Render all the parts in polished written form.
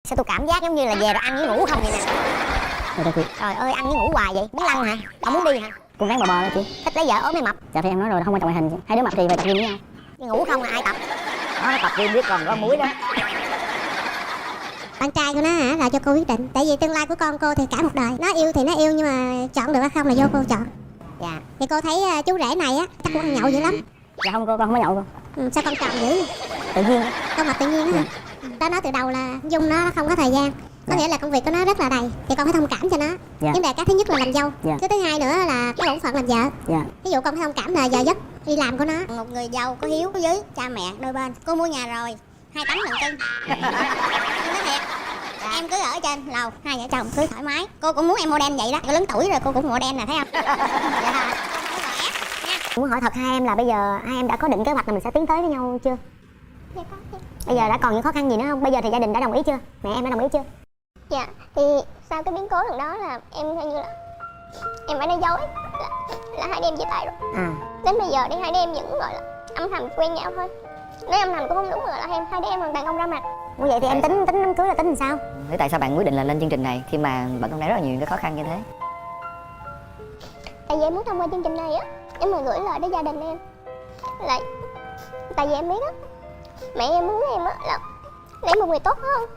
Sao tôi cảm giác giống như là về rồi ăn với ngủ không vậy nè. Trời ơi, ăn với ngủ hoài vậy, muốn lăn hả? Không muốn đi hả? Con ráng bò bò đó chị. Thích lấy vợ ốm hay mập? Dạ thì em nói rồi, không quan trọng ngoại hình chị. Hai đứa mập thì về tập gym với nhau. Ngủ không là ai tập? Nó tập gym biết còn có muối đó. Bạn trai của nó hả là cho cô quyết định. Tại vì tương lai của con cô thì cả một đời. Nó yêu thì nó yêu nhưng mà chọn được hay không là do cô chọn. Dạ. Thì cô thấy chú rể này á chắc cũng ăn nhậu dữ lắm. Dạ không cô, con không có nhậu cô. Sao con chọn dữ? Tự nhiên đó. Con mập tự nhiên đó hả? Đó nói từ đầu là Dung nó không có thời gian. Có nghĩa là công việc của nó rất là đầy. Thì con phải thông cảm cho nó. Vấn đề cái thứ nhất là làm dâu. Cái thứ hai nữa là cái bổn phận làm vợ. Ví dụ con phải thông cảm là giờ giấc đi làm của nó. Một người giàu có hiếu với cha mẹ đôi bên. Cô mua nhà rồi 2 tấm lần cưng. Em nói thiệt. Em cứ ở trên lầu, hai vợ chồng cứ thoải mái. Cô cũng muốn em model vậy đó. Cô lớn tuổi rồi cô cũng model nè, thấy không? Dạ. Muốn hỏi thật hai em là bây giờ hai em đã có định kế hoạch là mình sẽ tiến tới với nhau chưa? Dạ có. Bây giờ đã còn những khó khăn gì nữa không? Bây giờ thì gia đình đã đồng ý chưa? Mẹ em đã đồng ý chưa? Dạ, thì sau cái biến cố lần đó là em theo như là em phải nói dối là hai đứa em chia tay rồi. Đến bây giờ đi hai đứa em vẫn gọi là âm thầm quen nhau thôi. Nói âm thầm cũng không đúng rồi, là hai đứa em hoàn toàn không ra mặt. Như vậy thì em tính đám cưới là tính làm sao? Thế tại sao bạn quyết định là lên chương trình này khi mà bạn cũng đã rất là nhiều cái khó khăn như thế? Tại vì em muốn thông qua chương trình này á, em mà gửi lời đến gia đình em là tại vì em biết á, mẹ em muốn em á là lấy một người tốt hơn.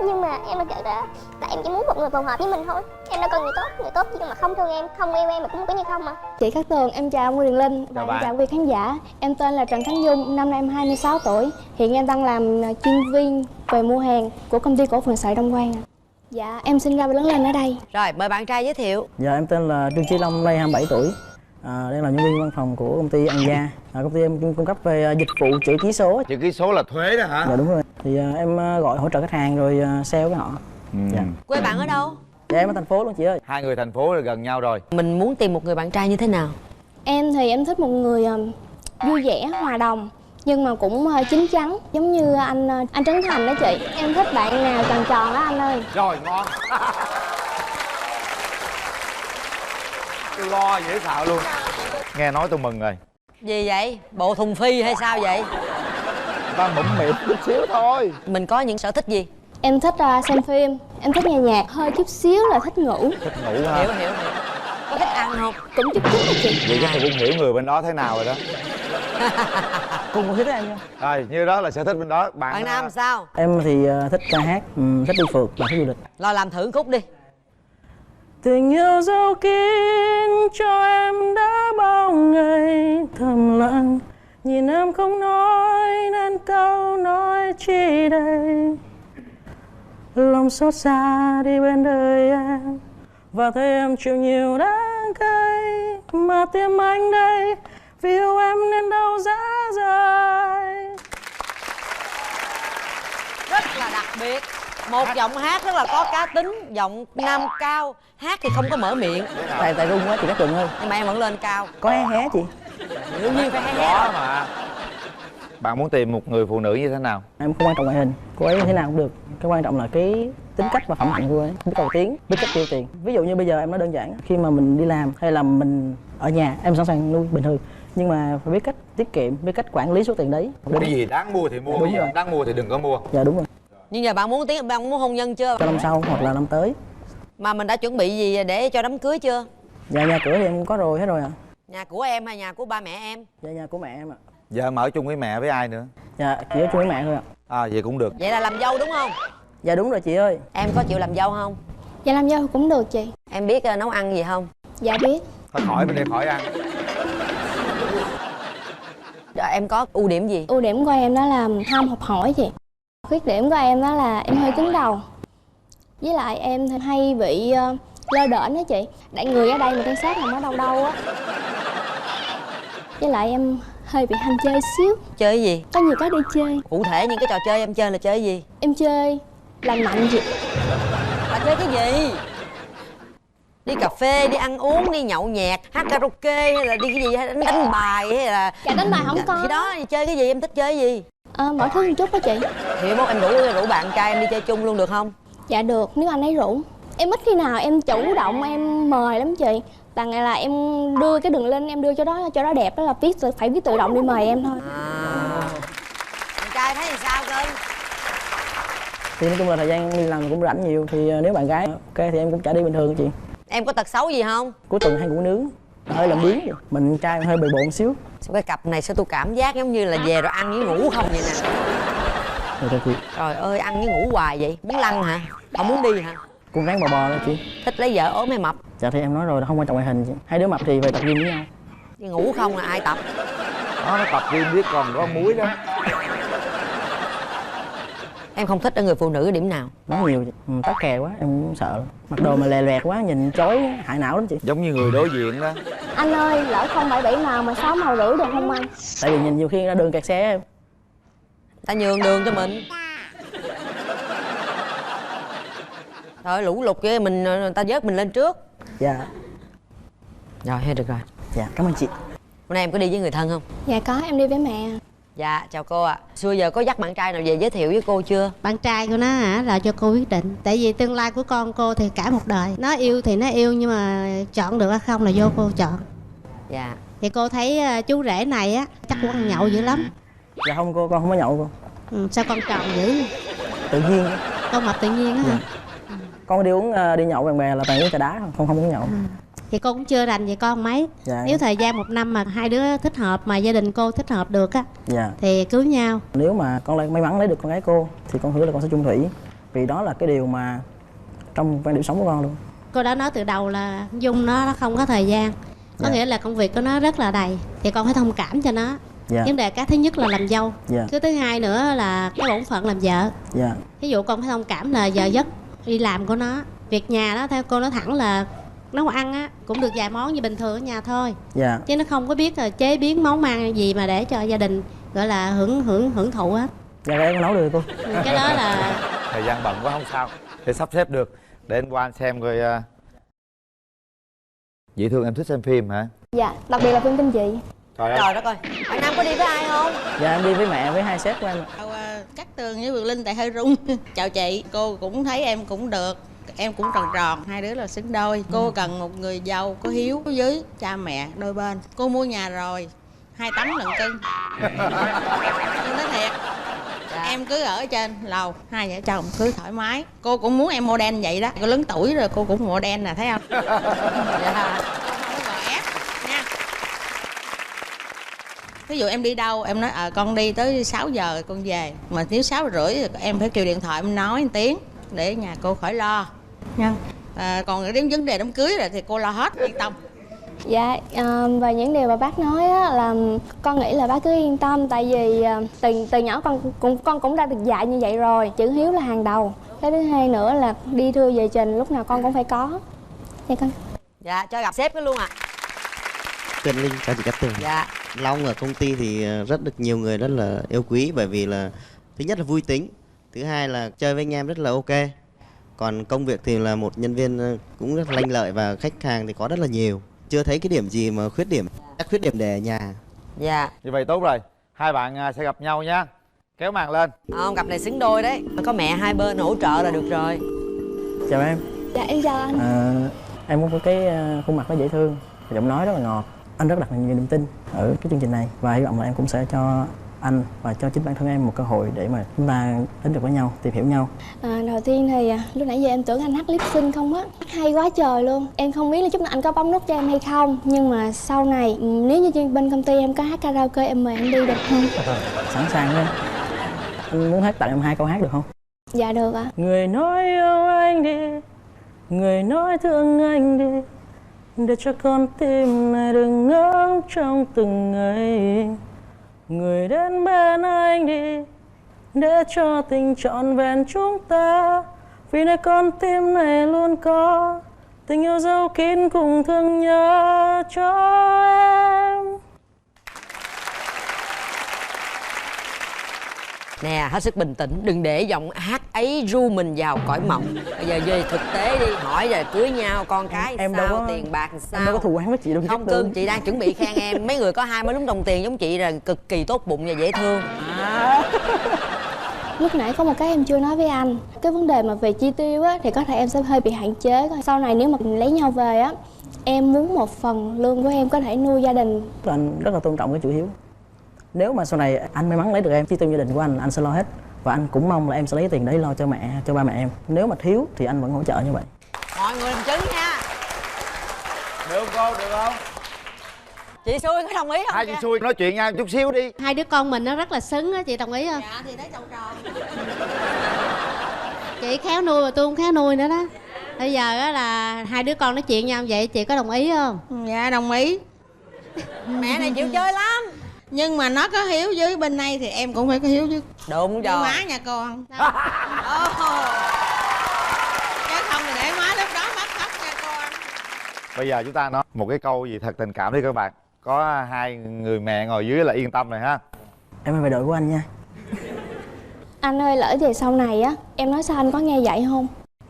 Nhưng mà em là kể ra là em chỉ muốn một người phù hợp với mình thôi. Em đã cần người tốt nhưng mà không thương em, không yêu em mà cũng coi như không mà. Chị Cát Tường, em chào Nguyễn Điền Linh và em chào quý khán giả. Em tên là Trần Khánh Dung, năm nay em 26 tuổi. Hiện em đang làm chuyên viên về mua hàng của công ty cổ phần sợi Đông Quang. Dạ, em sinh ra và lớn lên ở đây. Rồi, mời bạn trai giới thiệu. Dạ, em tên là Trương Chí Long, năm nay 27 tuổi. Đang là nhân viên văn phòng của công ty An Gia. Công ty em cung cấp về dịch vụ chữ ký số. Chữ ký số là thuế đó hả? Dạ đúng rồi. Thì em gọi hỗ trợ khách hàng rồi sale với họ. Dạ. Quê bạn ở đâu? Dạ em ở thành phố luôn chị ơi. Hai người thành phố là gần nhau rồi. Mình muốn tìm một người bạn trai như thế nào? Em thì em thích một người vui vẻ, hòa đồng nhưng mà cũng chín chắn, giống như anh Trấn Thành đó chị. Em thích bạn nào tròn tròn đó anh ơi. Rồi, ngon. Tôi lo dễ sợ luôn. Nghe nói tôi mừng rồi. Gì vậy? Bộ thùng phi hay sao vậy? Ta mũm mỉm chút xíu thôi. Mình có những sở thích gì? Em thích xem phim, em thích nghe nhạc, hơi chút xíu là thích ngủ. Thích ngủ ha. Hiểu. Có thích ăn không? Cũng chút chút đó chị. Vậy chắc tôi cũng hiểu người bên đó thế nào rồi đó. Cùng một thích em nha. Rồi, như đó là sở thích bên đó. Bạn nam sao? Em thì thích ca hát, thích đi phượt và thích du lịch. Lo làm thử khúc đi. Tình yêu dấu kín cho em đã bao ngày thầm lặng. Nhìn em không nói nên câu nói chi đây. Lòng xót xa đi bên đời em và thấy em chịu nhiều đắng cay. Mà tim anh đây vì yêu em nên đau giá rời. Rất là đặc biệt. Một giọng hát rất là có cá tính, giọng nam cao. Hát thì không có mở miệng. Tại rung quá chị Cát Tường ơi. Nhưng mà em vẫn lên cao. Có hé chị. Đương nhiên phải hé Có mà. Bạn muốn tìm một người phụ nữ như thế nào? Em không quan trọng ngoại hình, cô ấy thế nào cũng được. Cái quan trọng là cái tính cách và phẩm hạnh của cô ấy. Biết cầu tiến, biết cách tiêu tiền. Ví dụ như bây giờ em nói đơn giản, khi mà mình đi làm hay là mình ở nhà, em sẵn sàng nuôi bình thường. Nhưng mà phải biết cách tiết kiệm, biết cách quản lý số tiền đấy. Cái gì đáng mua thì mua, Đúng cái gì rồi. không đáng mua thì đừng có mua. Dạ đúng rồi. Nhưng giờ bạn muốn hôn nhân chưa? Cho năm sau hoặc là năm tới. Mà mình đã chuẩn bị gì để cho đám cưới chưa? Dạ nhà cửa thì em có rồi hết rồi ạ. Nhà của em hay nhà của ba mẹ em? Dạ nhà của mẹ em ạ. Giờ em ở chung với mẹ với ai nữa? Dạ chỉ ở chung với mẹ thôi ạ. Vậy cũng được. Vậy là làm dâu đúng không? Dạ đúng rồi chị ơi. Em có chịu làm dâu không? Dạ làm dâu cũng được chị. Em biết nấu ăn gì không? Dạ biết. Thôi khỏi bên đây khỏi ăn. Rồi, em có ưu điểm gì? Ưu điểm của em đó là ham học hỏi chị. Khuyết điểm của em đó là em hơi cứng đầu. Với lại em hay bị lơ đễnh đó chị. Đại người ở đây mà con sát nằm ở đâu đâu á. Với lại em hơi bị ham chơi xíu. Chơi cái gì? Có nhiều cái đi chơi. Cụ thể những cái trò chơi em chơi là chơi cái gì? Em chơi lành mạnh chị. Là chơi cái gì? Đi cà phê, đi ăn uống, đi nhậu nhẹt, hát karaoke hay là đi cái gì, hay đánh bài hay là... Dạ đánh bài không có. Thì đó, đi chơi cái gì, em thích chơi cái gì? Mọi thứ một chút đó chị. Thì mốt em rủ bạn trai em đi chơi chung luôn được không? Dạ được, nếu anh ấy rủ. Em ít khi nào em chủ động em mời lắm chị. Toàn là em đưa cái đường link em đưa cho đó đẹp, đó là phải biết tự động đi mời em thôi. Bạn trai thấy thì sao cưng? Thì nói chung là thời gian đi làm cũng rảnh nhiều, thì nếu bạn gái ok thì em cũng trả đi bình thường chị. Em có tật xấu gì không? Cuối tuần hay ngủ nướng, hơi làm biếng vậy. Mình trai hơi bề bộn một xíu. Sao cái cặp này sao tôi cảm giác giống như là về rồi ăn với ngủ không vậy nè. Rồi chị. Trời ơi, ăn với ngủ hoài vậy, muốn lăn hả? Không muốn đi hả? Cũng ráng bò bò đó chị. Thích lấy vợ ốm hay mập? Dạ thì em nói rồi, không quan trọng ngoại hình chị. Hai đứa mập thì về tập gym với nhau. Đi ngủ không là ai tập? Nó tập gym biết còn có muối đó. Em không thích ở người phụ nữ ở điểm nào? Nói nhiều chị. Tắc kè quá, em cũng sợ. Mặc đồ mà lè loẹt quá, nhìn chói hại não lắm chị. Giống như người đối diện đó. Anh ơi, lỡ 077 màu mà 6 màu rưỡi được không anh? Tại vì nhìn nhiều khi ra đường kẹt xe em. Ta nhường đường cho mình. Trời lũ lụt vậy mình, người ta vớt mình lên trước. Dạ. Rồi, hay được rồi. Dạ, cảm ơn chị. Bữa nay em có đi với người thân không? Dạ có, em đi với mẹ. Dạ, chào cô ạ. Xưa giờ có dắt bạn trai nào về giới thiệu với cô chưa? Bạn trai của nó hả là cho cô quyết định. Tại vì tương lai của con cô thì cả một đời. Nó yêu thì nó yêu, nhưng mà chọn được hay không là vô cô chọn. Dạ. Thì cô thấy chú rể này á chắc cũng ăn nhậu dữ lắm. Dạ không cô, con không có nhậu cô. Sao con tròn dữ? Tự nhiên. Con mập tự nhiên á hả? Con đi uống đi nhậu bạn bè là toàn uống trà đá không, không uống nhậu. Thì cô cũng chưa rành vậy con mấy. Dạ. Nếu thời gian 1 năm mà hai đứa thích hợp, mà gia đình cô thích hợp được á, Dạ. thì cưới nhau. Nếu mà con lại may mắn lấy được con gái cô thì con hứa là con sẽ chung thủy. Vì đó là cái điều mà trong quan điểm sống của con luôn. Cô đã nói từ đầu là Dung nó không có thời gian. Có nghĩa là công việc của nó rất là đầy. Thì con phải thông cảm cho nó. Dạ. Vấn đề cái thứ nhất là làm dâu. Dạ. Cái thứ hai nữa là cái bổn phận làm vợ. Dạ. Ví dụ con phải thông cảm là giờ giấc đi làm của nó. Việc nhà đó theo cô nói thẳng là nấu ăn á cũng được vài món như bình thường ở nhà thôi. Dạ. Chứ nó không có biết là chế biến món ăn gì mà để cho gia đình gọi là hưởng thụ hết. Dạ em có nấu được cô. Cái đó là Thời gian bận quá không sao, để sắp xếp được. Để anh qua anh xem coi. Dĩ Thương em thích xem phim hả? Dạ, đặc biệt là phim kinh dị. Trời ơi. Trời đất ơi, bạn Nam có đi với ai không? Dạ em đi với mẹ với hai sếp của em. Cát Tường với Quyền Linh tại hơi rung. Chào chị, cô cũng thấy em cũng được. Em cũng tròn tròn, hai đứa là xứng đôi. Cô cần một người giàu có hiếu với cha mẹ đôi bên. Cô mua nhà rồi 2 tấn lận cưng. Em nói thiệt. Em cứ ở trên lầu, hai vợ chồng cứ thoải mái. Cô cũng muốn em model vậy đó. Cô lớn tuổi rồi cô cũng model nè, thấy không? Dạ. Không có ép nha. Ví dụ em đi đâu em nói con đi tới 6 giờ con về, mà nếu 6 rưỡi em phải kêu điện thoại em nói 1 tiếng để nhà cô khỏi lo nha. Còn đến vấn đề đám cưới rồi thì cô lo hết, yên tâm. Dạ, và những điều mà bác nói á, là con nghĩ là bác cứ yên tâm. Tại vì từ nhỏ con cũng đã được dạy như vậy rồi. Chữ hiếu là hàng đầu. Cái thứ hai nữa là đi thưa về trình lúc nào con cũng phải có. Dạ con. Dạ, cho gặp sếp cái luôn ạ. Quyền Linh, chào chị Cát Tường. Dạ. Long ở công ty thì rất được nhiều người rất là yêu quý, bởi vì là thứ nhất là vui tính, thứ hai là chơi với anh em rất là ok. Còn công việc thì là một nhân viên cũng rất là lanh lợi và khách hàng thì có rất là nhiều. Chưa thấy cái điểm gì mà khuyết điểm, các khuyết điểm để ở nhà. Dạ. Như vậy tốt rồi, hai bạn sẽ gặp nhau nha. Kéo màn lên. Không, cặp này xứng đôi đấy. Có mẹ hai bên hỗ trợ là được rồi. Chào em. Dạ em chào anh. Em có cái khuôn mặt nó dễ thương, giọng nói rất là ngọt. Anh rất đặt nhiều niềm tin ở cái chương trình này, và hy vọng là em cũng sẽ cho anh và cho chính bản thân em một cơ hội để mà chúng ta đến được với nhau, tìm hiểu nhau. Đầu tiên thì lúc nãy giờ em tưởng anh hát lip sync không á, hay quá trời luôn. Em không biết là chút nào anh có bấm nút cho em hay không, nhưng mà sau này nếu như bên công ty em có hát karaoke em mời anh đi được không? Sẵn sàng lên. Anh muốn hát tặng em 2 câu hát được không? Dạ được ạ. Người nói yêu anh đi, người nói thương anh đi, để cho con tim này đừng ngỡ trong từng ngày. Người đến bên anh đi, để cho tình trọn vẹn chúng ta. Vì nơi con tim này luôn có tình yêu dấu kín cùng thương nhớ cho em. Nè, hết sức bình tĩnh, đừng để giọng hát ấy ru mình vào cõi mộng. Bây giờ về thực tế đi, hỏi rồi cưới nhau, con cái Em sao, đâu có, tiền bạc sao? em đâu có thù oán với chị đâu. Không cưng, chị đang chuẩn bị khen em. Mấy người có 20 lúng đồng tiền giống chị là cực kỳ tốt bụng và dễ thương. Lúc nãy có một cái em chưa nói với anh. Cái vấn đề mà về chi tiêu á, thì có thể em sẽ hơi bị hạn chế. Sau này nếu mà lấy nhau về á, em muốn một phần lương của em có thể nuôi gia đình. Anh rất là tôn trọng cái chữ hiếu. Nếu mà sau này anh may mắn lấy được em, chi tiêu gia đình của anh sẽ lo hết. Và anh cũng mong là em sẽ lấy tiền đấy lo cho ba mẹ em. Nếu mà thiếu thì anh vẫn hỗ trợ như vậy. Mọi người làm chứng nha. Được không cô, được không? Chị Xui có đồng ý không? Hai chị Xui nói chuyện nha chút xíu đi. Hai đứa con mình nó rất là xứng á, chị đồng ý không? Dạ thì thấy tròn tròn. Chị khéo nuôi mà tôi không khéo nuôi nữa đó. Bây giờ á là hai đứa con nói chuyện nhau vậy chị có đồng ý không? Dạ đồng ý. Mẹ này chịu chơi lắm. Nhưng mà nó có hiếu với bên này thì em cũng phải có hiếu chứ. Đúng Với rồi. má nha con. Chứ không thì để má lúc đó mất khóc nha con. Bây giờ chúng ta nói một cái câu gì thật tình cảm đi các bạn. Có hai người mẹ ngồi dưới là yên tâm rồi ha. Em về đội của anh nha. Anh ơi, lỡ về sau này á, em nói sao anh có nghe vậy không?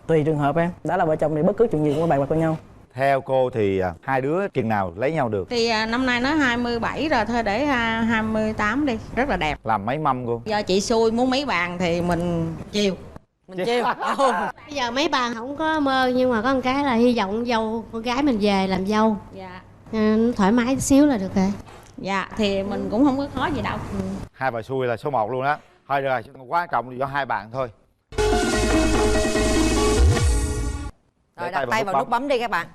Tùy trường hợp em, đã là vợ chồng thì bất cứ chuyện gì cũng bàn bạc với nhau. Theo cô thì hai đứa chừng nào lấy nhau được? Thì năm nay nó 27 rồi, thôi để 28 đi, rất là đẹp. Làm mấy mâm cô? Do chị Xui muốn mấy bàn thì mình chiều. Mình chiều. Bây giờ mấy bà không có mơ, nhưng mà có một cái là hy vọng dâu con gái mình về làm dâu. Dạ. Nó thoải mái xíu là được rồi. Dạ thì mình cũng không có khó gì đâu. Hai bà Xui là số 1 luôn đó. Thôi được rồi, quan trọng là do hai bạn thôi. Rồi đặt tay vào nút bấm đi các bạn.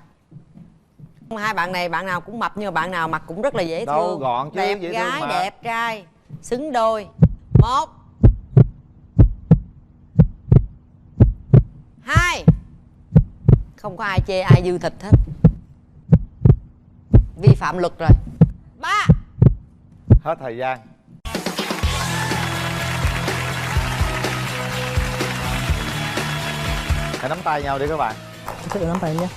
Hai bạn này bạn nào cũng mập nhưng mà bạn nào mặt cũng rất là dễ Đâu, thương. gọn chứ, đẹp dễ thương gái mà. đẹp trai xứng đôi. 1 2. Không có ai chê ai dư thịt hết. Vi phạm luật rồi. 3. Hết thời gian. Hãy nắm tay nhau đi các bạn. Chắc nắm tay em nhé.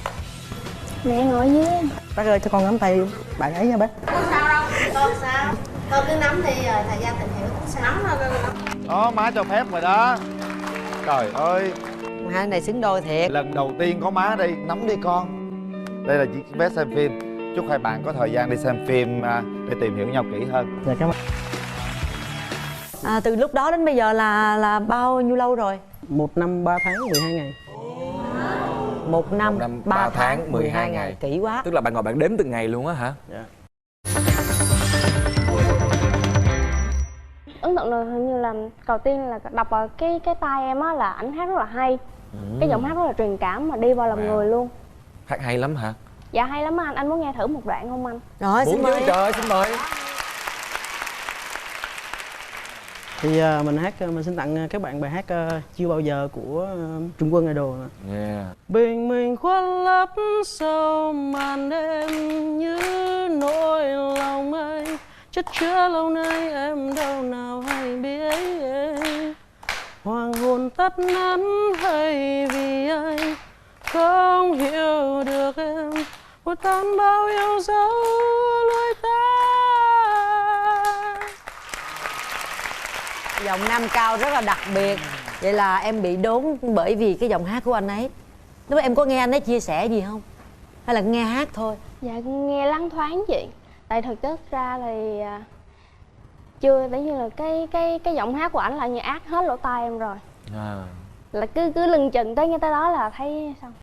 Mẹ ngồi dưới. Bác ơi cho con nắm tay bạn ấy nha bác. Con sao đâu? Con sao? Con cứ nắm đi rồi thời gian tìm hiểu cũng sao. Nắm thôi con. Đó, má cho phép rồi đó. Trời ơi, Hai này xứng đôi thiệt. lần đầu tiên có má đây, nắm đi con. Đây là chiếc vé xem phim. Chúc hai bạn có thời gian đi xem phim để tìm hiểu nhau kỹ hơn. Dạ cảm ơn. Từ lúc đó đến bây giờ là bao nhiêu lâu rồi? 1 năm 3 tháng 12 ngày. 1 năm 3 tháng 12 ngày. Kỹ quá. Tức là bạn ngồi bạn đếm từng ngày luôn á hả? Dạ. Ấn tượng là hình như là đầu tiên là đọc vào cái tai em á là ảnh hát rất là hay. Cái giọng hát rất là truyền cảm mà đi vào lòng người luôn. Hát hay lắm hả? Dạ hay lắm anh muốn nghe thử một đoạn không anh? Rồi xin mời. Trời xin mời. Thì mình xin tặng các bạn bài hát Chưa Bao Giờ của Trung Quân Idol. Yeah. Bình minh khuất lấp sau màn đêm như nỗi lòng anh chất chứa lâu nay em đâu nào hay biết. Hoàng hôn tắt ngắn hay vì anh không hiểu được em một tan bao yêu dấu lối ta. Giọng nam cao rất là đặc biệt. Vậy là em bị đốn bởi vì cái giọng hát của anh ấy. Lúc đó em có nghe anh ấy chia sẻ gì không? Hay là nghe hát thôi? Dạ nghe loáng thoáng chị. Tại thực chất ra thì chưa, giống như là cái giọng hát của ảnh là như át hết lỗ tai em rồi. Là cứ lưng chừng tới nghe tới đó là thấy xong.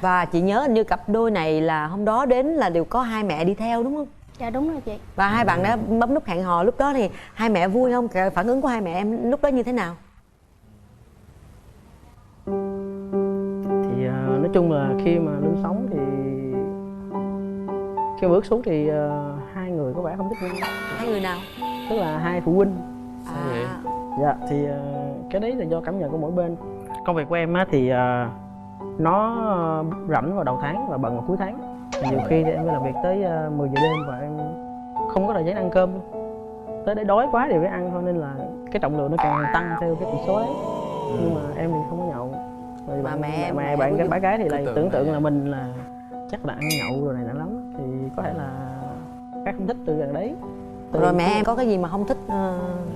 Và chị nhớ hình như cặp đôi này là hôm đó đến là đều có hai mẹ đi theo đúng không? Dạ đúng rồi chị. Và hai bạn đã bấm nút hẹn hò lúc đó thì hai mẹ vui không? Phản ứng của hai mẹ em lúc đó như thế nào? Thì nói chung là khi mà lên sóng thì khi mà bước xuống thì hai người có vẻ không thích nhau. Hai người nào? Tức là hai phụ huynh. À. Dạ thì cái đấy là do cảm nhận của mỗi bên. Công việc của em á thì nó rảnh vào đầu tháng và bận vào cuối tháng. Nhiều khi thì em phải làm việc tới 10 giờ đêm và em không có thời gian ăn cơm luôn. Tới đấy đói quá thì phải ăn thôi, nên là cái trọng lượng nó càng tăng theo cái tần số đấy. Nhưng mà em thì không có nhậu. Rồi bạn bác gái thì lại tưởng tượng là mình là chắc là ăn nhậu rồi này nọ lắm, thì có thể là các không thích từ gần đấy. Rồi mẹ em có cái gì mà không thích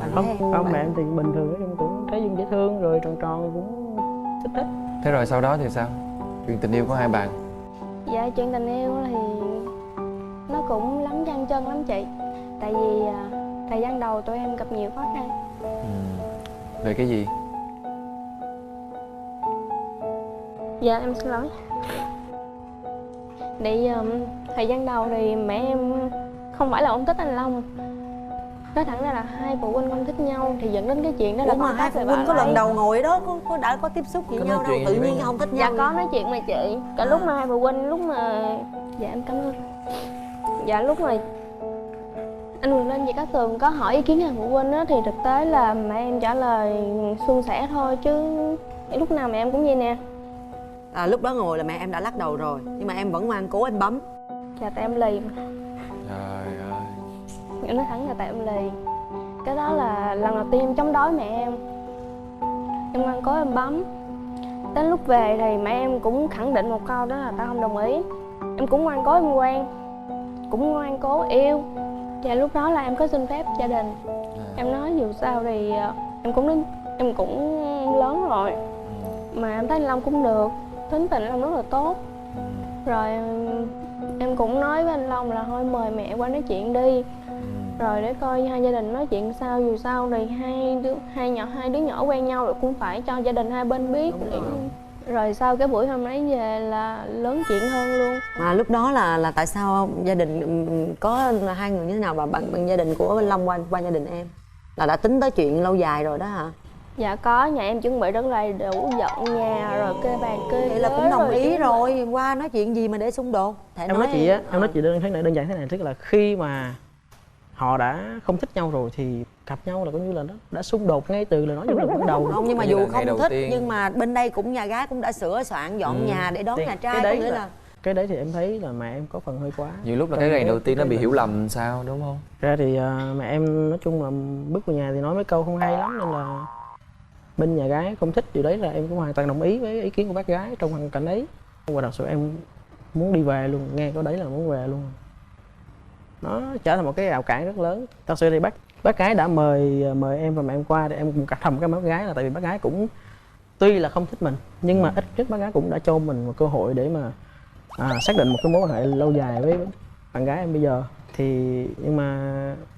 bạn không mẹ em thì bình thường, nói chung cũng thấy Dung dễ thương, rồi tròn tròn cũng thích. Thế rồi sau đó thì sao? Chuyện tình yêu của hai bạn? Dạ chuyện tình yêu thì nó cũng lắm gian chân lắm chị. Tại vì thời gian đầu tụi em gặp nhiều khó khăn. Về cái gì? Dạ em xin lỗi. Thời gian đầu thì mẹ em không phải là không thích anh Long. Nói thẳng ra là hai phụ huynh không thích nhau thì dẫn đến cái chuyện đó là ủa mà hai phụ huynh có lần đầu ngồi đó có đã có tiếp xúc gì nhau đâu, tự nhiên không thích nhau. Dạ có nói chuyện mà chị. Cả lúc mà hai phụ huynh lúc mà dạ em cảm ơn. Dạ lúc mà anh Quyền Linh, chị Cát Tường có hỏi ý kiến hai phụ huynh á thì thực tế là mẹ em trả lời suôn sẻ thôi chứ lúc nào mẹ em cũng vậy nè. Lúc đó ngồi là mẹ em đã lắc đầu rồi nhưng mà em vẫn ngoan cố em bấm. Dạ tại em lì mà. Trời ơi. Em nói thẳng là tại em lì. Cái đó là lần đầu tiên em chống đối mẹ em. Em ngoan cố em bấm. Đến lúc về thì mẹ em cũng khẳng định một câu đó là tao không đồng ý. Em cũng ngoan cố em ngoan, cũng ngoan cố yêu. Và lúc đó là em có xin phép gia đình. Em nói dù sao thì em cũng lớn rồi mà em thấy anh Long cũng được, tính tình anh Long rất là tốt. Rồi em cũng nói với anh Long là thôi mời mẹ qua nói chuyện đi, rồi để coi hai gia đình nói chuyện sao. Dù sao thì hai đứa nhỏ quen nhau rồi cũng phải cho gia đình hai bên biết. Rồi sau cái buổi hôm ấy về là lớn chuyện hơn luôn. Mà lúc đó là tại sao gia đình có hai người như thế nào mà bằng gia đình của Long qua gia đình em là đã tính tới chuyện lâu dài rồi đó hả? Dạ có, nhà em chuẩn bị rất là đủ, dọn nhà rồi kê bàn kê vậy là cũng đồng ý rồi. Qua nói chuyện gì mà để xung đột. Em nói chị á, em nói chị đơn giản thế này, tức là khi mà họ đã không thích nhau rồi thì gặp nhau là coi như là nó đã xung đột ngay từ lời nói trong lần đầu. Không, nhưng mà dù không thích nhưng mà bên đây cũng nhà gái cũng đã sửa soạn dọn nhà để đón nhà trai. Cái đấy cái đấy thì em thấy là mẹ em có phần hơi quá. Nhiều lúc là cái ngày đầu tiên nó bị hiểu lầm sao đúng không? Ra thì mẹ em nói chung là bước vào nhà thì nói mấy câu không hay lắm nên là bên nhà gái không thích điều đấy là em cũng hoàn toàn đồng ý với ý kiến của bác gái trong hoàn cảnh ấy. Và thật sự em muốn đi về luôn, nghe cái đấy là muốn về luôn. Nó trở thành một cái rào cản rất lớn. Thật sự thì bác gái đã mời em và mẹ em qua để em cùng cặp thầm cái bác gái là tại vì bác gái cũng tuy là không thích mình nhưng mà ít nhất bác gái cũng đã cho mình một cơ hội để mà xác định một cái mối quan hệ lâu dài với bạn gái em bây giờ. Thì nhưng mà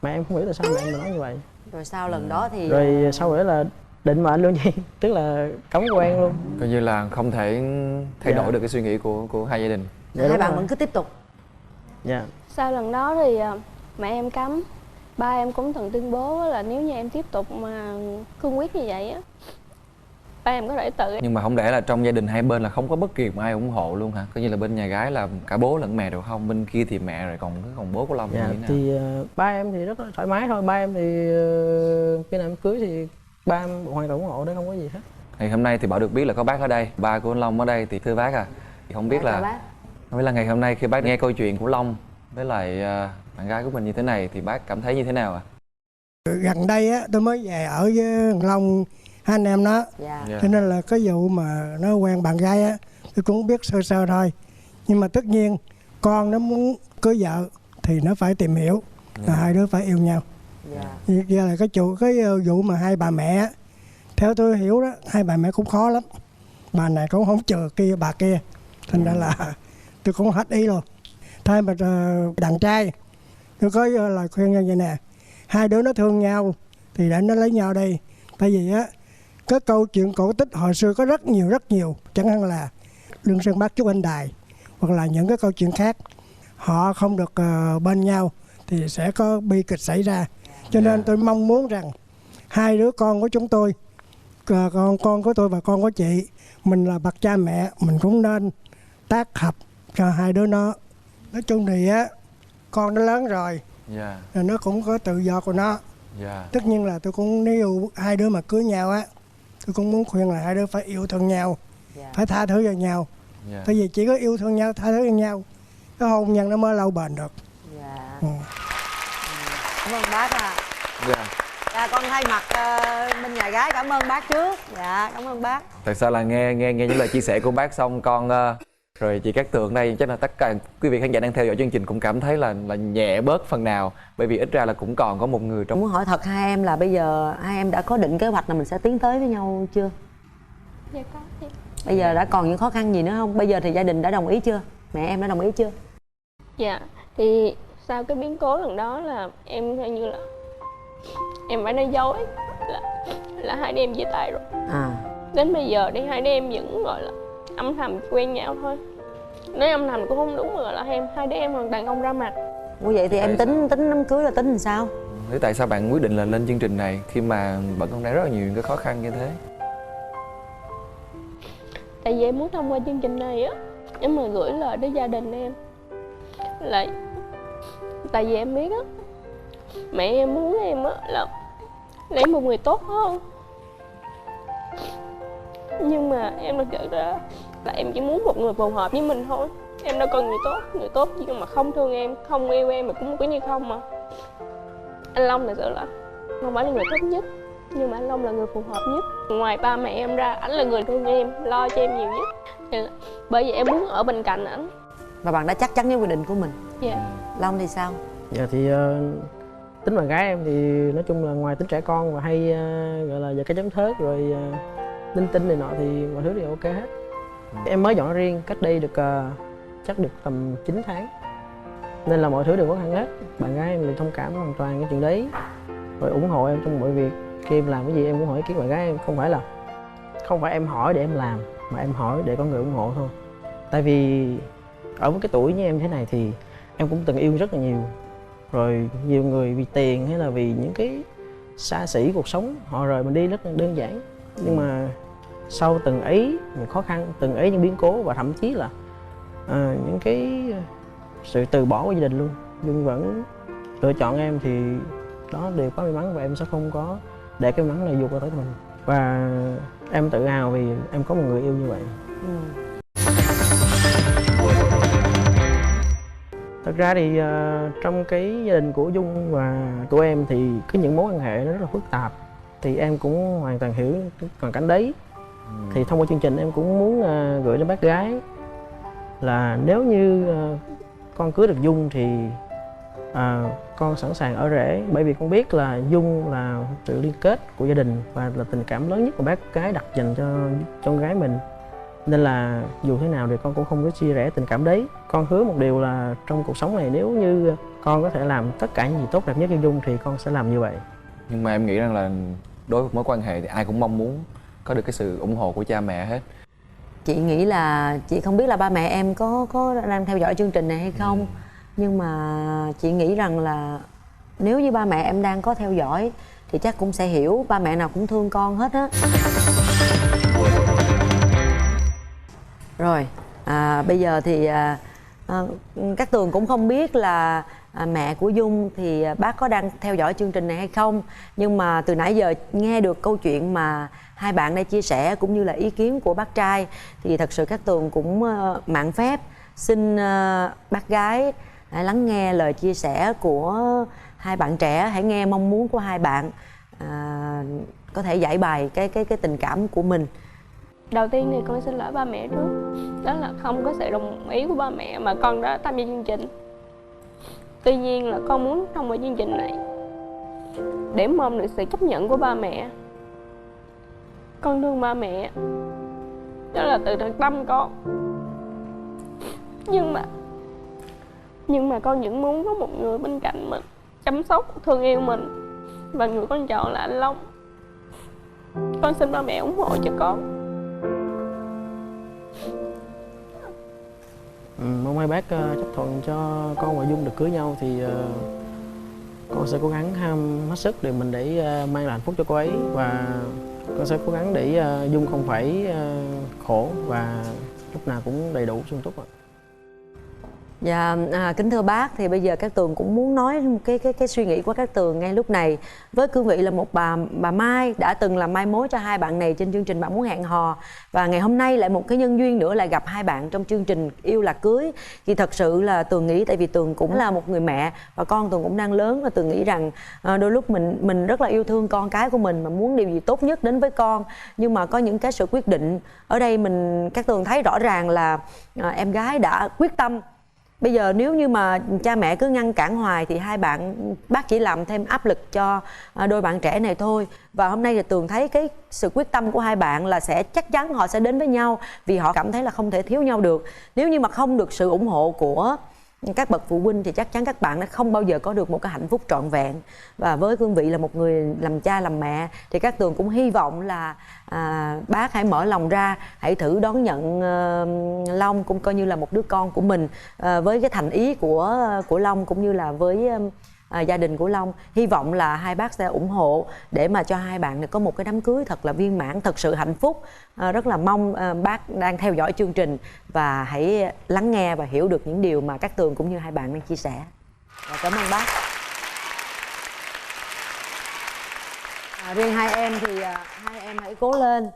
mẹ em không hiểu tại sao mẹ em nói như vậy. Rồi sau lần đó thì rồi sau đó là định mệnh luôn gì tức là cống quen luôn, coi như là không thể thay đổi được cái suy nghĩ của hai gia đình. Hai bạn vẫn cứ tiếp tục. Dạ. Sau lần đó thì mẹ em cấm, ba em cũng từng tuyên bố là nếu như em tiếp tục mà cương quyết như vậy á, ba em có thể tự. Nhưng mà không lẽ là trong gia đình hai bên là không có bất kỳ một ai ủng hộ luôn hả? Coi như là bên nhà gái là cả bố lẫn mẹ đều không, bên kia thì mẹ rồi còn bố của Long. Dạ, như thế nào? Thì ba em thì rất là thoải mái thôi. Ba em thì khi nào em cưới thì ba em hoàn toàn ủng hộ đấy, không có gì hết. Ngày hôm nay thì Bảo được biết là có bác ở đây, ba của anh Long ở đây, thì thưa bác thì không biết là ngày hôm nay khi bác nghe câu chuyện của Long với lại bạn gái của mình như thế này thì bác cảm thấy như thế nào ạ? Gần đây á tôi mới về ở với thằng Long, hai anh em nó, cho nên là cái vụ mà nó quen bạn gái á tôi cũng biết sơ sơ thôi. Nhưng mà tất nhiên con nó muốn cưới vợ thì nó phải tìm hiểu, là hai đứa phải yêu nhau. Vậy là cái vụ mà hai bà mẹ, theo tôi hiểu đó, hai bà mẹ cũng khó lắm. Bà này cũng không chờ kia bà kia, thành ra là tôi cũng hết ý luôn. Thay mà đàn trai tôi có lời khuyên như vậy nè, hai đứa nó thương nhau thì để nó lấy nhau đi. Tại vì á cái câu chuyện cổ tích hồi xưa có rất nhiều, chẳng hạn là Lương Sơn Bắc Trúc Anh Đài hoặc là những cái câu chuyện khác, họ không được bên nhau thì sẽ có bi kịch xảy ra. Cho nên tôi mong muốn rằng hai đứa con của chúng tôi, con của tôi và con của chị, mình là bậc cha mẹ, mình cũng nên tác hợp cho hai đứa nó. Nói chung thì á con nó lớn rồi, rồi nó cũng có tự do của nó. Tất nhiên là tôi cũng, nếu hai đứa mà cưới nhau á, tôi cũng muốn khuyên là hai đứa phải yêu thương nhau, phải tha thứ cho nhau. Tại vì chỉ có yêu thương nhau, tha thứ cho nhau, cái hôn nhân nó mới lâu bền được. Cảm ơn bác con thay mặt bên nhà gái cảm ơn bác trước. Cảm ơn bác. Thật sự là nghe những lời chia sẻ của bác xong con rồi chị Cát Tường đây, chắc là tất cả quý vị khán giả đang theo dõi chương trình cũng cảm thấy là nhẹ bớt phần nào, bởi vì ít ra là cũng còn có một người trong. Muốn hỏi thật hai em là bây giờ hai em đã có định kế hoạch là mình sẽ tiến tới với nhau chưa? Dạ có. Bây giờ đã còn những khó khăn gì nữa không? Bây giờ thì gia đình đã đồng ý chưa? Mẹ em đã đồng ý chưa? Dạ thì sau cái biến cố lần đó là em theo như là em phải nói dối là hai đứa em chia tay rồi. Đến bây giờ thì hai đứa em vẫn gọi là âm thầm quen nhau thôi. Nói âm thầm cũng không đúng, mà gọi là hai đứa em hoàn toàn không ra mặt. Như vậy thì em tính đám cưới là tính làm sao? Thế tại sao bạn quyết định là lên chương trình này khi mà vẫn còn đang rất là nhiều những cái khó khăn như thế? Tại vì em muốn thông qua chương trình này á, em mà gửi lời đến gia đình em là tại vì em biết á, mẹ em muốn em á là lấy một người tốt hơn. Nhưng mà em đã nhận ra là em chỉ muốn một người phù hợp với mình thôi. Em đâu cần người tốt nhưng mà không thương em, không yêu em mà cũng cứ như không mà. Anh Long thật sự là không phải là người tốt nhất, nhưng mà anh Long là người phù hợp nhất. Ngoài ba mẹ em ra, ảnh là người thương em, lo cho em nhiều nhất. Bởi vì em muốn ở bên cạnh ảnh. Và bạn đã chắc chắn với quyết định của mình. Dạ. Long thì sao? Dạ thì tính bạn gái em thì nói chung là ngoài tính trẻ con và hay gọi là giờ cái chấm thớt rồi linh tinh này nọ thì mọi thứ đều ok hết. Em mới dọn riêng cách đây được chắc được tầm 9 tháng, nên là mọi thứ đều khó khăn hết. Bạn gái em thì thông cảm hoàn toàn cái chuyện đấy, rồi ủng hộ em trong mọi việc. Khi em làm cái gì em cũng hỏi ý kiến bạn gái em, không phải em hỏi để em làm, mà em hỏi để có người ủng hộ thôi. Tại vì ở với cái tuổi như em thế này thì em cũng từng yêu rất là nhiều, rồi nhiều người vì tiền hay là vì những cái xa xỉ cuộc sống họ rời mình đi rất là đơn giản. Nhưng mà sau từng ấy những khó khăn, từng ấy những biến cố và thậm chí là những cái sự từ bỏ của gia đình luôn, Dung vẫn lựa chọn em thì đó đều có may mắn, và em sẽ không có để cái may mắn này vụt qua tới mình. Và em tự hào vì em có một người yêu như vậy. Thật ra thì trong cái gia đình của Dung và của em thì có những mối quan hệ nó rất là phức tạp, thì em cũng hoàn toàn hiểu hoàn cảnh đấy. Thì thông qua chương trình em cũng muốn gửi đến bác gái là nếu như con cưới được Dung thì con sẵn sàng ở rể, bởi vì con biết là Dung là sự liên kết của gia đình và là tình cảm lớn nhất của bác gái đặt dành cho con gái mình. Nên là dù thế nào thì con cũng không có chia rẽ tình cảm đấy. Con hứa một điều là trong cuộc sống này nếu như con có thể làm tất cả những gì tốt đẹp nhất cho Dung thì con sẽ làm như vậy. Nhưng mà em nghĩ rằng là đối với mối quan hệ thì ai cũng mong muốn có được cái sự ủng hộ của cha mẹ hết. Chị nghĩ là chị không biết là ba mẹ em có đang theo dõi chương trình này hay không, nhưng mà chị nghĩ rằng là nếu như ba mẹ em đang có theo dõi thì chắc cũng sẽ hiểu, ba mẹ nào cũng thương con hết á. Rồi bây giờ thì các Tường cũng không biết là mẹ của Dung thì bác có đang theo dõi chương trình này hay không, nhưng mà từ nãy giờ nghe được câu chuyện mà hai bạn đây chia sẻ cũng như là ý kiến của bác trai thì thật sự các Tường cũng mạn phép xin bác gái hãy lắng nghe lời chia sẻ của hai bạn trẻ, hãy nghe mong muốn của hai bạn, có thể giải bày cái tình cảm của mình. Đầu tiên thì con xin lỗi ba mẹ trước, đó là không có sự đồng ý của ba mẹ mà con đã tham gia chương trình. Tuy nhiên là con muốn thông qua chương trình này để mong được sự chấp nhận của ba mẹ. Con thương ba mẹ, đó là từ thật tâm con. Nhưng mà con vẫn muốn có một người bên cạnh mình, chăm sóc, thương yêu mình. Và người con chọn là anh Long. Con xin ba mẹ ủng hộ cho con. Mong hai bác chấp thuận cho con và Dung được cưới nhau thì con sẽ cố gắng hết sức để mình mang lại hạnh phúc cho cô ấy, và con sẽ cố gắng để Dung không phải khổ và lúc nào cũng đầy đủ sung túc ạ. Dạ, kính thưa bác, thì bây giờ các Tường cũng muốn nói cái suy nghĩ của các Tường ngay lúc này. Với cương vị là một bà Mai đã từng làm mai mối cho hai bạn này trên chương trình Bạn Muốn Hẹn Hò, và ngày hôm nay lại một cái nhân duyên nữa lại gặp hai bạn trong chương trình Yêu Là Cưới, thì thật sự là Tường nghĩ, tại vì Tường cũng là một người mẹ và con Tường cũng đang lớn, và Tường nghĩ rằng đôi lúc mình rất là yêu thương con cái của mình mà muốn điều gì tốt nhất đến với con, nhưng mà có những cái sự quyết định ở đây các Tường thấy rõ ràng là em gái đã quyết tâm. Bây giờ nếu như mà cha mẹ cứ ngăn cản hoài thì bác chỉ làm thêm áp lực cho đôi bạn trẻ này thôi. Và hôm nay thì Tường thấy cái sự quyết tâm của hai bạn là chắc chắn họ sẽ đến với nhau, vì họ cảm thấy là không thể thiếu nhau được. Nếu như mà không được sự ủng hộ của các bậc phụ huynh thì chắc chắn các bạn đã không bao giờ có được một cái hạnh phúc trọn vẹn. Và với cương vị là một người làm cha làm mẹ thì các Tường cũng hy vọng là bác hãy mở lòng ra, hãy thử đón nhận Long cũng coi như là một đứa con của mình, với cái thành ý của Long cũng như là với gia đình của Long. Hy vọng là hai bác sẽ ủng hộ để mà cho hai bạn có một cái đám cưới thật là viên mãn, thật sự hạnh phúc. Rất là mong bác đang theo dõi chương trình và hãy lắng nghe và hiểu được những điều mà Cát Tường cũng như hai bạn đang chia sẻ. Cảm ơn bác. Riêng hai em thì hai em hãy cố lên.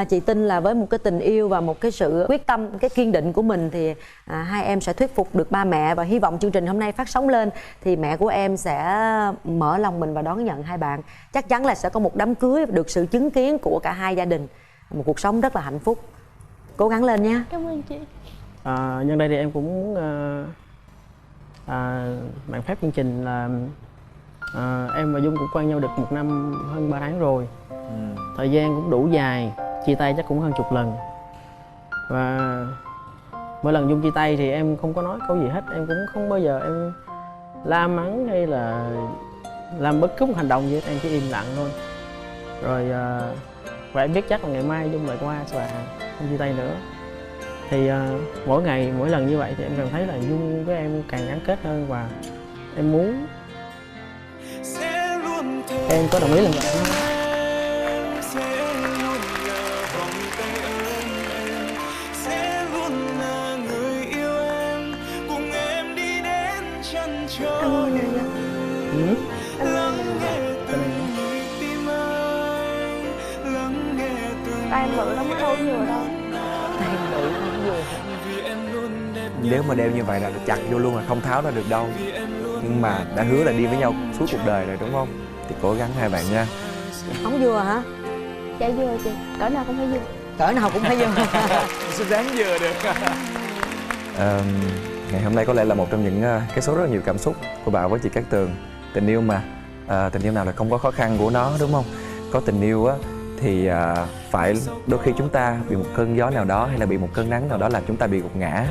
Chị tin là với một cái tình yêu và một cái sự quyết tâm, cái kiên định của mình thì hai em sẽ thuyết phục được ba mẹ. Và hy vọng chương trình hôm nay phát sóng lên thì mẹ của em sẽ mở lòng mình và đón nhận hai bạn. Chắc chắn là sẽ có một đám cưới được sự chứng kiến của cả hai gia đình, một cuộc sống rất là hạnh phúc. Cố gắng lên nha. Cảm ơn chị. Nhân đây thì em cũng muốn mạn phép chương trình là em và Dung cũng quen nhau được 1 năm hơn 3 tháng rồi. Thời gian cũng đủ dài, chia tay chắc cũng hơn chục lần. Và mỗi lần Dung chia tay thì em không có nói câu gì hết. Em cũng không bao giờ em la mắng hay là làm bất cứ một hành động gì hết. Em chỉ im lặng thôi. Rồi và em biết chắc là ngày mai Dung lại qua và không chia tay nữa. Thì mỗi ngày, mỗi lần như vậy thì em cảm thấy là Dung với em càng gắn kết hơn. Và em muốn em có đồng ý lần nữa không? Cảm ơn anh. Tay em bự lắm, đâu nhiều ở đâu. Tay em bự không nhiều. Nếu mà đeo như vậy là chặt vô luôn, là không tháo ra được đâu. Nhưng mà đã hứa là đi với nhau suốt cuộc đời rồi đúng không? Thì cố gắng hai bạn nha. Không vừa hả? Dạ vừa chị, cỡ nào cũng phải vừa. Cỡ nào cũng phải vừa. Sao dám vừa được. Ngày hôm nay có lẽ là một trong những cái số rất là nhiều cảm xúc của bạn với chị Cát Tường. Tình yêu mà, tình yêu nào là không có khó khăn của nó đúng không? Có tình yêu á thì phải đôi khi chúng ta bị một cơn gió nào đó hay là bị một cơn nắng nào đó làm chúng ta bị gục ngã.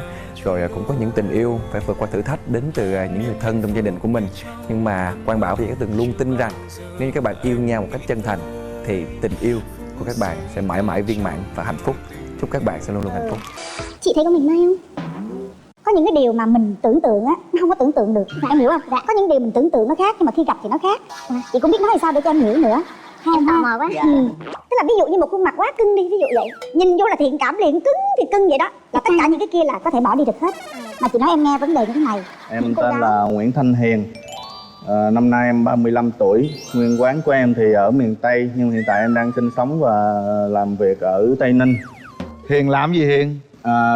Rồi cũng có những tình yêu phải vượt qua thử thách đến từ những người thân trong gia đình của mình. Nhưng mà Quang Bảo và Cát Tường luôn tin rằng nếu các bạn yêu nhau một cách chân thành thì tình yêu của các bạn sẽ mãi mãi viên mãn và hạnh phúc. Chúc các bạn sẽ luôn luôn hạnh phúc. Chị thấy con mình Mai không? Có những cái điều mà mình tưởng tượng á, nó không có tưởng tượng được. Em hiểu không? Có những điều mình tưởng tượng nó khác nhưng mà khi gặp thì nó khác. Chị cũng biết nói sao để cho em hiểu nữa. Em tò mò quá. Tức là ví dụ như một khuôn mặt quá cưng đi, ví dụ vậy, nhìn vô là thiện cảm liền, cứng thì cưng vậy đó. Là tất cả những cái kia là có thể bỏ đi được hết. Mà chị nói em nghe vấn đề như thế này. Em tên là Nguyễn Thanh Hiền. Năm nay em 35 tuổi. Nguyên quán của em thì ở miền Tây, nhưng hiện tại em đang sinh sống và làm việc ở Tây Ninh. Hiền làm gì Hiền?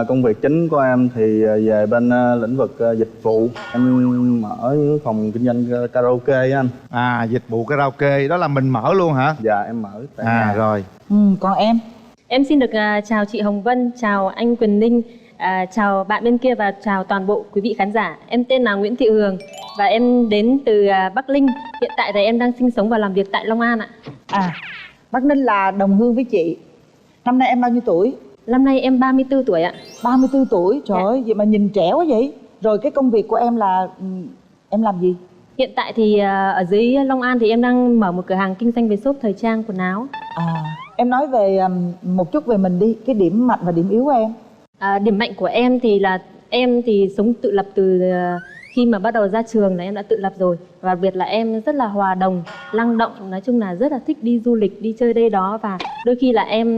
Công việc chính của em thì về bên lĩnh vực dịch vụ. Em mở phòng kinh doanh karaoke á anh. Dịch vụ karaoke đó là mình mở luôn hả? Dạ em mở tại nhà. Rồi. Còn em xin được chào chị Hồng Vân, chào anh Quyền Linh, chào bạn bên kia và chào toàn bộ quý vị khán giả. Em tên là Nguyễn Thị Hường và em đến từ Bắc Ninh. Hiện tại thì em đang sinh sống và làm việc tại Long An ạ. Bắc Ninh là đồng hương với chị. Năm nay em bao nhiêu tuổi? Năm nay em 34 tuổi ạ. 34 tuổi, trời ơi, vậy mà nhìn trẻ quá vậy. Rồi cái công việc của em là em làm gì? Hiện tại thì ở dưới Long An thì em đang mở một cửa hàng kinh doanh về shop thời trang quần áo. Em nói về một chút về mình đi, cái điểm mạnh và điểm yếu của em. Điểm mạnh của em thì là em thì sống tự lập từ khi mà bắt đầu ra trường là em đã tự lập rồi. Và đặc biệt là em rất là hòa đồng, năng động, nói chung là rất là thích đi du lịch, đi chơi đây đó. Và đôi khi là em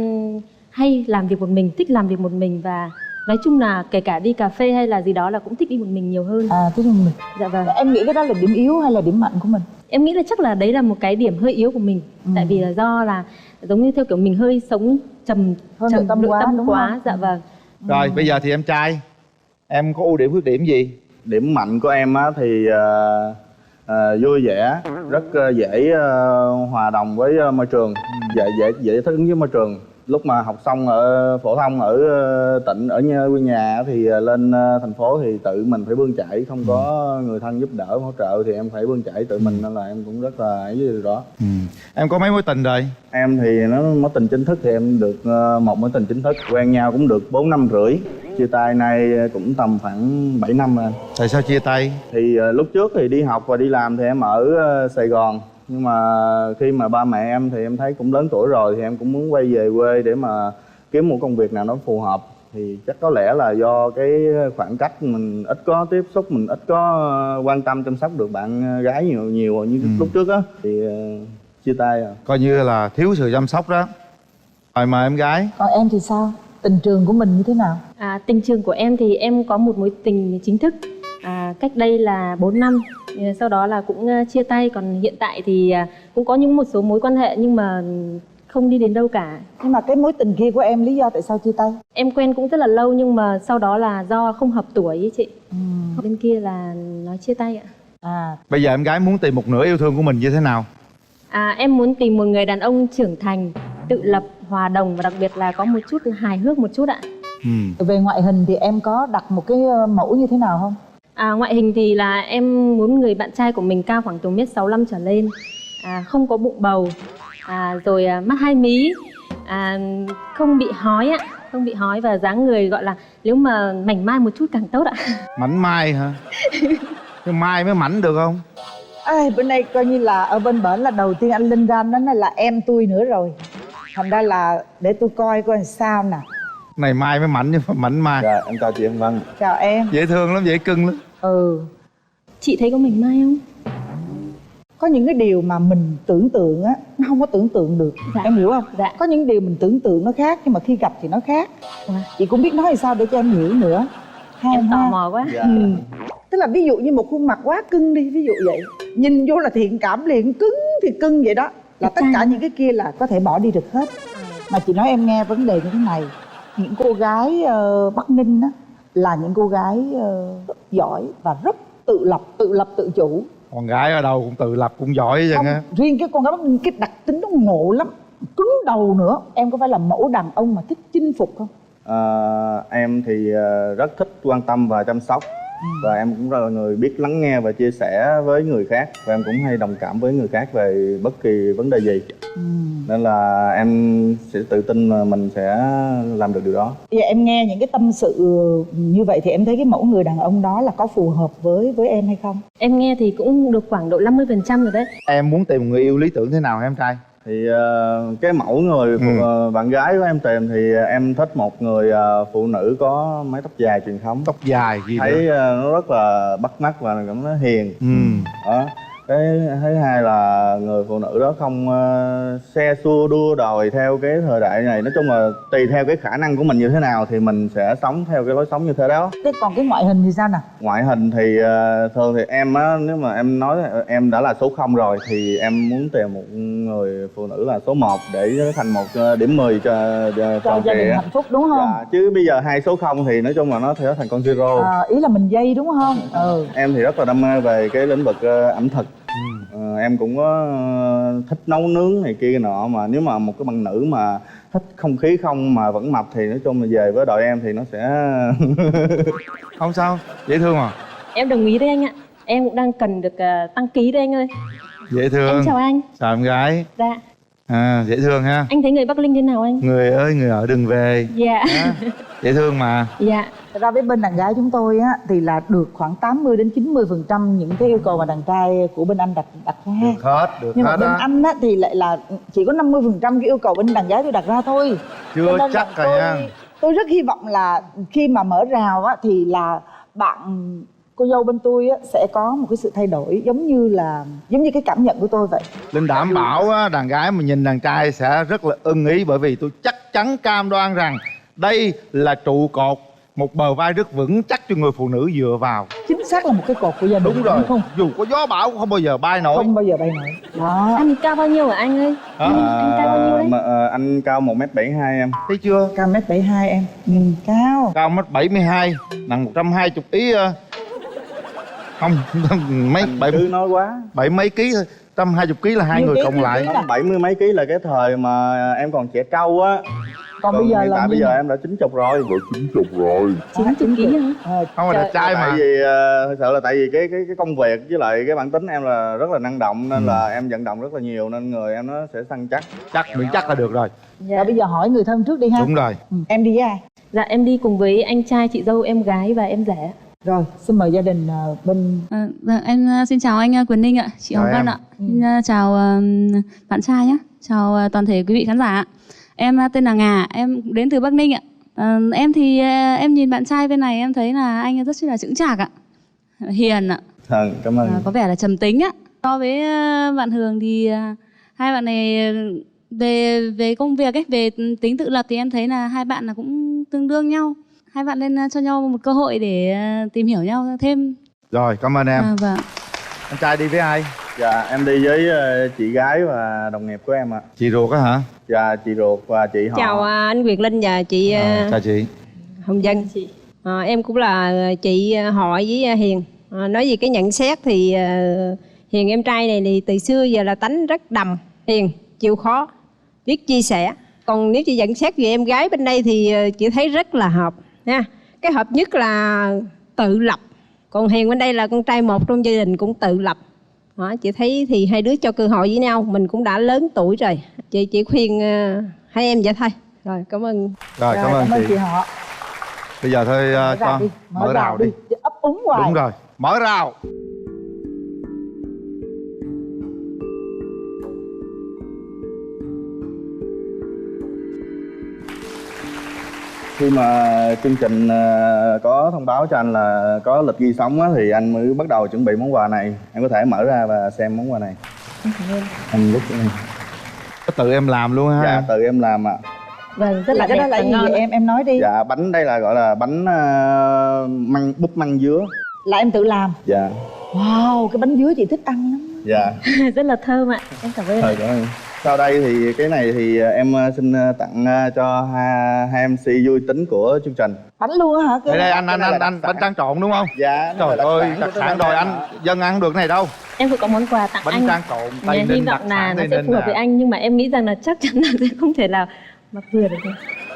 hay làm việc một mình, thích làm việc một mình. Và nói chung là kể cả đi cà phê hay là gì đó là cũng thích đi một mình nhiều hơn. Thích đi một mình. Dạ vâng. Em nghĩ cái đó là điểm yếu hay là điểm mạnh của mình? Em nghĩ là chắc là đấy là một cái điểm hơi yếu của mình. Tại vì là do là giống như theo kiểu mình hơi sống trầm nội tâm quá. Dạ vâng. Rồi bây giờ thì em trai, em có ưu điểm khuyết điểm gì? Điểm mạnh của em á thì vui vẻ, rất dễ hòa đồng với môi trường, dễ thích ứng với môi trường. Lúc mà học xong ở phổ thông ở tỉnh, ở quê nhà thì lên thành phố thì tự mình phải bươn chải, không có người thân giúp đỡ hỗ trợ thì em phải bươn chải tự mình, nên là em cũng rất là ấy với điều đó. Em có mấy mối tình rồi? Em thì nó mối tình chính thức thì em được một mối tình chính thức, quen nhau cũng được 4 năm rưỡi, chia tay nay cũng tầm khoảng 7 năm rồi. Tại sao chia tay? Thì lúc trước thì đi học và đi làm thì em ở Sài Gòn, nhưng mà khi mà ba mẹ em thì em thấy cũng lớn tuổi rồi thì em cũng muốn quay về quê để mà kiếm một công việc nào nó phù hợp. thì chắc có lẽ là do cái khoảng cách mình ít có tiếp xúc, mình ít có quan tâm chăm sóc được bạn gái nhiều như lúc trước á, thì chia tay à. Coi như là thiếu sự chăm sóc đó. Rồi mời em gái. Còn em thì sao? Tình trường của mình như thế nào? Tình trường của em thì em có một mối tình chính thức cách đây là 4 năm. Sau đó là cũng chia tay. Còn hiện tại thì cũng có một số mối quan hệ nhưng mà không đi đến đâu cả. Nhưng mà cái mối tình kia của em lý do tại sao chia tay? Em quen cũng rất là lâu nhưng mà sau đó là do không hợp tuổi ấy chị. Bên kia là nói chia tay ạ. Bây giờ em gái muốn tìm một nửa yêu thương của mình như thế nào? Em muốn tìm một người đàn ông trưởng thành, tự lập, hòa đồng và đặc biệt là có một chút hài hước một chút ạ. Về ngoại hình thì em có đặt một cái mẫu như thế nào không? Ngoại hình thì là em muốn người bạn trai của mình cao khoảng từ 1m65 trở lên, không có bụng bầu, rồi mắt 2 mí, không bị hói ạ, không bị hói và dáng người gọi là nếu mà mảnh mai một chút càng tốt ạ. Mảnh mai hả? Cái mai mới mảnh được không? Bữa nay coi như là ở bên bển là đầu tiên anh Linh ra nó nói là em tôi nữa rồi. Thành ra là để tôi coi làm sao nè. Này mai mới mảnh chứ mảnh mai. Dạ em chào chị Hồng Vân. Chào em. Dễ thương lắm, dễ cưng lắm. Chị thấy có mảnh mai không? Có những cái điều mà mình tưởng tượng á, nó không có tưởng tượng được. Em hiểu không? Có những điều mình tưởng tượng nó khác nhưng mà khi gặp thì nó khác. Chị cũng biết nói làm sao để cho em hiểu nữa. Em tò mò quá. Tức là ví dụ như một khuôn mặt quá cưng đi, ví dụ vậy, nhìn vô là thiện cảm liền, cứng thì cưng vậy đó, là tất cả những cái kia là có thể bỏ đi được hết. Mà chị nói em nghe vấn đề như thế này, những cô gái Bắc Ninh á là những cô gái rất giỏi và rất tự lập tự chủ. Con gái ở đâu cũng tự lập cũng giỏi vậy á. Riêng cái con gái Bắc Ninh cái đặc tính nó ngộ lắm, cứng đầu nữa. Em có phải là mẫu đàn ông mà thích chinh phục không? Em thì rất thích quan tâm và chăm sóc. Và em cũng là người biết lắng nghe và chia sẻ với người khác. Và em cũng hay đồng cảm với người khác về bất kỳ vấn đề gì. Nên là em sẽ tự tin là mình sẽ làm được điều đó. Vậy em nghe những cái tâm sự như vậy thì em thấy cái mẫu người đàn ông đó là có phù hợp với em hay không? Em nghe thì cũng được khoảng độ 50% rồi đấy. Em muốn tìm một người yêu lý tưởng thế nào hả em trai? Thì cái mẫu người bạn gái của em tìm thì em thích một người phụ nữ có mái tóc dài truyền thống. Tóc dài gì thấy nó rất là bắt mắt và cảm thấy hiền. Đó. Cái thứ hai là người phụ nữ đó không xe xua đua đòi theo cái thời đại này. Nói chung là tùy theo cái khả năng của mình như thế nào thì mình sẽ sống theo cái lối sống như thế đó. Thế còn cái ngoại hình thì sao nè? Ngoại hình thì thường thì em á, nếu mà em nói em đã là số 0 rồi thì em muốn tìm một người phụ nữ là số 1 để thành một điểm 10 cho gia đình hạnh phúc đúng không? Dạ, chứ bây giờ 2 số 0 thì nói chung là nó trở thành con zero. Ý là mình dây đúng không? Em thì rất là đam mê về cái lĩnh vực ẩm thực. Em cũng có thích nấu nướng này kia nọ, mà nếu mà một cái bạn nữ mà thích không khí không mà vẫn mập thì nói chung là về với đội em thì nó sẽ không sao, dễ thương à. Em đồng ý đấy anh ạ. Em cũng đang cần được tăng ký đấy anh ơi. Dễ thương. Em chào anh. Chào em gái. Dạ. Dễ thương ha. Anh thấy người Bắc Linh thế nào anh? Người ơi người ở đừng về. Dạ. Dễ thương mà. Dạ. Thật ra với bên đàn gái chúng tôi á thì là được khoảng 80 đến 90% những cái yêu cầu mà đàn trai của bên anh đặt ra. Được hết, được nhưng hết. Nhưng mà bên anh á thì lại là chỉ có 50% cái yêu cầu bên đàn gái tôi đặt ra thôi. Chưa chắc rồi nha. Tôi rất hy vọng là khi mà mở rào á thì là bạn cô dâu bên tôi á sẽ có một cái sự thay đổi giống như cái cảm nhận của tôi vậy. Linh đảm bảo á, đàn gái mà nhìn đàn trai sẽ rất là ưng ý, bởi vì tôi chắc chắn cam đoan rằng đây là trụ cột, một bờ vai rất vững chắc cho người phụ nữ dựa vào. Chính xác là một cái cột của gia đình. Đúng rồi, không? dù có gió bão cũng không bao giờ bay nổi. Không bao giờ bay nổi. Đó. Anh cao bao nhiêu hả anh ơi? Anh cao bao nhiêu đấy? Anh cao 1m72 em. Thấy chưa? Cao 1m72 em. Cao. Cao 1m72, nặng 120 kg. Không, mấy cứ nói quá. 70 mấy ký thôi. 120 kg là hai người cộng lại. 70 mấy ký là cái thời mà em còn trẻ trâu á. Còn bây giờ là bây giờ em đã 90 rồi. 90 rồi. 90 kg hả? Không phải đẹp trai mà. Tại vì thật sự là tại vì cái công việc với lại cái bản tính em là rất là năng động, nên là em vận động rất là nhiều nên người em nó sẽ săn chắc. Miễn chắc là được rồi. Dạ bây giờ hỏi người thân trước đi ha. Đúng rồi. Em đi với ai? Dạ em đi cùng với anh trai, chị dâu, em gái và em rể. Rồi, xin mời gia đình bên... Em xin chào anh Quyền Ninh ạ, chị Hồng Vân ạ. Chào bạn trai nhé, chào toàn thể quý vị khán giả. Em tên là Ngà, em đến từ Bắc Ninh ạ. Em thì em nhìn bạn trai bên này em thấy là anh rất là chững chạc ạ, hiền ạ. Cảm ơn. Có vẻ là trầm tính á. So với bạn Hường thì hai bạn này về công việc ấy, về tính tự lập thì em thấy là hai bạn là cũng tương đương nhau. Hai bạn nên cho nhau một cơ hội để tìm hiểu nhau thêm. Rồi, cảm ơn em. Vâng. Anh trai đi với ai? Dạ em đi với chị gái và đồng nghiệp của em ạ. Chị ruột á hả? Dạ chị ruột và chị họ. Chào anh Quyền Linh và chị Chào chị. Hồng Vân. Em cũng là chị họ với Hiền. Nói về cái nhận xét thì Hiền em trai này thì từ xưa giờ là tánh rất đầm, hiền, chịu khó, biết chia sẻ. Còn nếu chị nhận xét về em gái bên đây thì chị thấy rất là hợp nha. Cái hợp nhất là tự lập. Còn Hiền bên đây là con trai một trong gia đình cũng tự lập. Đó, chị thấy thì hai đứa cho cơ hội với nhau, mình cũng đã lớn tuổi rồi. Chị chỉ khuyên hai em vậy thôi. Rồi cảm ơn. Rồi cảm ơn chị họ. Bây giờ thôi con mở rào đi. Ấp úng hoài. Đúng rồi, mở rào. Khi mà chương trình có thông báo cho anh là có lịch ghi sóng á, thì anh mới bắt đầu chuẩn bị món quà này. Em có thể mở ra và xem món quà này. Anh lúc này. Có tự em làm luôn ha? Dạ tự em làm ạ. Vâng, rất là cái đẹp đó là và gì ngon. vậy em nói đi. Dạ bánh đây là gọi là bánh búp măng dứa. Là em tự làm. Dạ. Wow, cái bánh dứa chị thích ăn lắm. Dạ. Rất là thơm ạ. Em cảm ơn. Cảm ơn. Sau đây thì cái này thì em xin tặng cho hai MC vui tính của chương trình. Bánh luôn hả? Đây anh bánh tráng trộn đúng không? Dạ. Trời ơi, đặc sản rồi anh dân ăn được cái này đâu. Em cũng có món quà tặng Bánh anh. tráng trộn Tây Hy Ninh, vọng đặc là sản nó Tây sẽ Ninh phù hợp với à. anh, nhưng mà em nghĩ rằng là chắc chắn là sẽ không thể nào mặc vừa được.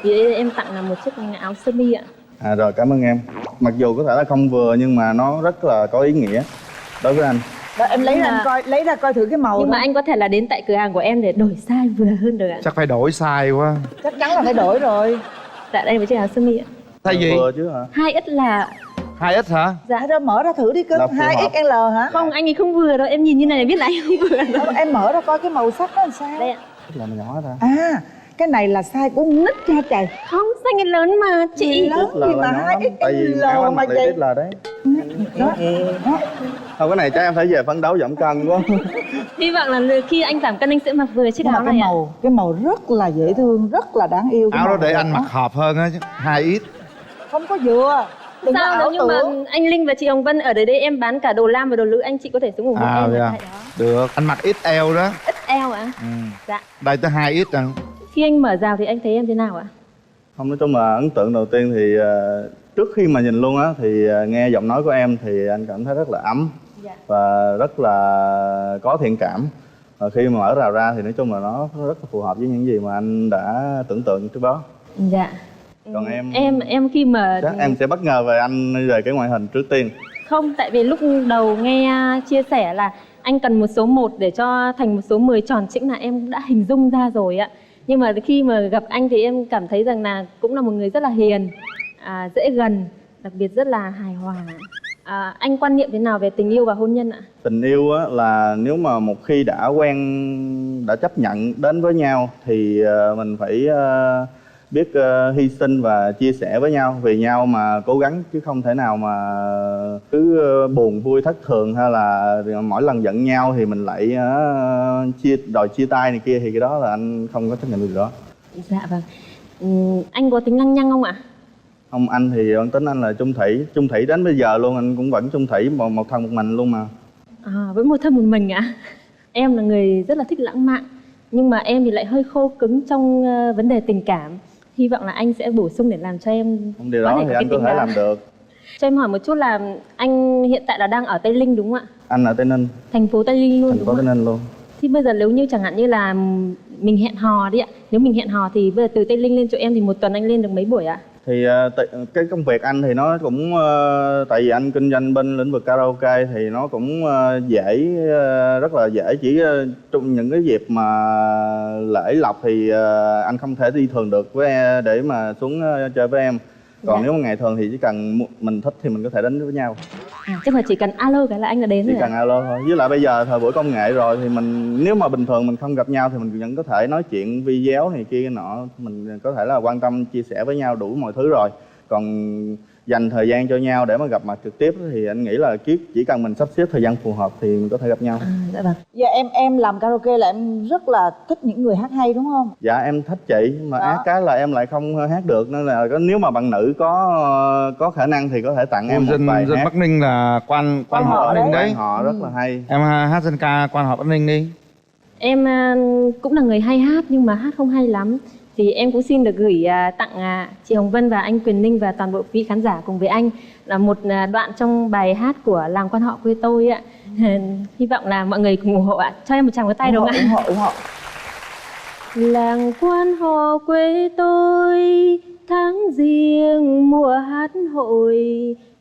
Vì em tặng là một chiếc áo sơ mi ạ. Rồi cảm ơn em. Mặc dù có thể là không vừa nhưng mà nó rất là có ý nghĩa đối với anh. Đó, em lấy ra coi, lấy ra coi thử cái màu. Nhưng mà anh có thể là đến tại cửa hàng của em để đổi size vừa hơn được ạ. Chắc phải đổi size quá. Chắc chắn là phải đổi rồi. Dạ đây với chiếc áo sơ mi ạ. Thay gì? Vừa chứ hả? 2X là 2X hả? dạ. Đó, mở ra thử đi cưng. 2XL hả? Không, anh ấy không vừa đâu. Em nhìn như này là biết là anh không vừa đâu. Em mở ra coi cái màu sắc nó làm sao. Đây ạ. Là nó nhỏ ra. À, cái này là size của nít nha trời. Không, size này lớn mà chị. Lớn gì mà 2XL mà vậy? vậy? Là đấy. Đó. Thôi cái này chắc em phải về phấn đấu giảm cân quá. Hy vọng là khi anh giảm cân anh sẽ mặc vừa chiếc áo này ạ. Cái màu rất là dễ thương, rất là đáng yêu. Áo đó để anh mặc hợp hơn á chứ. 2X. Không có vừa. Đừng Sao nếu như mà anh Linh và chị Hồng Vân ở đây em bán cả đồ nam và đồ nữ, anh chị có thể xuống ủng hộ em dạ. Được, anh mặc XL đó. XL ạ? Dạ. Đây tới 2X à. Khi anh mở rào thì anh thấy em thế nào ạ? Không, nói chung là ấn tượng đầu tiên thì trước khi mà nhìn luôn á thì nghe giọng nói của em thì anh cảm thấy rất là ấm và rất là có thiện cảm. Và khi mà mở rào ra thì nói chung là nó rất là phù hợp với những gì mà anh đã tưởng tượng trước đó. Dạ. Còn em khi mà chắc em sẽ bất ngờ về anh về cái ngoại hình trước tiên. Không, tại vì lúc đầu nghe chia sẻ là anh cần một số 1 để cho thành một số 10 tròn chỉnh là em đã hình dung ra rồi ạ. Nhưng mà khi mà gặp anh thì em cảm thấy rằng là cũng là một người rất là hiền, dễ gần, đặc biệt rất là hài hòa. Anh quan niệm thế nào về tình yêu và hôn nhân ạ? Tình yêu á, là nếu mà một khi đã quen, đã chấp nhận đến với nhau thì mình phải biết hy sinh và chia sẻ với nhau, vì nhau mà cố gắng, chứ không thể nào mà cứ buồn vui thất thường hay là mỗi lần giận nhau thì mình lại đòi chia tay này kia, thì cái đó là anh không có chấp nhận được đó. Dạ vâng. Anh có tính lăng nhăng không ạ? Không, anh thì tính anh là chung thủy đến bây giờ luôn, anh cũng vẫn chung thủy một thân một mình luôn mà. Với một thân một mình ạ? Em là người rất là thích lãng mạn, nhưng mà em thì lại hơi khô cứng trong vấn đề tình cảm. Hy vọng là anh sẽ bổ sung để làm cho em điều đó thì anh có thể làm được. Cho em hỏi một chút là anh hiện tại là đang ở Tây Ninh đúng không ạ? Anh ở Tây Ninh. Thành phố Tây Ninh luôn đúng không? Thành phố Tây Ninh luôn. Thì bây giờ nếu như chẳng hạn như là mình hẹn hò đi ạ. Nếu mình hẹn hò thì bây giờ từ Tây Ninh lên chỗ em thì một tuần anh lên được mấy buổi ạ? Thì cái công việc anh thì nó cũng tại vì anh kinh doanh bên lĩnh vực karaoke thì nó cũng dễ, rất là dễ. Chỉ trong những cái dịp mà lễ lộc thì anh không thể đi thường được để mà xuống chơi với em. Còn nếu mà ngày thường thì chỉ cần mình thích thì mình có thể đến với nhau. Chứ mà chỉ cần alo cái là anh là đến chỉ rồi. cần alo thôi. Với lại bây giờ thời buổi công nghệ rồi thì mình nếu mà bình thường mình không gặp nhau thì mình vẫn có thể nói chuyện video này kia nọ, mình có thể là quan tâm chia sẻ với nhau đủ mọi thứ rồi. Còn dành thời gian cho nhau để mà gặp mặt trực tiếp thì anh nghĩ là chỉ cần mình sắp xếp thời gian phù hợp thì mình có thể gặp nhau. Dạ vâng. Dạ em làm karaoke là em rất là thích những người hát hay đúng không? Dạ em thích chị, mà ác cái là em lại không hát được, nên là nếu mà bạn nữ có khả năng thì có thể tặng em một bài dân hát. Bắc Ninh là quan họ Bắc Ninh đấy. Họ rất là hay. Em hát dân ca quan họ Bắc Ninh đi. Em cũng là người hay hát nhưng mà hát không hay lắm. Thì em cũng xin được gửi tặng chị Hồng Vân và anh Quyền Ninh và toàn bộ quý khán giả cùng với anh là một đoạn trong bài hát của làng quan họ quê tôi ạ. Hy vọng là mọi người cùng ủng hộ ạ. Cho em một tràng vỗ tay đúng không ạ? Ủng hộ. Làng quan họ quê tôi tháng giêng mùa hát hội,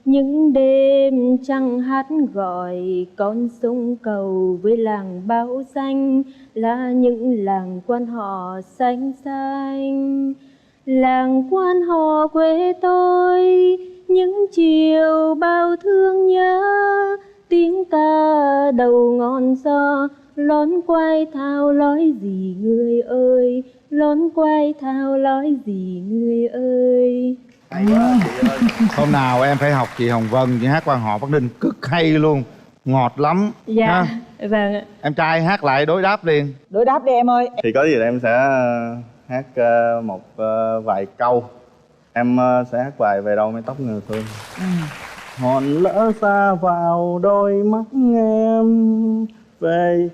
những đêm trăng hát gọi con sông cầu với làng Báo Xanh là những làng quan họ xanh xanh. Làng quan họ quê tôi những chiều bao thương nhớ, tiếng ca đầu ngọn gió lón quay thao nói gì người ơi, lón quay thao nói gì người ơi. Hôm nào em phải học chị Hồng Vân chị hát quan họ Bắc Ninh cực hay luôn, ngọt lắm. Dạ ha? vâng ạ. Em trai hát lại đối đáp liền. Đối đáp đi em ơi. Thì có gì là em sẽ hát một vài câu. Em sẽ hát bài Về đâu mái tóc người thương. Hòn lỡ xa vào đôi mắt em về.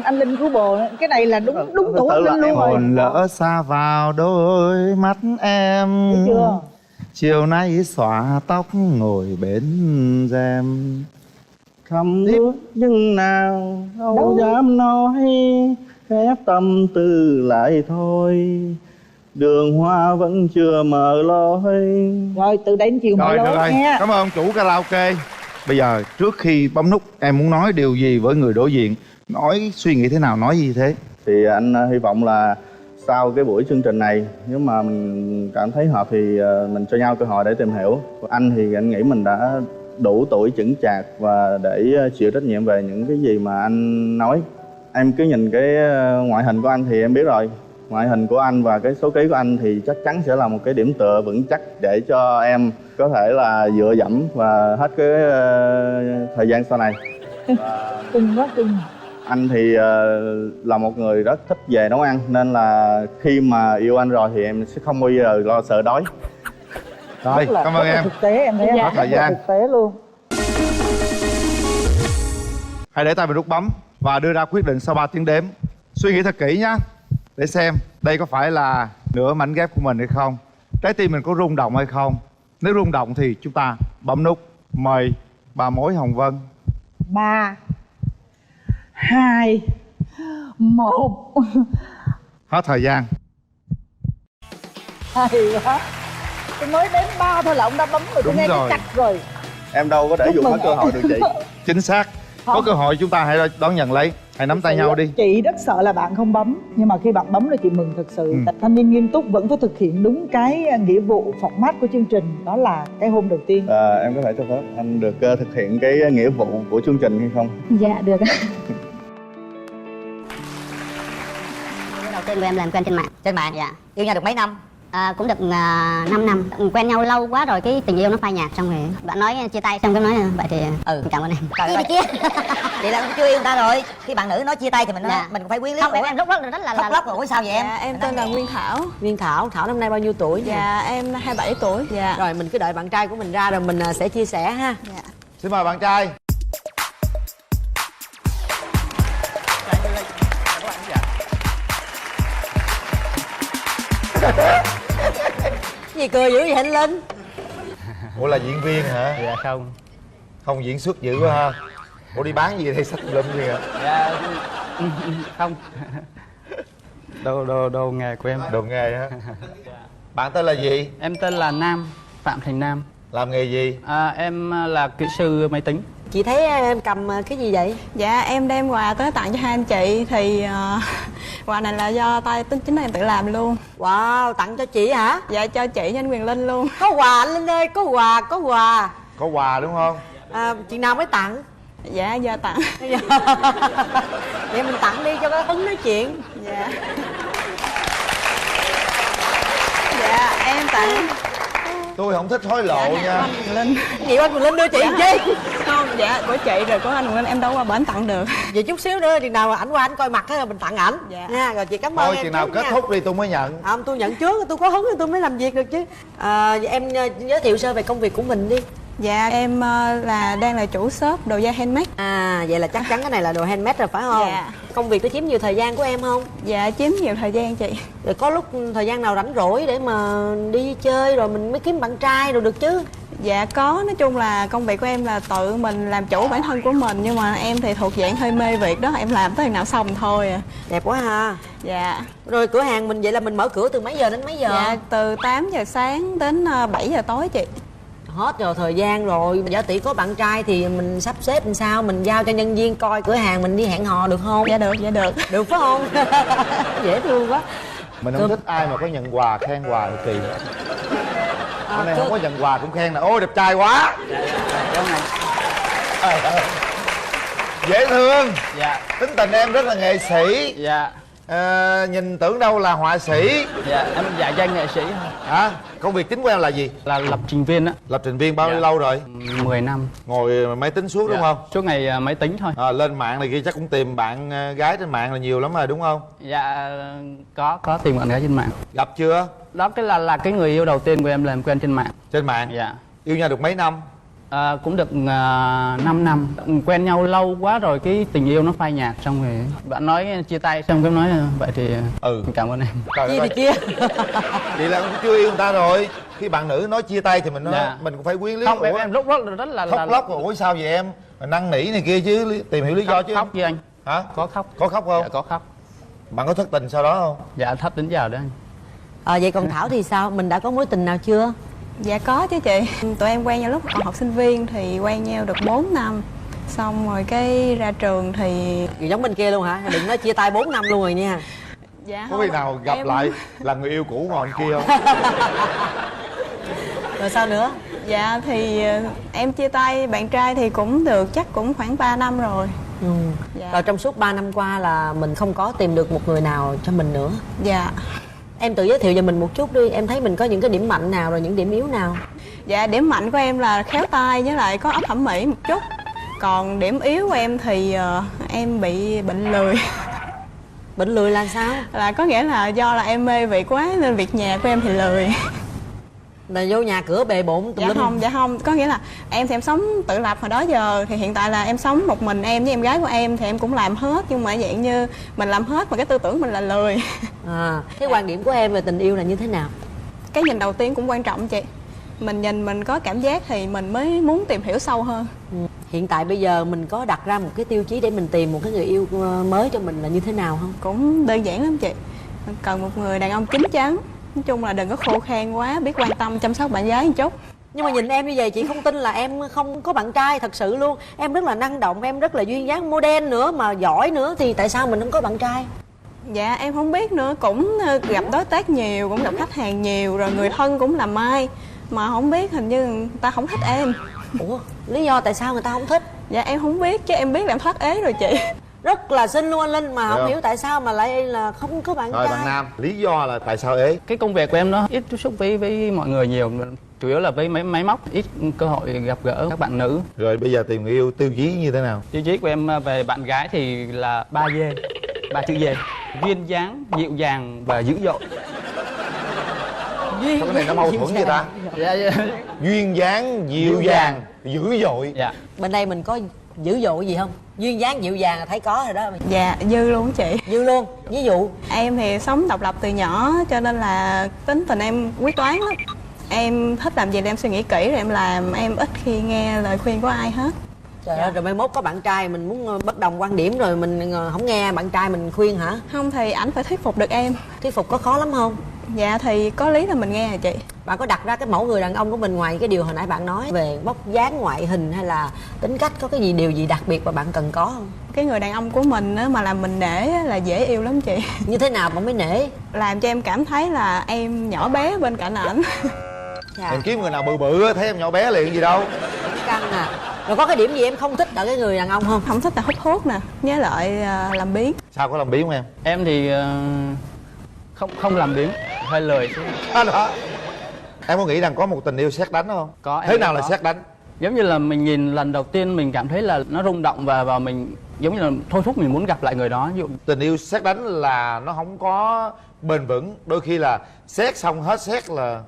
Anh Linh cứu bồ, cái này là đúng tuổi anh Linh luôn rồi. Hòn lỡ xa vào đôi mắt em, chưa? Chiều nay xõa tóc ngồi bên rèm. Thầm ước nhưng nào đâu dám nói, khép tâm tư lại thôi. Đường hoa vẫn chưa mở lối. Rồi từ đây đến chiều mở lối nha. Cảm ơn chủ karaoke. Bây giờ trước khi bấm nút em muốn nói điều gì với người đối diện, nói suy nghĩ thế nào nói gì thế? Thì anh hy vọng là sau cái buổi chương trình này, nếu mà mình cảm thấy hợp thì mình cho nhau cơ hội để tìm hiểu. Anh thì anh nghĩ mình đã đủ tuổi chững chạc và để chịu trách nhiệm về những cái gì mà anh nói. Em cứ nhìn cái ngoại hình của anh thì em biết rồi. Ngoại hình của anh và cái số ký của anh thì chắc chắn sẽ là một cái điểm tựa vững chắc để cho em có thể là dựa dẫm và hết cái thời gian sau này. Cưng quá cưng. Anh thì là một người rất thích về nấu ăn, nên là khi mà yêu anh rồi thì em sẽ không bao giờ lo sợ đói. Rồi, cảm ơn em. Thực tế em thấy hết thời gian. Thực tế luôn. Hãy để tay vào nút bấm và đưa ra quyết định sau 3 tiếng đếm. Suy nghĩ thật kỹ nhé, để xem đây có phải là nửa mảnh ghép của mình hay không, trái tim mình có rung động hay không. Nếu rung động thì chúng ta bấm nút. Mời bà mối Hồng Vân. 3 2 1. Hết thời gian. Hay quá. Tôi mới đến 3 thôi là ông đã bấm rồi. Tôi nghe cái cạch rồi. Em đâu có để dùng hết cơ hội được chị. Chính xác. Có cơ hội chúng ta hãy đón nhận lấy. Hãy nắm tay nhau đi. Chị rất sợ là bạn không bấm, nhưng mà khi bạn bấm rồi chị mừng thật sự. Thanh niên nghiêm túc vẫn phải thực hiện đúng cái nghĩa vụ format của chương trình, đó là cái hôm đầu tiên. Em có thể cho phép anh được thực hiện cái nghĩa vụ của chương trình hay không? Dạ được ạ. Đầu tiên của em là em quen trên mạng. Trên mạng? Dạ. Yêu nhau được mấy năm? Cũng được 5 năm. Quen nhau lâu quá rồi cái tình yêu nó phai nhạt, xong rồi bạn nói chia tay xong cái nói vậy thì cảm ơn em. Trời ơi. Vậy là cũng chưa yêu người ta rồi. Khi bạn nữ nói chia tay thì mình nói mình cũng phải quyến luyến. Không, em rất là khóc lóc rồi. Ủa sao vậy em? Dạ, em tên là Nguyên Thảo. Nguyên Thảo. Thảo năm nay bao nhiêu tuổi? Dạ em 27 tuổi. Dạ. Rồi mình cứ đợi bạn trai của mình ra rồi mình sẽ chia sẻ ha. Dạ. Xin mời bạn trai. Gì cười dữ vậy anh Linh? Ủa là diễn viên hả? Dạ không. Không diễn xuất dữ quá ha. Ủa đi bán gì đây sách lum gì hả? Dạ không. Đồ nghề của em. Đồ nghề hả? Bạn tên là gì? Em tên là Nam, Phạm Thành Nam. Làm nghề gì? Em là kỹ sư máy tính. Chị thấy em cầm cái gì vậy? Dạ em đem quà tới tặng cho hai anh chị. Thì Quà này là do tay chính em tự làm luôn. Wow, tặng cho chị hả? Dạ cho chị với anh Quyền Linh luôn. Có quà anh Linh ơi, có quà, có quà. Có quà đúng không? Chừng nào mới tặng? Dạ giờ tặng. Vậy mình tặng đi cho có hứng nói chuyện. Dạ. Dạ em tặng. Tôi không thích hối lộ nha. Anh Quyền Linh. Gì anh Quyền Linh đưa chị chi? Không, dạ của chị rồi của anh Quyền Linh em đâu qua bển tặng được. Vậy chút xíu nữa chừng nào ảnh qua ảnh coi mặt á mình tặng ảnh. Dạ. Nha, rồi chị cảm ơn Thôi em. chừng nào kết nha. thúc đi tôi mới nhận. Không, tôi nhận trước, tôi có hứng thì tôi mới làm việc được chứ. Vậy em giới thiệu sơ về công việc của mình đi. Dạ em đang là chủ shop đồ da handmade. Vậy là chắc chắn cái này là đồ handmade rồi phải không? Dạ. Công việc có chiếm nhiều thời gian của em không? Dạ chiếm nhiều thời gian chị. Rồi có lúc thời gian nào rảnh rỗi để mà đi chơi rồi mình mới kiếm bạn trai rồi được chứ? Dạ có, nói chung là công việc của em là tự mình làm chủ bản thân của mình. Nhưng mà em thì thuộc dạng hơi mê việc đó, em làm tới nào xong thôi à. Đẹp quá ha. Dạ. Rồi cửa hàng mình vậy là mình mở cửa từ mấy giờ đến mấy giờ? Dạ từ 8 giờ sáng đến 7 giờ tối chị. Hết rồi thời gian rồi. Giả tỷ có bạn trai thì mình sắp xếp làm sao? Mình giao cho nhân viên coi cửa hàng mình đi hẹn hò được không? Dạ được, dạ được. Được phải không? Dễ thương quá. Mình không thích ai mà có nhận quà khen quà kỳ. Hôm nay không có nhận quà cũng khen là ôi đẹp trai quá. Dễ thương. Dạ. Tính tình em rất là nghệ sĩ. Dạ. Nhìn tưởng đâu là họa sĩ. Dạ em dạ danh nghệ sĩ thôi. Hả? Công việc chính của em là gì? Là lập trình viên á. Lập trình viên bao nhiêu lâu rồi? 10 năm. Ngồi máy tính suốt đúng không? Suốt ngày máy tính thôi. Lên mạng này kia chắc cũng tìm bạn gái trên mạng là nhiều lắm rồi đúng không? Dạ có tìm bạn gái trên mạng. Gặp chưa? Đó cái là cái người yêu đầu tiên của em là em quen trên mạng. Trên mạng? Dạ. Yêu nhau được mấy năm? Cũng được 5 năm. Quen nhau lâu quá rồi cái tình yêu nó phai nhạt, xong rồi bạn nói chia tay, xong cái nói vậy thì cảm ơn em. Chi thì chia. Vậy là cũng chưa yêu người ta rồi. Khi bạn nữ nói chia tay thì mình nói mình cũng phải quyến luyến. Không, em lúc đó rất là khóc lóc rồi. Ủa sao vậy em? Mình năn nỉ này kia chứ, tìm hiểu lý do chứ. Khóc với anh. Hả? Có khóc. Có khóc không? Dạ có khóc. Bạn có thất tình sau đó không? Dạ thất đến giờ đó anh. Vậy còn Thảo thì sao? Mình đã có mối tình nào chưa? Dạ có chứ chị. Tụi em quen nhau lúc còn học sinh viên thì quen nhau được 4 năm. Xong rồi cái ra trường thì... Giống bên kia luôn hả? Đừng nói chia tay 4 năm luôn rồi nha. Dạ có khi nào gặp lại là người yêu cũ ngồi kia không? Rồi sao nữa? Dạ thì em chia tay bạn trai thì cũng được chắc cũng khoảng 3 năm rồi. Dạ. Rồi trong suốt 3 năm qua là mình không có tìm được một người nào cho mình nữa. Dạ. Em tự giới thiệu về mình một chút đi. Em thấy mình có những cái điểm mạnh nào rồi những điểm yếu nào? Dạ điểm mạnh của em là khéo tay với lại có óc thẩm mỹ một chút. Còn điểm yếu của em thì em bị bệnh lười. Bệnh lười là sao? Là có nghĩa là do là em mê việc quá nên việc nhà của em thì lười. Là vô nhà cửa bề bộn tùm lum. Dạ không, có nghĩa là em thì em sống tự lập hồi đó giờ. Thì hiện tại là em sống một mình em với em gái của em thì em cũng làm hết. Nhưng mà dạng như mình làm hết mà cái tư tưởng mình là lười. Cái quan điểm của em về tình yêu là như thế nào? Cái nhìn đầu tiên cũng quan trọng chị. Mình nhìn mình có cảm giác thì mình mới muốn tìm hiểu sâu hơn. Hiện tại bây giờ mình có đặt ra một cái tiêu chí để mình tìm một cái người yêu mới cho mình là như thế nào không? Cũng đơn giản lắm chị. Cần một người đàn ông chín chắn. Nói chung là đừng có khô khan quá, biết quan tâm chăm sóc bạn gái một chút. Nhưng mà nhìn em như vậy chị không tin là em không có bạn trai thật sự luôn. Em rất là năng động, em rất là duyên dáng, model nữa mà giỏi nữa thì tại sao mình không có bạn trai? Dạ em không biết nữa, cũng gặp đối tác nhiều, cũng gặp khách hàng nhiều, rồi người thân cũng làm mai. Mà không biết hình như người ta không thích em. Ủa, lý do tại sao người ta không thích? Dạ em không biết, chứ em biết là em thoát ế rồi chị. Rất là xinh luôn anh Linh mà không hiểu tại sao mà lại là không có bạn trai. Bạn Nam, lý do là tại sao ế? Cái công việc của em nó ít tiếp xúc với mọi người nhiều, chủ yếu là với máy móc, ít cơ hội gặp gỡ các bạn nữ. Rồi bây giờ tìm người yêu tiêu chí như thế nào? Tiêu chí của em về bạn gái thì là 3 chữ D: duyên dáng, dịu dàng và dữ dội. Cái này nó mâu thuẫn vậy ta? Duyên dáng, dịu dàng, dữ dội. Dạ. Bên đây mình có dữ dội gì không? Duyên dáng dịu dàng là thấy có rồi đó. Dạ dư luôn chị. Dư luôn. Ví dụ em thì sống độc lập từ nhỏ cho nên là tính tình em quyết đoán lắm. Em thích làm gì thì em suy nghĩ kỹ rồi em làm, em ít khi nghe lời khuyên của ai hết. Trời ơi, rồi mai mốt có bạn trai mình muốn bất đồng quan điểm rồi mình không nghe bạn trai mình khuyên hả? Không thì ảnh phải thuyết phục được em. Thuyết phục có khó lắm không? Dạ thì có lý là mình nghe hả chị? Bạn có đặt ra cái mẫu người đàn ông của mình ngoài cái điều hồi nãy bạn nói về vóc dáng, ngoại hình hay là tính cách, có cái gì điều gì đặc biệt mà bạn cần có không? Cái người đàn ông của mình á, mà làm mình nể á, là dễ yêu lắm chị. Như thế nào bạn mới nể? Làm cho em cảm thấy là em nhỏ bé bên cạnh ảnh. Em kiếm người nào bự bự á, thấy em nhỏ bé liền gì đâu. Căng à. Rồi có cái điểm gì em không thích ở cái người đàn ông không? Không thích là hút thuốc nè, với lại làm biếng. Sao có làm biếng không em? Em thì không làm biếng, hơi lười xíu. Đó. Em có nghĩ rằng có một tình yêu sét đánh không? Có. Thế nào là sét đánh? Giống như là mình nhìn lần đầu tiên mình cảm thấy là nó rung động và mình giống như là thôi thúc mình muốn gặp lại người đó. Ví dụ Tình yêu sét đánh là nó không có bền vững, đôi khi là sét xong hết sét là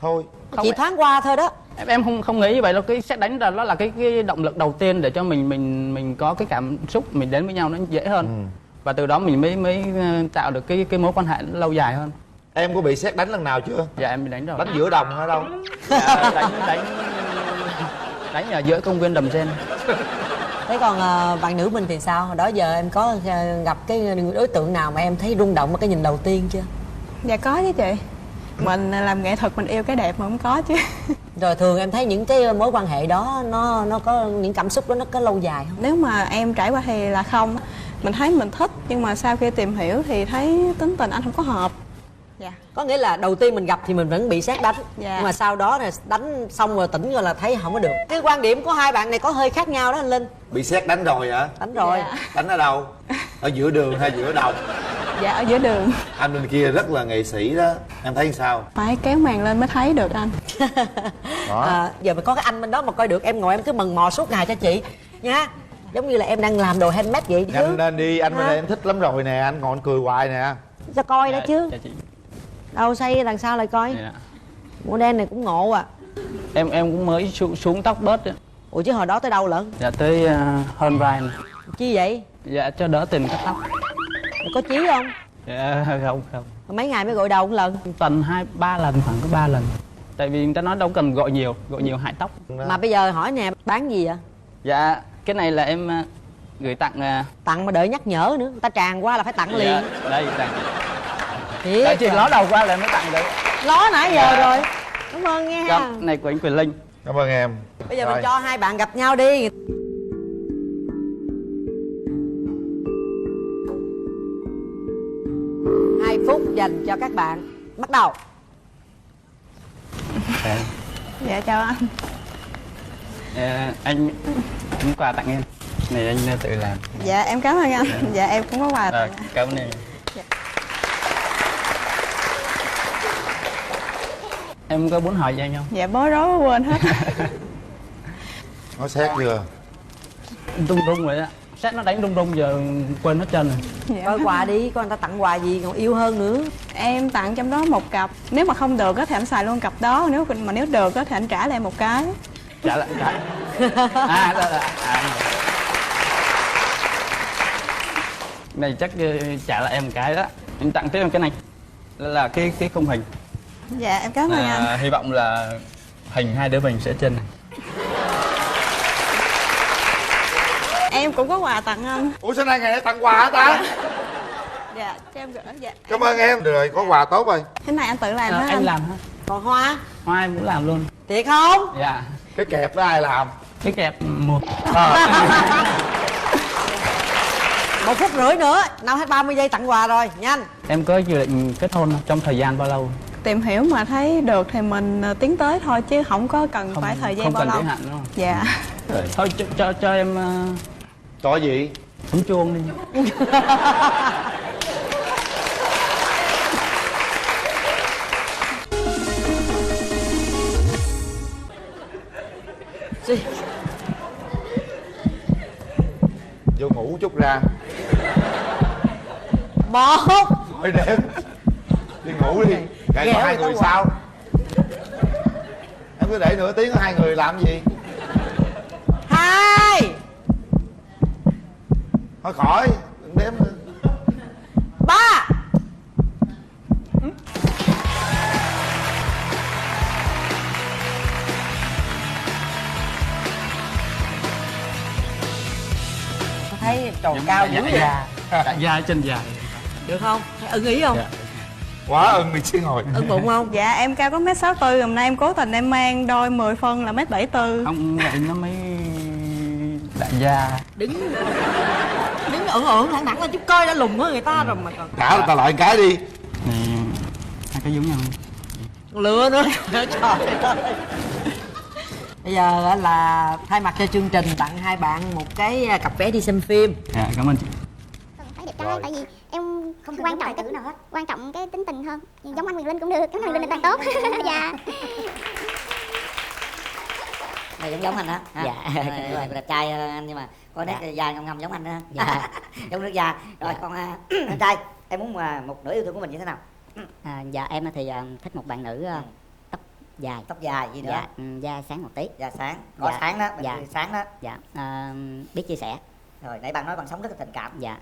thôi. Chỉ thoáng qua thôi đó. Em không nghĩ như vậy đâu. Cái sét đánh là nó là cái động lực đầu tiên để cho mình có cái cảm xúc mình đến với nhau nó dễ hơn. Và từ đó mình mới tạo được cái mối quan hệ lâu dài hơn. Em có bị sét đánh lần nào chưa? Dạ em bị đánh rồi. Đánh giữa đồng hay đâu? Dạ, đánh ở giữa công viên Đầm Sen. Thế còn bạn nữ mình thì sao? Hồi đó giờ em có gặp cái đối tượng nào mà em thấy rung động ở cái nhìn đầu tiên chưa? Dạ có chứ chị. Mình làm nghệ thuật mình yêu cái đẹp mà không có chứ. Rồi thường em thấy những cái mối quan hệ đó nó có những cảm xúc đó nó có lâu dài không? Nếu mà em trải qua thì là không. Mình thấy mình thích nhưng mà sau khi tìm hiểu thì thấy tính tình anh không có hợp. Dạ. Có nghĩa là đầu tiên mình gặp thì mình vẫn bị sét đánh. Dạ. Nhưng mà sau đó là đánh xong rồi tỉnh rồi là thấy không có được. Cái quan điểm của hai bạn này có hơi khác nhau đó anh Linh. Bị sét đánh rồi hả? Đánh rồi. Dạ. Đánh ở đâu? Ở giữa đường hay giữa đồng? Dạ ở giữa đường. Anh bên kia rất là nghệ sĩ đó. Em thấy sao? Phải kéo màn lên mới thấy được anh. Giờ mà có cái anh bên đó mà coi được em ngồi em cứ mần mò suốt ngày cho chị nha. Giống như là em đang làm đồ handmade vậy chứ. Nhanh lên đi, anh bên đây em thích lắm rồi nè. Anh ngồi anh cười hoài nè. Cho coi đó chứ. Dạ chị. Đâu xây đằng sau lại coi. Dạ. Màu đen này cũng ngộ à. Em cũng mới xuống tóc bớt đó. Ủa chứ hồi đó tới đâu lận? Dạ tới hơn vai này. Chi vậy? Dạ cho đỡ tiền cắt tóc. Có chí không? Dạ không. Mấy ngày mới gội đầu một lần? Tuần 2-3 lần, khoảng có 3 lần. Tại vì người ta nói đâu cần gội nhiều hại tóc. Mà bây giờ hỏi nè, bán gì vậy? Dạ cái này là em gửi tặng. Tặng mà đợi nhắc nhở nữa, người ta tràn qua là phải tặng liền. Dạ, đây tặng. Tại chị ló đầu qua là mới tặng được. Ló nãy giờ rồi. Cảm ơn nha. Dạ, này của anh Quyền Linh. Cảm ơn em. Bây giờ mình cho hai bạn gặp nhau đi. Hai phút dành cho các bạn. Bắt đầu. Dạ chào anh. Anh quà tặng em. Này anh tự làm. Dạ em cảm ơn anh. Dạ em cũng có quà tặng. Cảm ơn em. Dạ. Em có muốn hỏi gì anh không? Dạ bối rối quên hết. Nó xét chưa? Rung rồi đó. Xét nó đánh rung giờ quên hết trơn rồi. Dạ. Coi quà đi, coi người ta tặng quà gì còn yêu hơn nữa. Em tặng trong đó một cặp. Nếu mà không được thì anh xài luôn cặp đó. Nếu được thì anh trả lại một cái. Trả lại. Này chắc trả lại em một cái đó. Anh tặng tiếp em cái này là cái khung hình. Dạ em cảm ơn anh. Hy vọng là hình hai đứa mình sẽ trên này. Em cũng có quà tặng anh. Ủa sao nay ngày nay tặng quà hả ta? Dạ cho em gửi. Dạ. Cảm ơn em. Được rồi, có quà tốt rồi. Cái này anh tự làm hả anh làm hả? Còn hoa? Hoa em cũng làm luôn. Thiệt không? Dạ. Cái kẹp đó ai làm? Cái kẹp một. 1 phút rưỡi nữa, 5 hay 30 giây tặng quà rồi, nhanh. Em có dự định kết hôn trong thời gian bao lâu? Tìm hiểu mà thấy được thì mình tiến tới thôi chứ không có cần phải thời gian bao lâu. Không cần giới hạn đúng không? Dạ. Thôi cho em Cho gì? bấm chuông đi. Gì? Vô ngủ chút ra. 1. Thôi đêm. Đi ngủ đi. Ngày có hai người sao? Em cứ để nửa tiếng hai người làm gì? 2. Thôi khỏi, đừng đếm nữa. 3. Thấy tròn cao dữ vậy. Cả da chân dài. Được không? Ưng ý không? Dạ. Quá ưng đi chứ ngồi. Ưng bụng không? Dạ em cao có 1m64, hôm nay em cố tình em mang đôi 10 phân là 1m74. Không vậy nó mới đại gia. Đứng ưỡn thẳng thẳng lên chút coi đã lùn với người ta rồi mà còn. Trả người ta lại cái đi. Nè, hai cái giống nhau. Lừa nữa. Trời ơi. Bây giờ là thay mặt cho chương trình tặng hai bạn một cái cặp vé đi xem phim. Dạ, cảm ơn chị. Phải đẹp trai, tại vì em không quan trọng cái nào hết, quan trọng cái tính tình hơn. Giống anh Quyền Linh cũng được, giống anh Quyền Linh là tốt. Dạ. Mày giống anh hả? Dạ. Đẹp trai anh nhưng mà có nét da ngâm ngâm giống anh ha. Dạ. Giống nước da. Rồi còn anh trai, em muốn một nửa yêu thương của mình như thế nào? Dạ em thì thích một bạn nữ tóc dài. Tóc dài gì nữa? Dạ, da sáng một tí. Da sáng, có Dạ. sáng đó, Dạ. sáng đó. Dạ, biết chia sẻ. Rồi nãy bạn nói bạn sống rất là tình cảm. Dạ.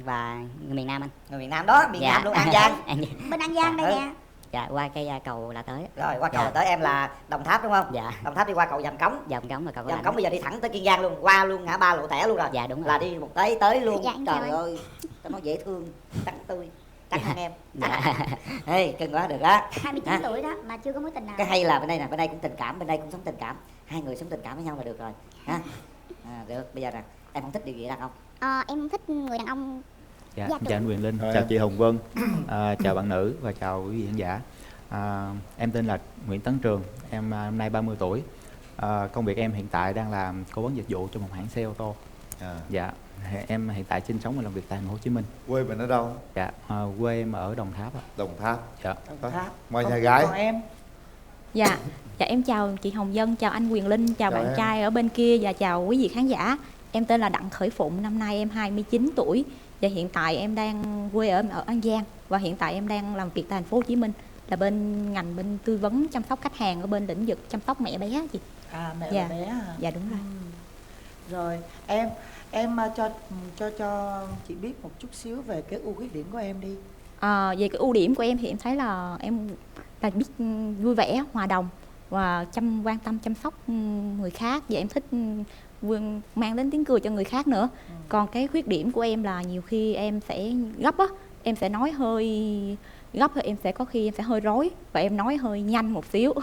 Và người miền Nam anh. Người miền Nam đó, miền Nam luôn, An Giang. Bên An Giang đây nè. Dạ, qua cái cầu là tới. Rồi qua cầu là tới, em là Đồng Tháp đúng không? Dạ. Đồng Tháp đi qua cầu Dầm Cống. Dầm Cống là cầu Dầm Cống bây giờ đi thẳng tới Kiên Giang luôn, qua luôn ngã ba Lộ Tẻ luôn rồi. Dạ đúng rồi. Là đi một tới luôn. Dạ, Trời ơi, tao nói dễ thương, trắng tươi, trắng hơn em. Ê, cưng quá được đó. 29 tuổi đó mà chưa có mối tình nào. Cái hay là bên đây nè, bên đây cũng tình cảm, bên đây cũng sống tình cảm. Hai người sống tình cảm với nhau là được rồi. Ha. Được, bây giờ nè, em không thích điều gì đàn ông? Em thích người đàn ông. Dạ, Dạ, chào anh Quyền Linh, Rồi chào em. chị Hồng Vân, chào bạn nữ và chào quý vị khán giả. Em tên là Nguyễn Tấn Trường, em năm nay 30 tuổi. Công việc em hiện tại đang làm cố vấn dịch vụ cho một hãng xe ô tô. Dạ, em hiện tại sinh sống và làm việc tại thành phố Hồ Chí Minh. Quê mình ở đâu? Dạ, quê em ở Đồng Tháp ạ. Đồng Tháp. Dạ. Đồng Tháp. Ngoài nhà gái. Còn em? Dạ, em chào chị Hồng Vân, chào anh Quyền Linh, chào Chào bạn em. trai ở bên kia và chào quý vị khán giả. Em tên là Đặng Khởi Phụng, năm nay em 29 tuổi và hiện tại em đang quê ở An Giang và hiện tại em đang làm việc tại thành phố Hồ Chí Minh là bên ngành bên tư vấn chăm sóc khách hàng ở bên lĩnh vực chăm sóc mẹ bé chị. Mẹ Dạ. bé hả? Dạ đúng rồi. Rồi em cho chị biết một chút xíu về cái ưu khuyết điểm của em đi. Về cái ưu điểm của em thì em thấy là em là biết vui vẻ, hòa đồng và quan tâm chăm sóc người khác và em thích mang đến tiếng cười cho người khác nữa. Còn cái khuyết điểm của em là nhiều khi em sẽ gấp á, em sẽ nói hơi gấp, em sẽ có khi em sẽ hơi rối và em nói hơi nhanh một xíu.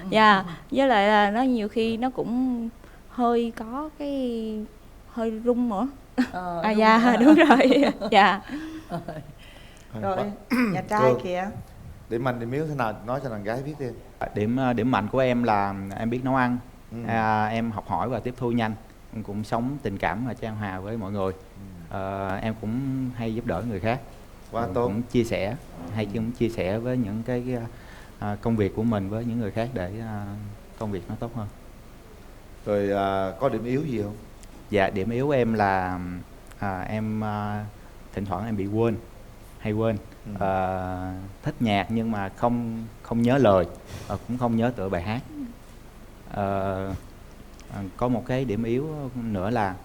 Dạ, với lại là nó nhiều khi nó cũng hơi có cái hơi rung nữa. Dạ đúng rồi. Dạ. Rồi nhà trai kìa. Điểm mạnh điểm yếu thế nào nói cho đàn gái biết đi. Điểm mạnh của em là em biết nấu ăn, em học hỏi và tiếp thu nhanh, em cũng sống tình cảm và chan hòa với mọi người. Em cũng hay giúp đỡ người khác. Quá tốt. Cũng chia sẻ, cũng chia sẻ với những cái công việc của mình với những người khác để công việc nó tốt hơn. Rồi có điểm yếu gì không? Dạ, điểm yếu em là em thỉnh thoảng em bị hay quên. Thích nhạc nhưng mà không nhớ lời, cũng không nhớ tựa bài hát. Có một cái điểm yếu nữa là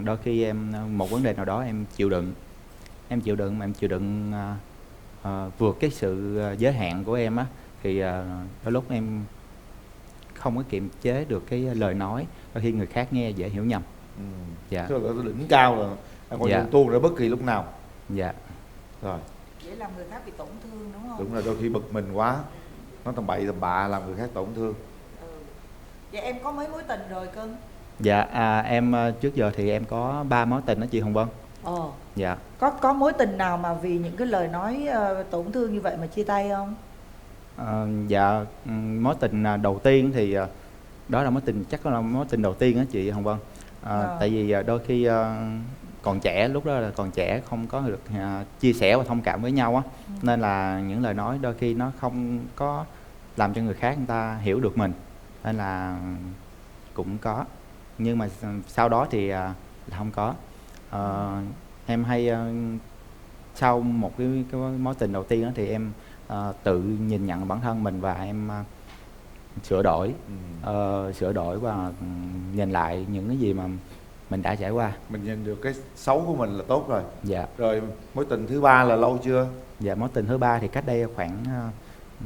đôi khi em một vấn đề nào đó em chịu đựng vượt cái sự giới hạn của em á, thì đôi lúc em không có kiềm chế được cái lời nói, đôi khi người khác nghe dễ hiểu nhầm. Dạ. Tức là đỉnh cao là em có Dạ. thể tuôn ra bất kỳ lúc nào. Dạ. Rồi. Dễ làm người khác bị tổn thương đúng không? Đúng là đôi khi bực mình quá, nói tầm bậy tầm bạ làm người khác tổn thương. Vậy em có mấy mối tình rồi cưng? Dạ, em trước giờ thì em có 3 mối tình đó chị Hồng Vân. Dạ. Có mối tình nào mà vì những cái lời nói tổn thương như vậy mà chia tay không? Dạ, mối tình đầu tiên thì đó là chắc là mối tình đầu tiên đó chị Hồng Vân. Tại vì đôi khi còn trẻ, lúc đó là còn trẻ, không có được chia sẻ và thông cảm với nhau á, nên là những lời nói đôi khi nó không có làm cho người khác người ta hiểu được mình, nên là cũng có, nhưng mà sau đó thì là không có. Em hay sau một cái mối tình đầu tiên đó thì em tự nhìn nhận bản thân mình và em sửa đổi và nhìn lại những cái gì mà mình đã trải qua. Mình nhìn được cái xấu của mình là tốt rồi. Dạ. Rồi mối tình thứ 3 là lâu chưa? Dạ, mối tình thứ 3 thì cách đây khoảng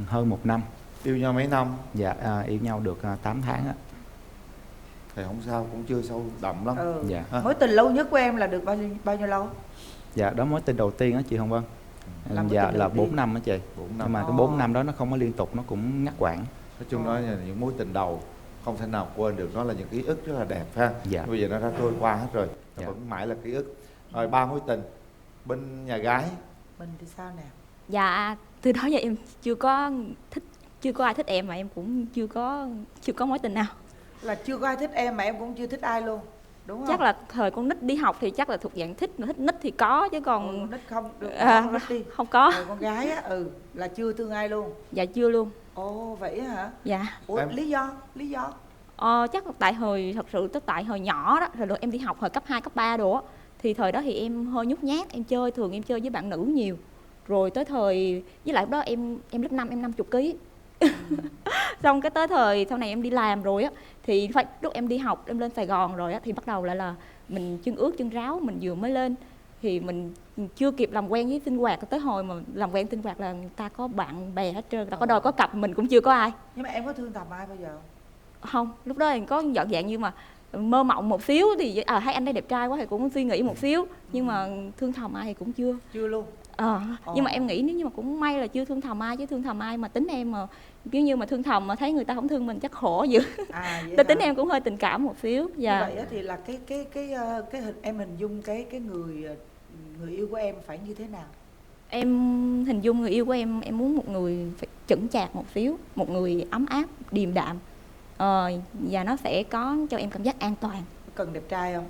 hơn 1 năm. Yêu nhau mấy năm? Dạ, yêu nhau được 8 tháng á. Thì không sao, cũng chưa sâu đậm lắm. Dạ. Mối tình lâu nhất của em là được bao nhiêu lâu? Dạ, đó mối tình đầu tiên á chị Hồng Vân. Dạ là 4 năm á chị. 4 năm. Nhưng mà cái 4 năm đó nó không có liên tục, nó cũng ngắt quãng. Nói chung đó là những mối tình đầu không thể nào quên được, nó là những ký ức rất là đẹp ha. Dạ. Bây giờ nó đã trôi qua hết rồi, Dạ. vẫn mãi là ký ức. Rồi 3 mối tình bên nhà gái. Mình thì sao nè? Dạ, từ đó giờ em chưa có ai thích em, mà em cũng chưa có mối tình nào. Là chưa có ai thích em mà em cũng chưa thích ai luôn, đúng không? Chắc là thời con nít đi học thì chắc là thuộc dạng thích nít thì có, chứ còn con nít không được, con nít đi. không có. Con gái á, là chưa thương ai luôn. Dạ chưa luôn. Ồ vậy hả? Dạ. Ủa, lý do? Chắc là tại hồi nhỏ đó, rồi em đi học hồi cấp 2, cấp 3 đồ á, thì thời đó thì em hơi nhút nhát, em chơi với bạn nữ nhiều. Rồi tới thời, với lại lúc đó em lớp 5, em 50 kg. Xong cái tới thời sau này em đi làm rồi á, thì phải lúc em đi học, em lên Sài Gòn rồi á, thì bắt đầu lại là mình chân ướt chân ráo, mình vừa mới lên thì mình chưa kịp làm quen với sinh hoạt. Tới hồi mà làm quen sinh hoạt là người ta có bạn bè hết trơn, người ta có đôi có cặp, mình cũng chưa có ai. Nhưng mà em có thương thầm ai bao giờ không? Lúc đó em có dạng như mà mơ mộng một xíu, thì thấy anh đây đẹp trai quá thì cũng suy nghĩ một xíu, nhưng mà thương thầm ai thì cũng chưa luôn. Nhưng mà em nghĩ nếu như mà cũng may là chưa thương thầm ai, chứ thương thầm ai mà tính em mà kiểu như mà thương thầm mà thấy người ta không thương mình chắc khổ dữ. Tôi tính em cũng hơi tình cảm một xíu. Dạ. Như vậy thì là cái hình em hình dung cái người yêu của em phải như thế nào? Em hình dung người yêu của em muốn một người phải chững chạc một xíu, một người ấm áp, điềm đạm, và nó sẽ có cho em cảm giác an toàn. Cần đẹp trai không?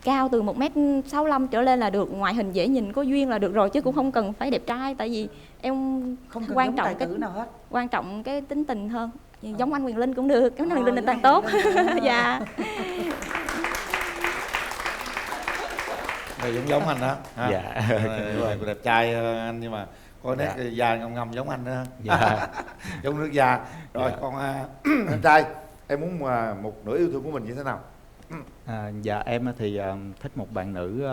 Cao từ 1m65 trở lên là được, ngoại hình dễ nhìn có duyên là được rồi, chứ cũng không cần phải đẹp trai, tại vì em không cần quan trọng cái nào hết, quan trọng cái tính tình hơn. Giống anh Quyền Linh cũng được, anh Quyền Linh là toàn tốt. Dạ. Này giống anh đó. Dạ. Đẹp trai anh, nhưng mà có nét da ngâm giống anh đó. Dạ. Giống nước da. Rồi còn anh trai, em muốn một nửa yêu thương của mình như thế nào? Dạ em thì thích một bạn nữ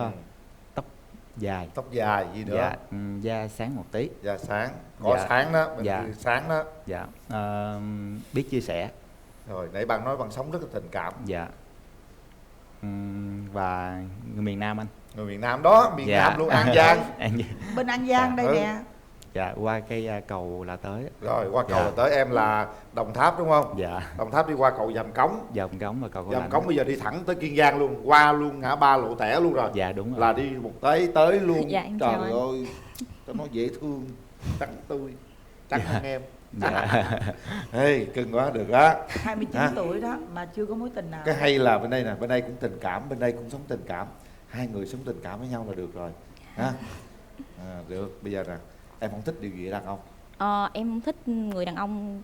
tóc dài gì nữa? Dạ, da sáng một tí. Da sáng, có sáng đó, sáng đó. Dạ, biết chia sẻ. Rồi nãy bạn nói bạn sống rất là tình cảm. Dạ. Và người miền Nam anh. Người miền Nam đó, miền Nam luôn, An Giang. Bên An Giang đây nè. Dạ, qua cái cầu là tới. Rồi qua cầu là tới. Em là Đồng Tháp đúng không? Dạ. Đồng Tháp đi qua cầu Dầm Cống. Dầm Cống và cầu Dầm Cống bây giờ đi thẳng tới Kiên Giang luôn, qua luôn ngã ba Lộ Tẻ luôn rồi. Dạ đúng rồi. Là đi một tới luôn. Dạ, em trời chào ơi, tao nói dễ thương, trắng tươi, trắng hơn em. Dạ. Ê, cưng quá, được á. 29 tuổi đó mà chưa có mối tình nào. Cái hay là bên đây nè, bên đây cũng tình cảm, bên đây cũng sống tình cảm. Hai người sống tình cảm với nhau là được rồi. Ha? Được, bây giờ nè, em không thích điều gì ở đàn ông? Em không thích người đàn ông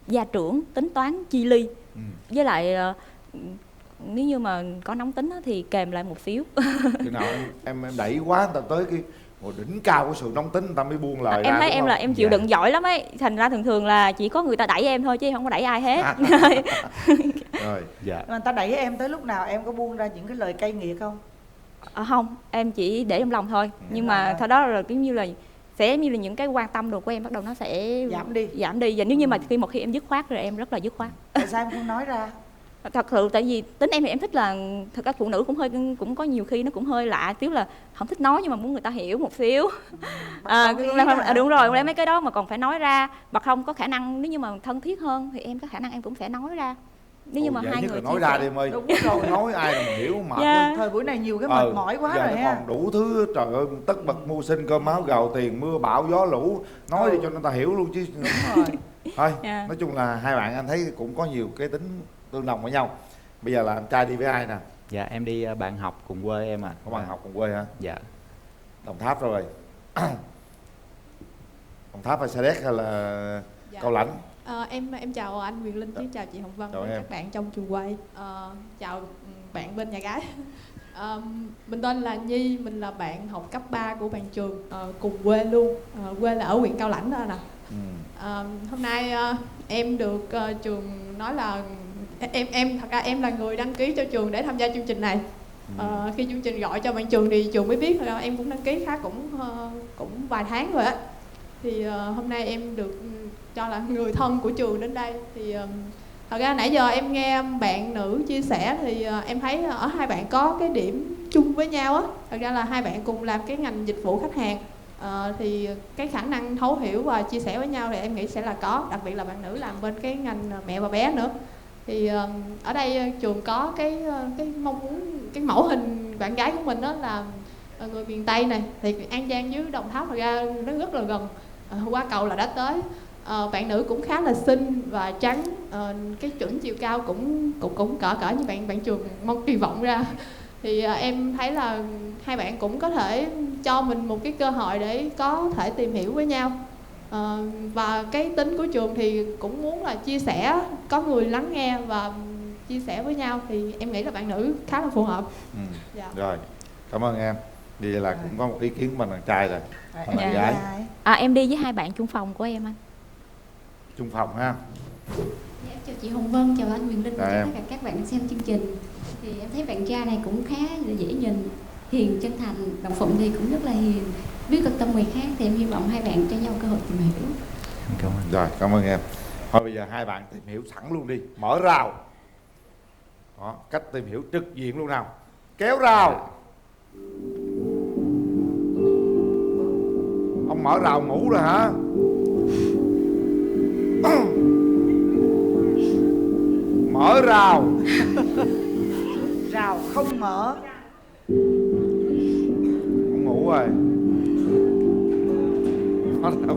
gia trưởng, tính toán, chi ly. Với lại nếu như mà có nóng tính thì kèm lại một xíu. Khi nào em đẩy quá người ta tới cái một đỉnh cao của sự nóng tính người ta mới buông lời em ra. Thấy em là em chịu đựng giỏi lắm ấy, thành ra thường là chỉ có người ta đẩy em thôi chứ em không có đẩy ai hết. Rồi, dạ. Mà người ta đẩy em tới lúc nào em có buông ra những cái lời cay nghiệt không? Không, em chỉ để trong lòng thôi. Nhưng mà sau đó là kiểu như là sẽ như là những cái quan tâm đồ của em bắt đầu nó sẽ giảm đi. Và nếu như mà một khi em dứt khoát rồi em rất là dứt khoát. Tại sao em không nói ra? Thật sự tại vì tính em thì em thích là thật ra phụ nữ cũng có nhiều khi nó cũng hơi lạ xíu là không thích nói nhưng mà muốn người ta hiểu một xíu. Đúng rồi, lấy mấy cái đó mà còn phải nói ra, hoặc không có khả năng nếu như mà thân thiết hơn thì em có khả năng em cũng sẽ nói ra. Nếu như mà hai người nói ra đi em ơi. Đúng rồi. Nói ai mà hiểu mà. Thời buổi này nhiều cái mệt mỏi quá rồi ha. Còn đủ thứ, trời ơi, tất bật mưu sinh, cơm áo gạo tiền, mưa bão gió lũ, nói đi cho người ta hiểu luôn chứ. Đúng rồi. Thôi, nói chung là hai bạn anh thấy cũng có nhiều cái tính tương đồng với nhau. Bây giờ là anh trai đi với ai nè? Dạ em đi bạn học cùng quê em à. Có bạn học cùng quê hả? Dạ. Đồng Tháp rồi. Đồng Tháp hay Sa Đéc hay là Cao Lãnh? Em chào anh Quyền Linh, chào chị Hồng Vân và các bạn trong trường quay. Chào bạn bên nhà gái. Mình tên là Nhi, mình là bạn học cấp 3 của bạn Trường, cùng quê luôn. Quê là ở huyện Cao Lãnh đó nè. Hôm nay em được trường nói là thật ra em là người đăng ký cho trường để tham gia chương trình này. Khi chương trình gọi cho bạn Trường thì trường mới biết là em cũng đăng ký khá cũng vài tháng rồi á. Thì hôm nay em được cho là người thân của trường đến đây. Thì thật ra nãy giờ em nghe bạn nữ chia sẻ thì em thấy ở hai bạn có cái điểm chung với nhau á. Thật ra là hai bạn cùng làm cái ngành dịch vụ khách hàng. Thì cái khả năng thấu hiểu và chia sẻ với nhau thì em nghĩ sẽ là có, đặc biệt là bạn nữ làm bên cái ngành mẹ và bé nữa. Thì ở đây trường có cái mong muốn cái mẫu hình bạn gái của mình đó là người miền Tây này, thì An Giang với Đồng Tháp ra nó rất là gần, qua cầu là đã tới. Bạn nữ cũng khá là xinh và trắng, cái chuẩn chiều cao cũng cỡ như bạn Trường mong kỳ vọng ra. Thì em thấy là hai bạn cũng có thể cho mình một cái cơ hội để có thể tìm hiểu với nhau. Và cái tính của Trường thì cũng muốn là chia sẻ, có người lắng nghe và chia sẻ với nhau, thì em nghĩ là bạn nữ khá là phù hợp. Dạ. Rồi, cảm ơn em. Vậy là cũng có một ý kiến của mình bạn trai rồi. Bạn gái. Em đi với hai bạn chung phòng của em anh. Chung phòng ha. Dạ, chào chị Hồng Vân, chào anh Quyền Linh và chào tất cả các bạn xem chương trình. Thì em thấy bạn trai này cũng khá là dễ nhìn, hiền, chân thành. Đồng Phụng thì cũng rất là hiền, biết quan tâm người khác. Thì em hy vọng hai bạn cho nhau cơ hội tìm hiểu. Cảm ơn. Rồi, cảm ơn em. Thôi bây giờ hai bạn tìm hiểu sẵn luôn đi, mở rào. Đó, cách tìm hiểu trực diện luôn nào. Kéo rào. Ông mở rào ngủ rồi hả? Mở rào. Rào không mở. Ông ngủ rồi. Mở rào.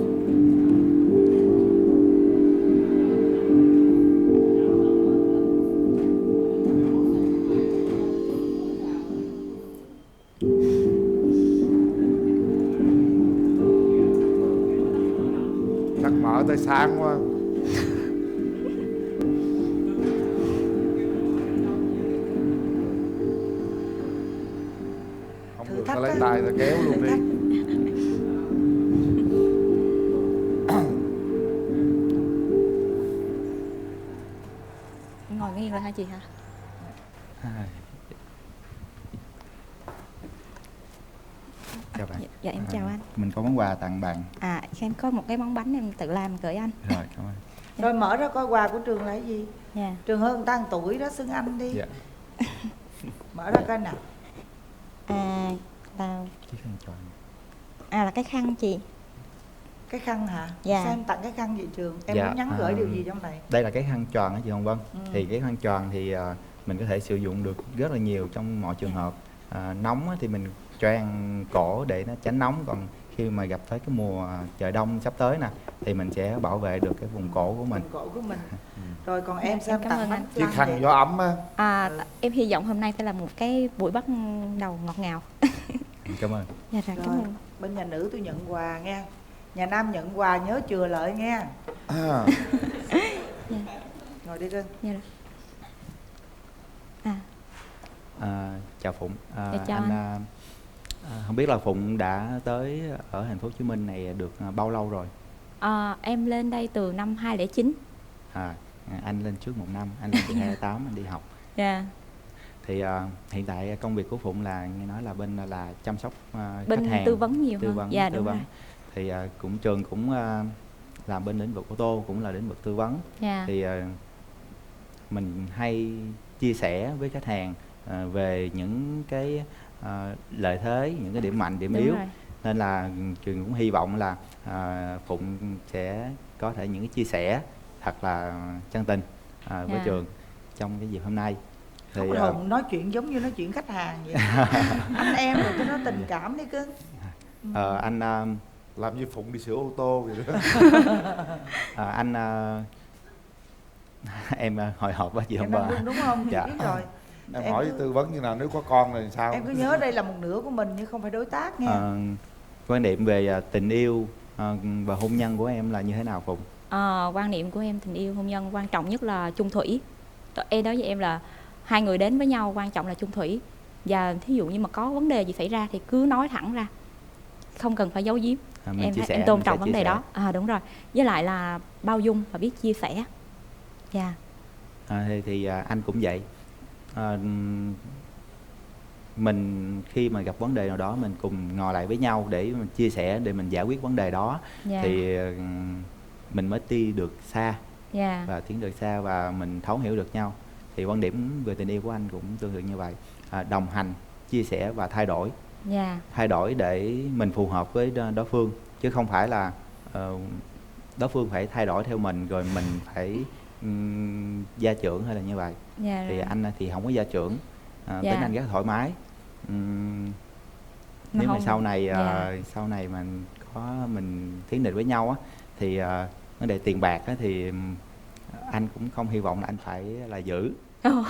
Chắc mở tới sáng quá. Không được ta lấy tay ta kéo luôn đi. Ngồi nghiêng rồi hả chị hả? Chào bạn. Dạ em chào anh. Mình có món quà tặng bạn. Em có một cái món bánh em tự làm gửi anh. Rồi, cảm ơn. Rồi mở ra coi quà của Trường là cái gì? Dạ. Trường hơn người ta 1 tuổi đó, xưng anh đi. Dạ. Mở ra coi nào. Là cái khăn chị. Cái khăn hả? Dạ. Sao em tặng cái khăn vậy Trường? Em Dạ, muốn nhắn gửi điều gì trong này? Đây là cái khăn tròn á chị Hồng Vân. Ừ. Thì cái khăn tròn thì mình có thể sử dụng được rất là nhiều trong mọi trường hợp. Nóng á, thì mình choàng cổ để nó tránh nóng, còn khi mà gặp tới cái mùa trời đông sắp tới nè thì mình sẽ bảo vệ được cái vùng cổ của mình. Vùng cổ của mình. Rồi còn em sao Cảm ơn anh. Chiếc khăn gió ấm á. Em hy vọng hôm nay sẽ là một cái buổi bắt đầu ngọt ngào. Cảm ơn. Dạ rồi, cảm ơn. Bên nhà nữ tôi nhận quà nha. Nhà nam nhận quà nhớ chừa lợi nha. Dạ. Ngồi đi cưng. Dạ rồi. Chào Phụng. Dạ, chào anh. Không biết là Phụng đã tới ở thành phố Hồ Chí Minh này được bao lâu rồi? Em lên đây từ năm 2009. Anh lên trước 1 năm, anh lên từ 2008 anh đi học. Dạ. Thì hiện tại công việc của Phụng là nghe nói là bên là chăm sóc bên khách hàng, tư vấn nhiều tư vấn, hơn. Dạ tư đúng vấn. rồi. Thì Trường cũng làm bên lĩnh vực ô tô, cũng là lĩnh vực tư vấn. Dạ. Thì mình hay chia sẻ với khách hàng về những cái lợi thế, những cái điểm mạnh, điểm Đúng yếu. rồi. Nên là Trường cũng hy vọng là Phụng sẽ có thể những cái chia sẻ thật là chân tình với Trường trong cái dịp hôm nay. Thì Hùng nói chuyện giống như nói chuyện khách hàng vậy. Anh em rồi cho nó tình cảm đi cưng. Anh làm như Phụng đi sửa ô tô vậy đó. Anh em hồi hộp quá chị Hồng Vân. Đúng không? Chị Dạ. biết rồi. Em hỏi tư vấn như nào, nếu có con rồi sao? Em cứ nhớ đây là một nửa của mình nhưng không phải đối tác nha. Quan niệm về tình yêu và hôn nhân của em là như thế nào Phụng? Quan niệm của em tình yêu hôn nhân quan trọng nhất là chung thủy. Em nói với em là hai người đến với nhau quan trọng là chung thủy. Và thí dụ như mà có vấn đề gì xảy ra thì cứ nói thẳng ra, không cần phải giấu giếm. Em tôn trọng vấn đề đó. Đúng rồi. Với lại là bao dung và biết chia sẻ. Dạ. Thì anh cũng vậy. Mình khi mà gặp vấn đề nào đó mình cùng ngồi lại với nhau để mình chia sẻ, để mình giải quyết vấn đề đó. Thì mình mới đi được xa. Và tiến được xa và mình thấu hiểu được nhau. Thì quan điểm về tình yêu của anh cũng tương tự như vậy. Đồng hành, chia sẻ và thay đổi. Dạ. Thay đổi để mình phù hợp với đối phương, chứ không phải là đối phương phải thay đổi theo mình rồi mình phải gia trưởng hay là như vậy. Dạ Thì rồi. anh thì không có gia trưởng, Dạ. tính anh rất thoải mái. Nếu mà không- sau này mà mình tiến định với nhau á, thì vấn đề tiền bạc á, thì anh cũng không hy vọng là anh phải là giữ. Ồ,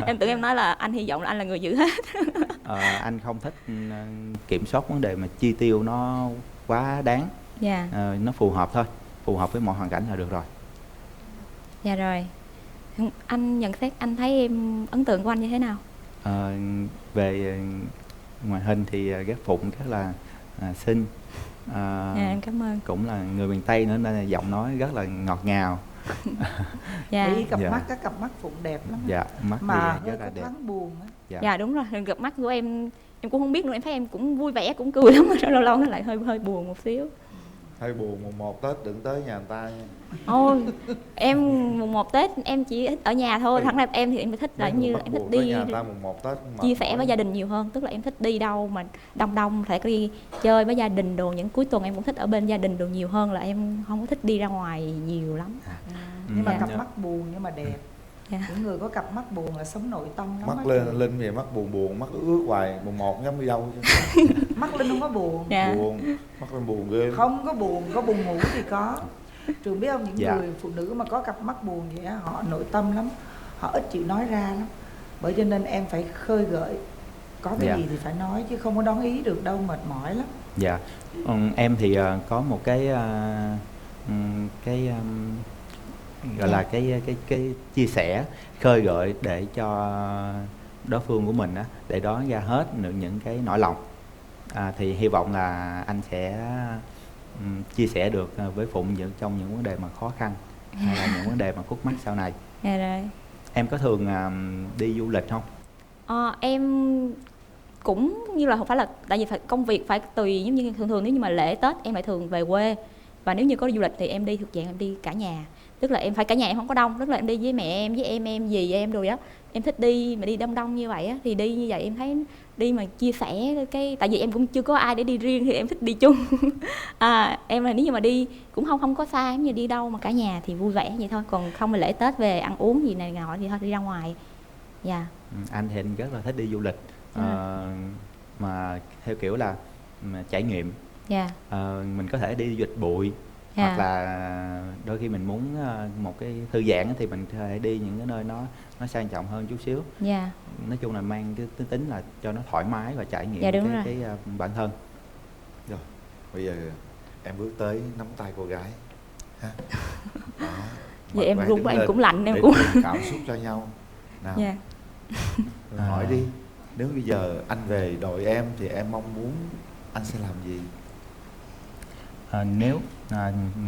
em tưởng em nói là anh hy vọng là anh là người giữ hết. Anh không thích kiểm soát vấn đề mà chi tiêu nó quá đáng. Dạ. Nó phù hợp thôi, phù hợp với mọi hoàn cảnh là được rồi. Dạ rồi. Anh nhận xét, anh thấy em ấn tượng của anh như thế nào? Về ngoại hình thì Ghét Phụng rất là xinh. Dạ, em cảm ơn. Cũng là người miền Tây nữa nên là giọng nói rất là ngọt ngào. Dạ. Ý cặp Dạ. mắt, các cặp mắt Phụng đẹp lắm. Dạ, mắt mà thì rất là có đẹp. thoáng buồn á. Dạ đúng rồi, gặp mắt của em cũng không biết nữa, em thấy em cũng vui vẻ, cũng cười lắm, lâu lâu nó lại hơi buồn một xíu. Hơi buồn mùng 1 Tết đừng tới nhà người ta nha. Ôi, em mùng 1 Tết em chỉ thích ở nhà thôi, thẳng ra em thì em thích là như em thích đi nhà người ta mùng 1 Tết chia sẻ với gia đình nhiều hơn, tức là em thích đi đâu mà đông phải đi chơi với gia đình đồ, những cuối tuần em cũng thích ở bên gia đình đồ nhiều hơn là em không có thích đi ra ngoài nhiều lắm. Nhưng mà Dạ. cặp mắt buồn nhưng mà đẹp. Dạ. Những người có cặp mắt buồn là sống nội tâm lắm. Mắt Linh về mắt buồn, mắt ướt hoài, mùng 1 nhắm đi đâu chứ. Mắt Linh không có buồn. Dạ. Buồn, mắt Linh buồn ghê. Không có buồn, có buồn ngủ thì có. Trường biết không, những Dạ. người phụ nữ mà có cặp mắt buồn vậy á, họ nội tâm lắm, họ ít chịu nói ra lắm. Bởi cho nên em phải khơi gợi, có cái Dạ. gì thì phải nói chứ không có đón ý được đâu, mệt mỏi lắm. Dạ. Em thì có một cái gọi là cái chia sẻ, khơi gợi để cho đối phương của mình á, để đoán ra hết được những cái nỗi lòng. Thì hy vọng là anh sẽ chia sẻ được với Phụng trong những vấn đề mà khó khăn hay là những vấn đề mà khúc mắc sau này. Dạ rồi. Em có thường đi du lịch không? Em cũng như là không phải là, tại vì phải công việc phải tùy, giống như thường nếu như mà lễ Tết em lại thường về quê, và nếu như có đi du lịch thì em đi thuộc dạng em đi cả nhà, tức là em phải cả nhà, em không có đông, tức là em đi với mẹ em với em dì em rồi đó, em thích đi mà đi đông như vậy á, thì đi như vậy em thấy đi mà chia sẻ cái, tại vì em cũng chưa có ai để đi riêng thì em thích đi chung. Em là nếu như mà đi cũng không có xa, giống như đi đâu mà cả nhà thì vui vẻ vậy thôi, còn không mà lễ Tết về ăn uống gì này nọ thì thôi đi ra ngoài. Dạ. Anh thì anh rất là thích đi du lịch, mà theo kiểu là trải nghiệm. Dạ. Mình có thể đi du lịch bụi, Dạ. hoặc là đôi khi mình muốn một cái thư giãn thì mình có thể đi những cái nơi nó sang trọng hơn chút xíu. Dạ. Nói chung là mang cái tính là cho nó thoải mái và trải nghiệm Dạ, đúng rồi. cái bản thân. Rồi, bây giờ em bước tới nắm tay cô gái ha. Đó, Vậy em mặt run đứng quá, em lên cũng lạnh, em để cũng truyền cảm xúc cho nhau nào. Dạ. Rồi hỏi đi, nếu bây giờ anh về đội em thì em mong muốn anh sẽ làm gì? Nếu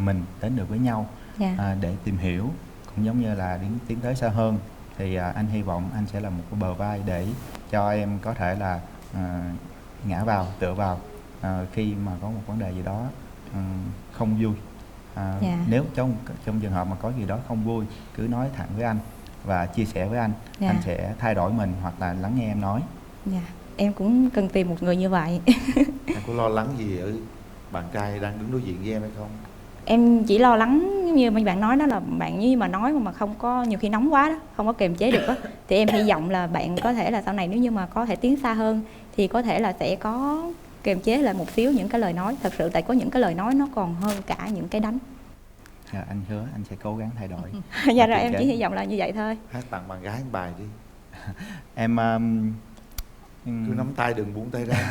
mình đến được với nhau, Dạ. để tìm hiểu, cũng giống như là tiến tới xa hơn, thì anh hy vọng anh sẽ là một cái bờ vai để cho em có thể là ngã vào, tựa vào khi mà có một vấn đề gì đó không vui. Dạ. Nếu trong trường hợp mà có gì đó không vui, cứ nói thẳng với anh và chia sẻ với anh. Dạ. Anh sẽ thay đổi mình hoặc là lắng nghe em nói. Dạ. Em cũng cần tìm một người như vậy. Em có lo lắng gì ở bạn trai đang đứng đối diện với em hay không? Em chỉ lo lắng như mấy bạn nói đó, là bạn như mà nói mà không có, nhiều khi nóng quá đó, không có kiềm chế được đó, thì em hy vọng là bạn có thể là sau này nếu như mà có thể tiến xa hơn thì có thể là sẽ có kiềm chế lại một xíu những cái lời nói, thật sự tại có những cái lời nói nó còn hơn cả những cái đánh. Dạ, anh hứa anh sẽ cố gắng thay đổi. Dạ rồi, em chỉ hy vọng là như vậy thôi. Hát tặng bạn gái một bài đi. Em cứ nắm tay đừng buông tay ra.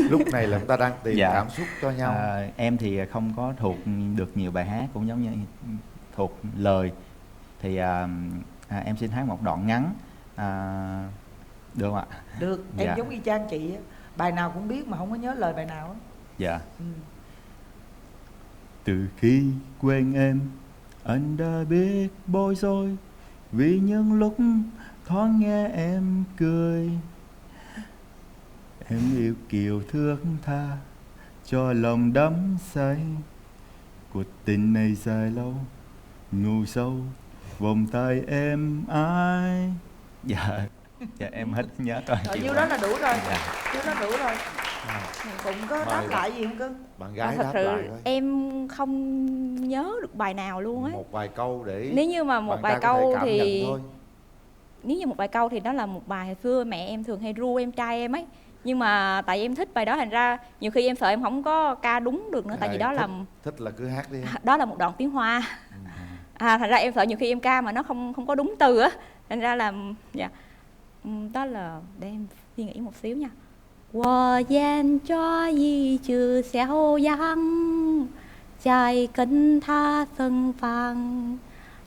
Lúc này là chúng ta đang tìm Dạ. cảm xúc cho nhau. Em thì không có thuộc được nhiều bài hát, cũng giống như thuộc lời, thì em xin hát một đoạn ngắn, được không ạ? Được, Dạ. em giống y chang chị á, bài nào cũng biết mà không có nhớ lời bài nào á. Dạ. Từ khi quen em, anh đã biết bối rối, vì những lúc thoáng nghe em cười. Em yêu kiều thước tha, cho lòng đắm say. Cuộc tình này dài lâu, ngủ sâu vòng tay em ai. Dạ, em hết nhớ rồi. Nhiêu đó là đủ rồi. Dạ. Nhiêu đó đủ rồi. Phụng có đáp lại gì không cưng? Bạn gái thật đáp sự lại thôi. em không nhớ được bài nào luôn á. Một vài câu để nếu như mà một bạn vài trai có thể câu cảm thì nhận thôi. nếu như một vài câu thì đó là một bài hồi xưa mẹ em thường hay ru em trai em ấy, nhưng mà tại em thích bài đó thành ra nhiều khi em sợ em không có ca đúng được nữa, tại vì đó là thích là cứ hát đi. đó là một đoạn tiếng Hoa. Thành ra em sợ nhiều khi em ca mà nó không có đúng từ á, thành ra là dạ. Đó là để em suy nghĩ một xíu nha. 我沿着一只小羊，在跟它盛放。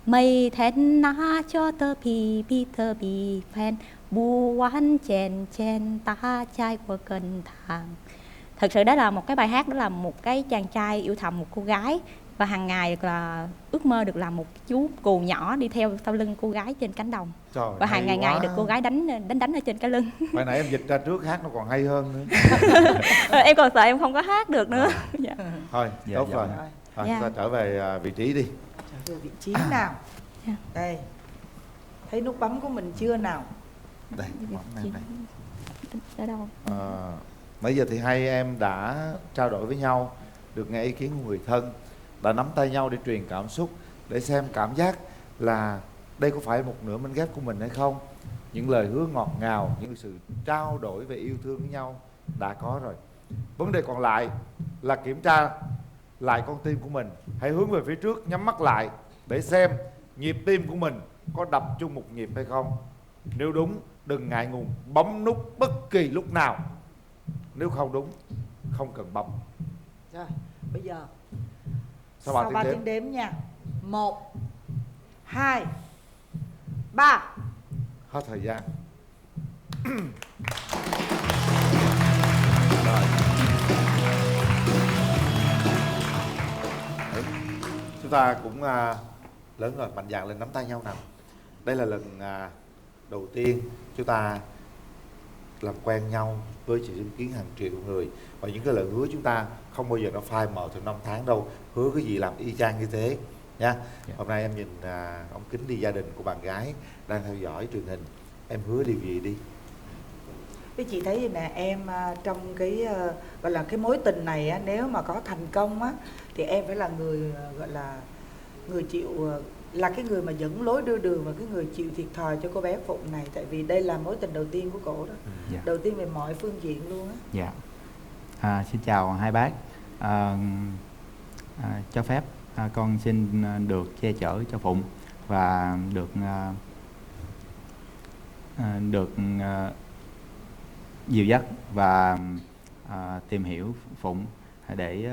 每天拿着的皮皮特比饭，不完渐渐打在我跟堂。Thật sự đó là một cái bài hát, đó là một cái chàng trai yêu thầm một cô gái và hàng ngày là ước mơ được làm một chú cừu nhỏ đi theo sau lưng cô gái trên cánh đồng. Trời, và hàng ngày quá. được cô gái đánh ở trên cái lưng. Bài nãy em dịch ra trước hát nó còn hay hơn nữa. Em còn sợ em không có hát được nữa. Dạ. Thôi tốt rồi. Thôi, Dạ. chúng ta trở về vị trí đi. Trở về vị trí nào? Đây. Thấy nút bấm của mình chưa nào? Đây, bấm này. Ở đâu? Bây giờ thì hai em đã trao đổi với nhau, được nghe ý kiến của người thân, đã nắm tay nhau để truyền cảm xúc, để xem cảm giác là đây có phải một nửa mảnh ghép của mình hay không. Những lời hứa ngọt ngào, những sự trao đổi về yêu thương với nhau đã có rồi. Vấn đề còn lại là kiểm tra lại con tim của mình. Hãy hướng về phía trước, nhắm mắt lại để xem nhịp tim của mình có đập chung một nhịp hay không. Nếu đúng, đừng ngại ngùng bấm nút bất kỳ lúc nào. Nếu không đúng, không cần bấm. Rồi, bây giờ Sau sau 3 3 tiếng tiếng đếm nha. 1 2 3. Hết thời gian. Rồi. Đấy. Chúng ta cũng lớn rồi, mạnh dạn lên nắm tay nhau nào. Đây là lần đầu tiên chúng ta làm quen nhau với sự chứng kiến hàng triệu người, và những cái lời hứa chúng ta không bao giờ nó phai mờ theo năm tháng đâu. Hứa cái gì làm y chang như thế nha. Hôm nay em nhìn ống kính đi, gia đình của bạn gái đang theo dõi truyền hình, em hứa điều gì đi? Cái chị thấy nè em, trong cái gọi là cái mối tình này á, nếu mà có thành công á thì em phải là người gọi là người chịu, là cái người mà dẫn lối đưa đường và cái người chịu thiệt thòi cho cô bé Phụng này, tại vì đây là mối tình đầu tiên của cổ đó. Dạ. Đầu tiên về mọi phương diện luôn á. Dạ. Xin chào hai bác. Cho phép con xin được che chở cho Phụng và được dìu dắt và tìm hiểu Phụng để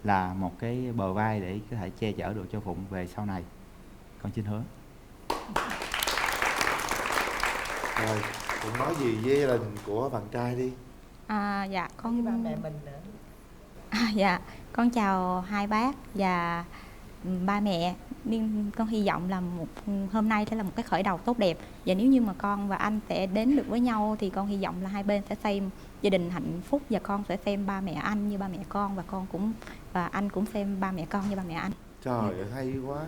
là một cái bờ vai để có thể che chở được cho Phụng về sau này. Con xin hứa. Rồi, Phụng nói gì với gia đình của bạn trai đi. Dạ con với ba mẹ mình nữa. Dạ con chào hai bác và ba mẹ. Nhưng con hy vọng là hôm nay sẽ là một cái khởi đầu tốt đẹp, và nếu như mà con và anh sẽ đến được với nhau thì con hy vọng là hai bên sẽ xem gia đình hạnh phúc, và con sẽ xem ba mẹ anh như ba mẹ con, và anh cũng xem ba mẹ con như ba mẹ anh. Trời ơi, hay quá.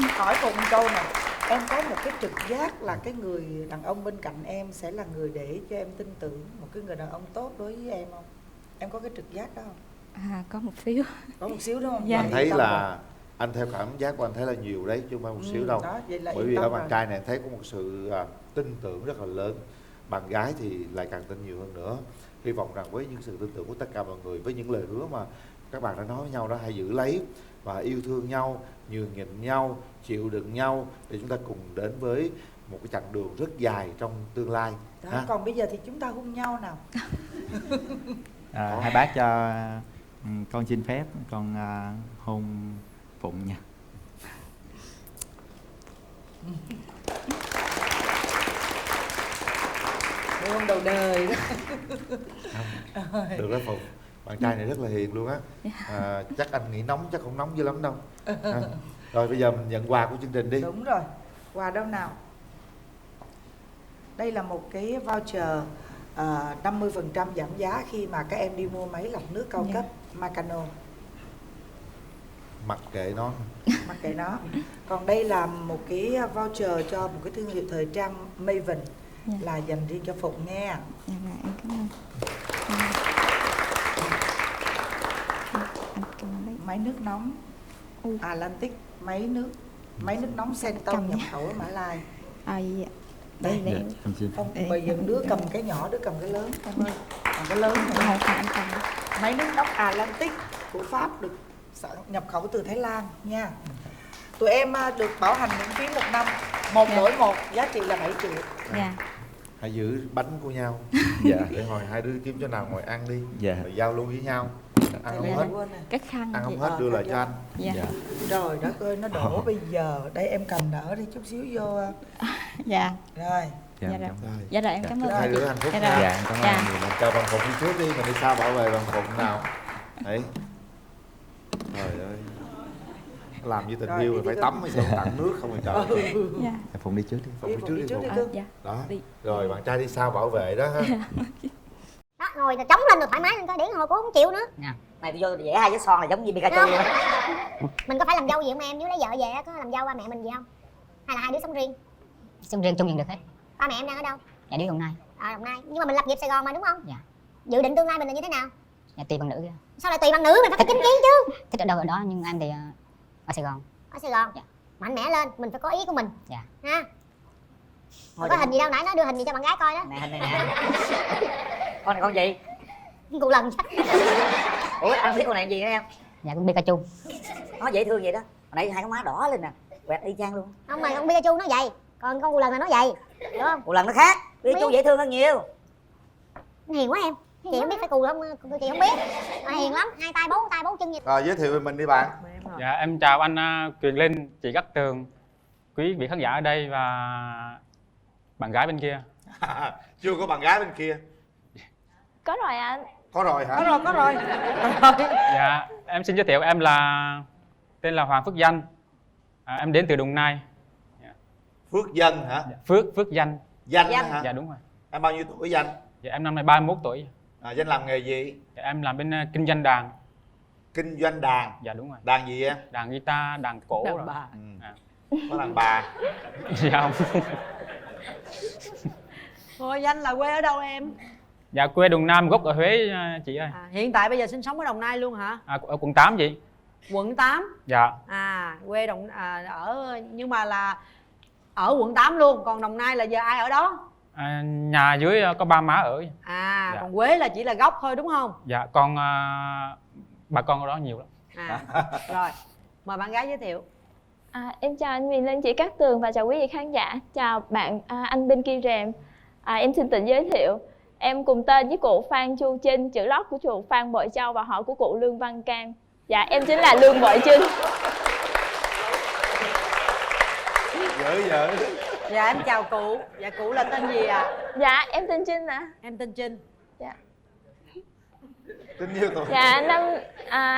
Hỏi Phụng câu này, em có một cái trực giác là cái người đàn ông bên cạnh em sẽ là người để cho em tin tưởng, một cái người đàn ông tốt đối với em không? Em có cái trực giác đó không? Có một xíu. Có một xíu đúng không? Anh thấy là anh theo cảm giác của anh thấy là nhiều đấy, chứ không phải một xíu đâu. Đó, bởi vì ở bạn trai này anh thấy có một sự tin tưởng rất là lớn. Bạn gái thì lại càng tin nhiều hơn nữa. Hy vọng rằng với những sự tin tưởng của tất cả mọi người, với những lời hứa mà các bạn đã nói với nhau đó, hãy giữ lấy và yêu thương nhau, nhường nhịn nhau, chịu đựng nhau để chúng ta cùng đến với một cái chặng đường rất dài trong tương lai. Đó, còn bây giờ thì chúng ta hôn nhau nào. Hai bác cho con xin phép con hôn Phụng nha. Hôn đầu đời đó. Được đó Phụng, bạn trai này rất là hiền luôn á. Chắc anh nghĩ nóng, chắc không nóng dữ lắm đâu. Rồi bây giờ mình nhận quà của chương trình đi. Đúng rồi, quà đâu nào? Đây là một cái voucher 50% giảm giá khi mà các em đi mua máy lọc nước cao cấp Macano. Mặc kệ nó. Mặc kệ nó. Còn đây là một cái voucher cho một cái thương hiệu thời trang Maven. là dành riêng cho Phụng nha. Dạ rồi, em cảm ơn. Máy nước nóng Atlantic, máy nước nóng Senton nhập khẩu ở Mã Lai. Dạ. Đây, Để không, bây giờ đứa cầm cái nhỏ, đứa cầm cái lớn em ơi. Còn cái lớn này. Máy nước nóng Atlantic của Pháp được nhập khẩu từ Thái Lan nha. Tụi em được bảo hành miễn phí 1 năm, một đổi một, giá trị là 7 triệu. Dạ. Hãy giữ bánh của nhau. Dạ. Để hồi hai đứa kiếm chỗ nào ngồi ăn đi. Dạ. Rồi giao lưu với nhau. Ăn không hết. Cái khăn. Ăn không hết đưa lại cho anh. Dạ. Trời đất ơi, nó đổ bây giờ. Đây em cầm đỡ đi chút xíu vô. Dạ. Rồi. Dạ rồi. Dạ rồi, em cảm ơn. Hai đứa hạnh phúc Dạ nha. rồi. Dạ, cảm ơn nhiều. Mình cho bằng Phụng đi trước đi, mình đi sao bảo vệ bằng Phụng nào. Đấy. Trời ơi. Làm như tình yêu rồi phải tắm mới sao tặng nước không rồi trời. Dạ. Phụng đi trước đi. Phụng đi trước đi Phụng. Dạ. Đó. Rồi bạn trai đi sau bảo vệ đó ha. Đó, ngồi là trống lên rồi thoải mái lên coi, để ngồi cũng không chịu nữa. Nha. Này tôi vô vẽ hai cái son là giống như Pikachu vậy. Mình có phải làm dâu gì không em? Nếu lấy vợ về có làm dâu ba mẹ mình gì không? Hay là hai đứa sống riêng? Sống riêng chung nhận được hết. Ba mẹ em đang ở đâu? Dạ đi Đồng Nai. Đồng Nai. Nhưng mà mình lập nghiệp Sài Gòn mà đúng không? Dạ. Dự định tương lai mình là như thế nào? Dạ tùy bằng nữ kia. Sao lại tùy bằng nữ, mình phải có chính kiến chứ. Thích ở đâu ở đó, nhưng em thì ở Sài Gòn. Ở Sài Gòn. Dạ. Mạnh mẽ lên, mình phải có ý của mình. Dạ. Ha. Có hình gì đâu, nãy nó đưa hình gì cho bạn gái coi đó. Nè hình này nè. Con này con gì? Cụ lần chắc. Ủa anh biết con này gì nữa em? Dạ con Pikachu. Nó dễ thương vậy đó. Hồi nãy hai con má đỏ lên nè, quẹt y chang luôn. Không mà con Pikachu nó vậy, còn con cụ lần là nó vậy, hiểu không? Cụ lần nó khác, Pikachu dễ thương hơn nhiều. Hiền quá em. Chị không biết phải cù không? Chị không biết. Hiền lắm, hai tay bốn chân gì. Rồi giới thiệu về mình đi bạn. Dạ em chào anh Quyền Linh, chị Cát Tường, quý vị khán giả ở đây và bạn gái bên kia. Chưa có bạn gái bên kia. Có rồi anh. Có rồi hả? Có rồi. Dạ em xin giới thiệu, em là tên là Hoàng Phước Danh, em đến từ Đồng Nai. Phước Dân hả? Dạ, Phước Danh. Danh hả? Dạ đúng rồi. Em bao nhiêu tuổi Danh? Dạ em năm nay 31 tuổi. Danh làm nghề gì? Dạ, em làm bên kinh doanh đàn. Kinh doanh đàn? Dạ đúng rồi. Đàn gì em? Đàn guitar, đàn cổ. Đàn rồi. bà. Có đàn bà. Dạ không. Thôi Danh là quê ở đâu em? Dạ quê Đồng Nai, gốc ở Huế chị ơi. Hiện tại bây giờ sinh sống ở Đồng Nai luôn hả? Ở quận 8 chị. Quận 8? Dạ. Quê nhưng mà là ở quận 8 luôn, còn Đồng Nai là giờ ai ở đó? Nhà dưới có ba má ở. Dạ. Dạ. Còn Quế là chỉ là gốc thôi đúng không? Dạ con bà con ở đó nhiều lắm. Rồi mời bạn gái giới thiệu. Em chào anh Quyền Linh, chị Cát Tường và chào quý vị khán giả. Chào bạn anh bên kia rèm. Em xin tự giới thiệu. Em cùng tên với cụ Phan Chu Trinh, chữ lót của cụ Phan Bội Châu và họ của cụ Lương Văn Cam. Dạ em chính là Lương Bội Trinh. Dở. Dạ em chào cụ. Dạ cụ là tên gì ạ? Dạ em tên Trinh ạ. Em tên Trinh. Dạ. Tin nhiêu tuổi? Dạ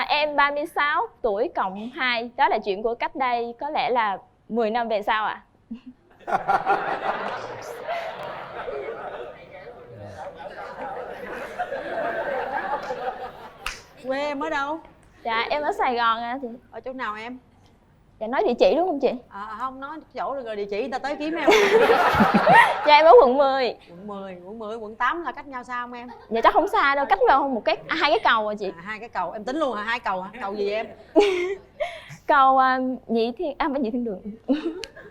em 36 tuổi cộng 2. Đó là chuyện của cách đây có lẽ là 10 năm về sau ạ. Quê em ở đâu? Dạ em ở Sài Gòn ạ chị. Ở chỗ nào em? Dạ nói địa chỉ đúng không chị? Không nói chỗ rồi địa chỉ người ta tới kiếm em. Dạ em ở quận 10. Quận 10, quận 8 là cách nhau sao không em? Dạ chắc không xa đâu, cách vào hai cái cầu à chị. Hai cái cầu, em tính luôn hả? Hai cầu hả? Cầu gì em? Cầu Nhị Thiên, phải Nhị Thiên Đường.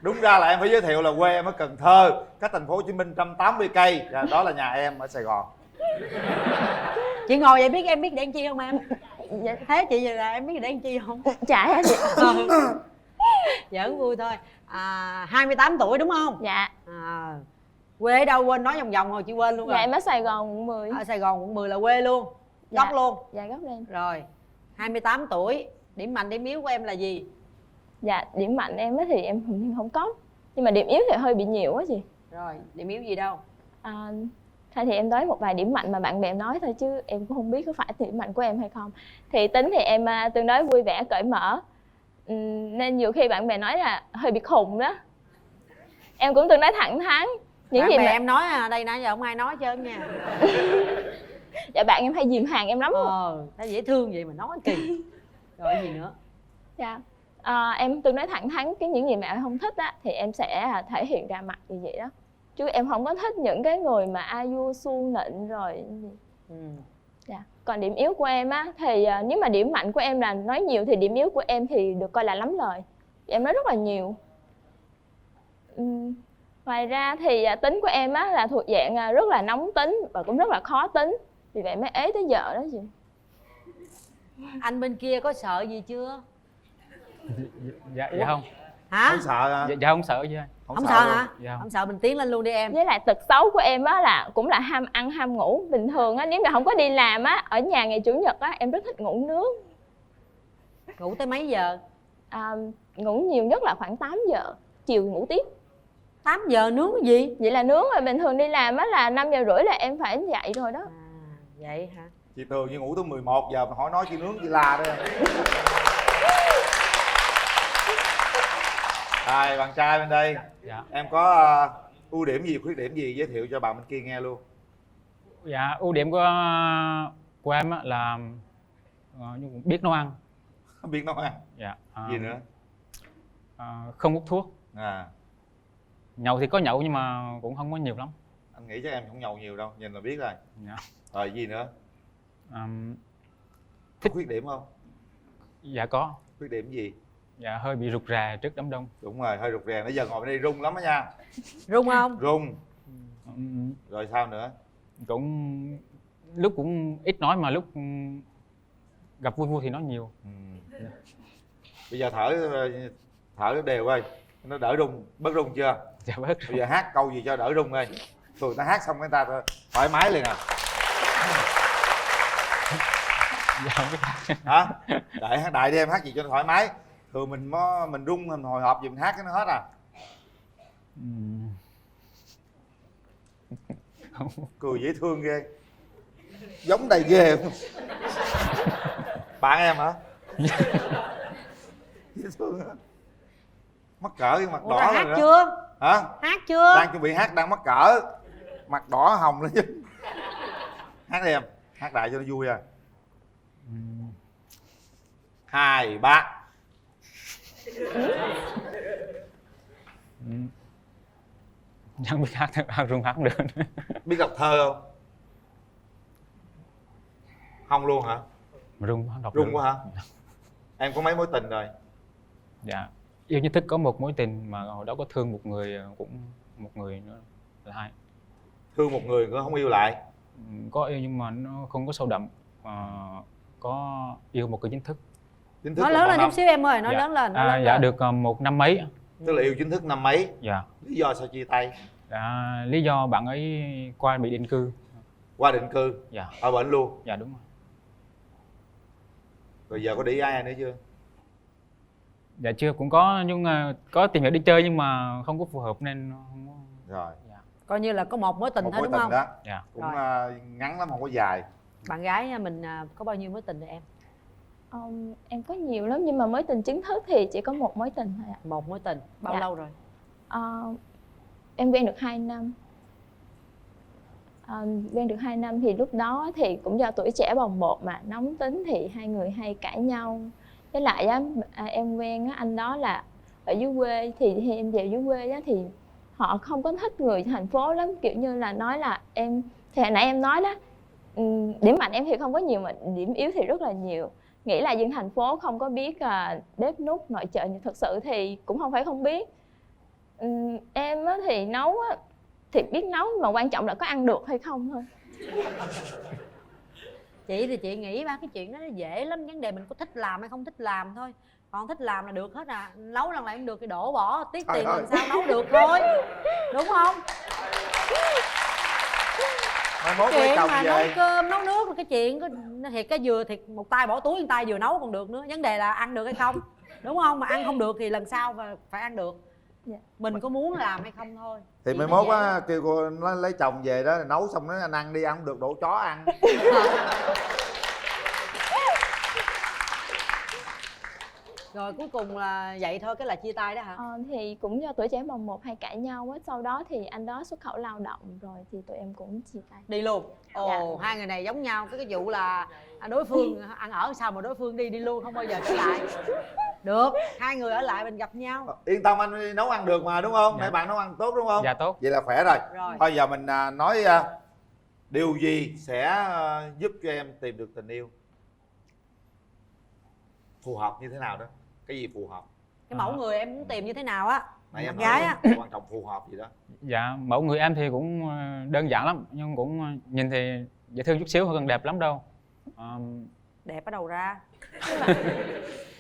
Đúng ra là em phải giới thiệu là quê em ở Cần Thơ, cách thành phố Hồ Chí Minh 180 cây. Đó là nhà em ở Sài Gòn. Chị ngồi vậy biết em biết để làm chi không em? Dạ. Thế chị vậy là em biết để làm chi không? Chả chị. Giỡn vui thôi. 28 tuổi đúng không? Dạ. Quê ở đâu quên nói vòng vòng rồi chị quên luôn rồi. Dạ em ở Sài Gòn quận 10. Ở Sài Gòn quận 10 là quê luôn. Dạ. Gốc luôn. Dạ gốc lên. Rồi 28 tuổi, điểm mạnh điểm yếu của em là gì? Dạ điểm mạnh em thì em không có, nhưng mà điểm yếu thì hơi bị nhiều quá chị. Rồi điểm yếu gì đâu? Thôi thì em nói một vài điểm mạnh mà bạn bè nói thôi chứ em cũng không biết có phải điểm mạnh của em hay không. Thì tính thì em tương đối vui vẻ cởi mở, nên nhiều khi bạn bè nói là hơi bị khùng đó, em cũng tương đối thẳng thắn. Những Bạn gì bè mà em nói đây nãy giờ không ai nói hết trơn nha. Dạ bạn em hay dìm hàng em lắm luôn. Thấy dễ thương vậy mà nói kỳ. Rồi gì nữa? Dạ em tương đối thẳng thắn, những gì mà em không thích á thì em sẽ thể hiện ra mặt như vậy đó. chứ em không có thích những cái người mà a vua suông nịnh rồi. Dạ. Còn điểm yếu của em á thì nếu mà điểm mạnh của em là nói nhiều thì điểm yếu của em thì được coi là lắm lời. Em nói rất là nhiều. Ngoài ra thì tính của em á là thuộc dạng rất là nóng tính và cũng rất là khó tính. Vì vậy mới ế tới giờ đó chị. Anh bên kia có sợ gì chưa? Dạ không. Hả? Không sợ hả? Dạ không sợ chứ. Không sợ hả? Dạ không. Không sợ, mình tiến lên luôn đi em. Với lại tật xấu của em á là cũng là ham ăn ham ngủ. Bình thường á nếu mà không có đi làm á, ở nhà ngày chủ nhật á em rất thích ngủ nướng. Ngủ tới mấy giờ? Ngủ nhiều nhất là khoảng 8 giờ. Chiều ngủ tiếp. 8 giờ nướng cái gì? Vậy là nướng rồi, bình thường đi làm á là 5 giờ rưỡi là em phải dậy rồi đó. Vậy hả? Chị Tường như ngủ tới 11 giờ mà hỏi nói chị nướng chị la đó. Rồi bạn trai bên đây. Dạ. Em có ưu điểm gì, khuyết điểm gì giới thiệu cho bạn bên kia nghe luôn. Dạ, ưu điểm của em á là biết nấu ăn. Biết nấu ăn. Dạ. Gì nữa? Không hút thuốc. Nhậu thì có nhậu nhưng mà cũng không có nhiều lắm. Anh nghĩ chắc em không nhậu nhiều đâu, nhìn là biết rồi. Dạ. Rồi gì nữa? Thích khuyết điểm không? Dạ có. Khuyết điểm gì? Dạ hơi bị rụt rè trước đám đông. Đúng rồi, hơi rụt rè, nãy giờ ngồi bên đây rung lắm đó nha. Rung không? Rung. Rồi sao nữa? Cũng lúc cũng ít nói mà lúc gặp vui vui thì nói nhiều. Bây giờ thở đều ơi, nó đỡ rung, bớt rung chưa? Dạ bớt. Bây giờ hát câu gì cho đỡ rung ơi. Thường ta hát xong cái ta thoải mái liền à. Dạ không biết. Hả? Hát đại đi em, hát gì cho nó thoải mái. Thường mình rung, mình hồi hộp gì mình hát cái nó hết à. Cười dễ thương ghê. Giống đầy ghê. Bạn em hả? Dễ thương hả? Mắc cỡ cái mặt đỏ hát rồi chưa? Đó. Hả? Hát chưa? Đang chuẩn bị hát, đang mắc cỡ. Mặt đỏ hồng lên chứ. Hát đi em, hát đại cho nó vui à. 2, 3. Chẳng biết hát, rung hát không được. Biết đọc thơ không? Không luôn hả? Rung đọc Rung được. quá hả? Em có mấy mối tình rồi? Dạ, yêu chính thức có một mối tình mà hồi đó có thương một người, cũng một người nữa là 2. Thương một người cũng không yêu lại? Có yêu nhưng mà nó không có sâu đậm. Có yêu một người chính thức. Chính thức nói lớn lên chút xíu em ơi, nói dạ. lớn lên. Dạ được 1 năm mấy. Tức là yêu chính thức năm mấy? Dạ. Lý do sao chia tay? Lý do bạn ấy qua bị định cư. Qua định cư? Dạ. Ở bển luôn? Dạ đúng rồi. Rồi giờ có để ý ai nữa chưa? Dạ chưa, cũng có nhưng có tìm hiểu đi chơi nhưng mà không có phù hợp nên không có. Rồi. Dạ. Coi như là có một mối tình thôi đúng không? Đó. Dạ. Cũng ngắn lắm, không có dài. Bạn gái mình có bao nhiêu mối tình rồi em? Em có nhiều lắm nhưng mà mối tình chính thức thì chỉ có một mối tình thôi ạ. Một mối tình, bao Dạ. lâu rồi? Em quen được 2 năm. Quen được 2 năm thì lúc đó thì cũng do tuổi trẻ bồng bột mà nóng tính thì hai người hay cãi nhau. Với lại á, em quen á, anh đó là ở dưới quê thì em về dưới quê á, thì họ không có thích người thành phố lắm, kiểu như là nói là em thì hồi nãy em nói đó, điểm mạnh em thì không có nhiều mà điểm yếu thì rất là nhiều. Nghĩ là dân thành phố không có biết bếp núc nội trợ, nhưng thực sự thì cũng không phải không biết. Em á, thì nấu á, thì biết nấu mà quan trọng là có ăn được hay không thôi. Chị thì chị nghĩ ba cái chuyện đó nó dễ lắm, vấn đề mình có thích làm hay không thích làm thôi. Còn thích làm là được hết à, nấu lần lại không được thì đổ bỏ, tiếc tiền làm sao nấu được thôi, đúng không? Mai mốt Chuyện chồng mà về. nấu cơm nấu nước là cái chuyện thiệt, cái vừa thiệt một tay bỏ túi, một tay vừa nấu còn được nữa, vấn đề là ăn được hay không, đúng không? Mà ăn không được thì lần sau phải ăn được. Mình có muốn làm hay không thôi. Thì mai mốt á kêu cô nó lấy chồng về đó nấu xong nó anh ăn đi, ăn không được đổ chó ăn. Rồi cuối cùng là vậy thôi, cái là chia tay đó hả? Thì cũng do tuổi trẻ bồng bột hay cãi nhau á, sau đó thì anh đó xuất khẩu lao động rồi thì tụi em cũng chia tay. Đi luôn. Ồ, Dạ. hai người này giống nhau cái vụ là đối phương ăn ở sao mà đối phương đi luôn không bao giờ trở lại. Được, hai người ở lại mình gặp nhau. Yên tâm, anh đi nấu ăn được mà đúng không? Dạ. Nãy bạn nấu ăn tốt đúng không? Dạ tốt. Vậy là khỏe rồi. Rồi. Thôi giờ mình nói điều gì sẽ giúp cho em tìm được tình yêu phù hợp như thế nào đó? Cái gì phù hợp? Cái mẫu người em muốn tìm như thế nào á? Nãy em Gái á. quan trọng phù hợp gì đó. Dạ, mẫu người em thì cũng đơn giản lắm, nhưng cũng nhìn thì dễ thương chút xíu, không cần đẹp lắm đâu. Đẹp ở đầu ra.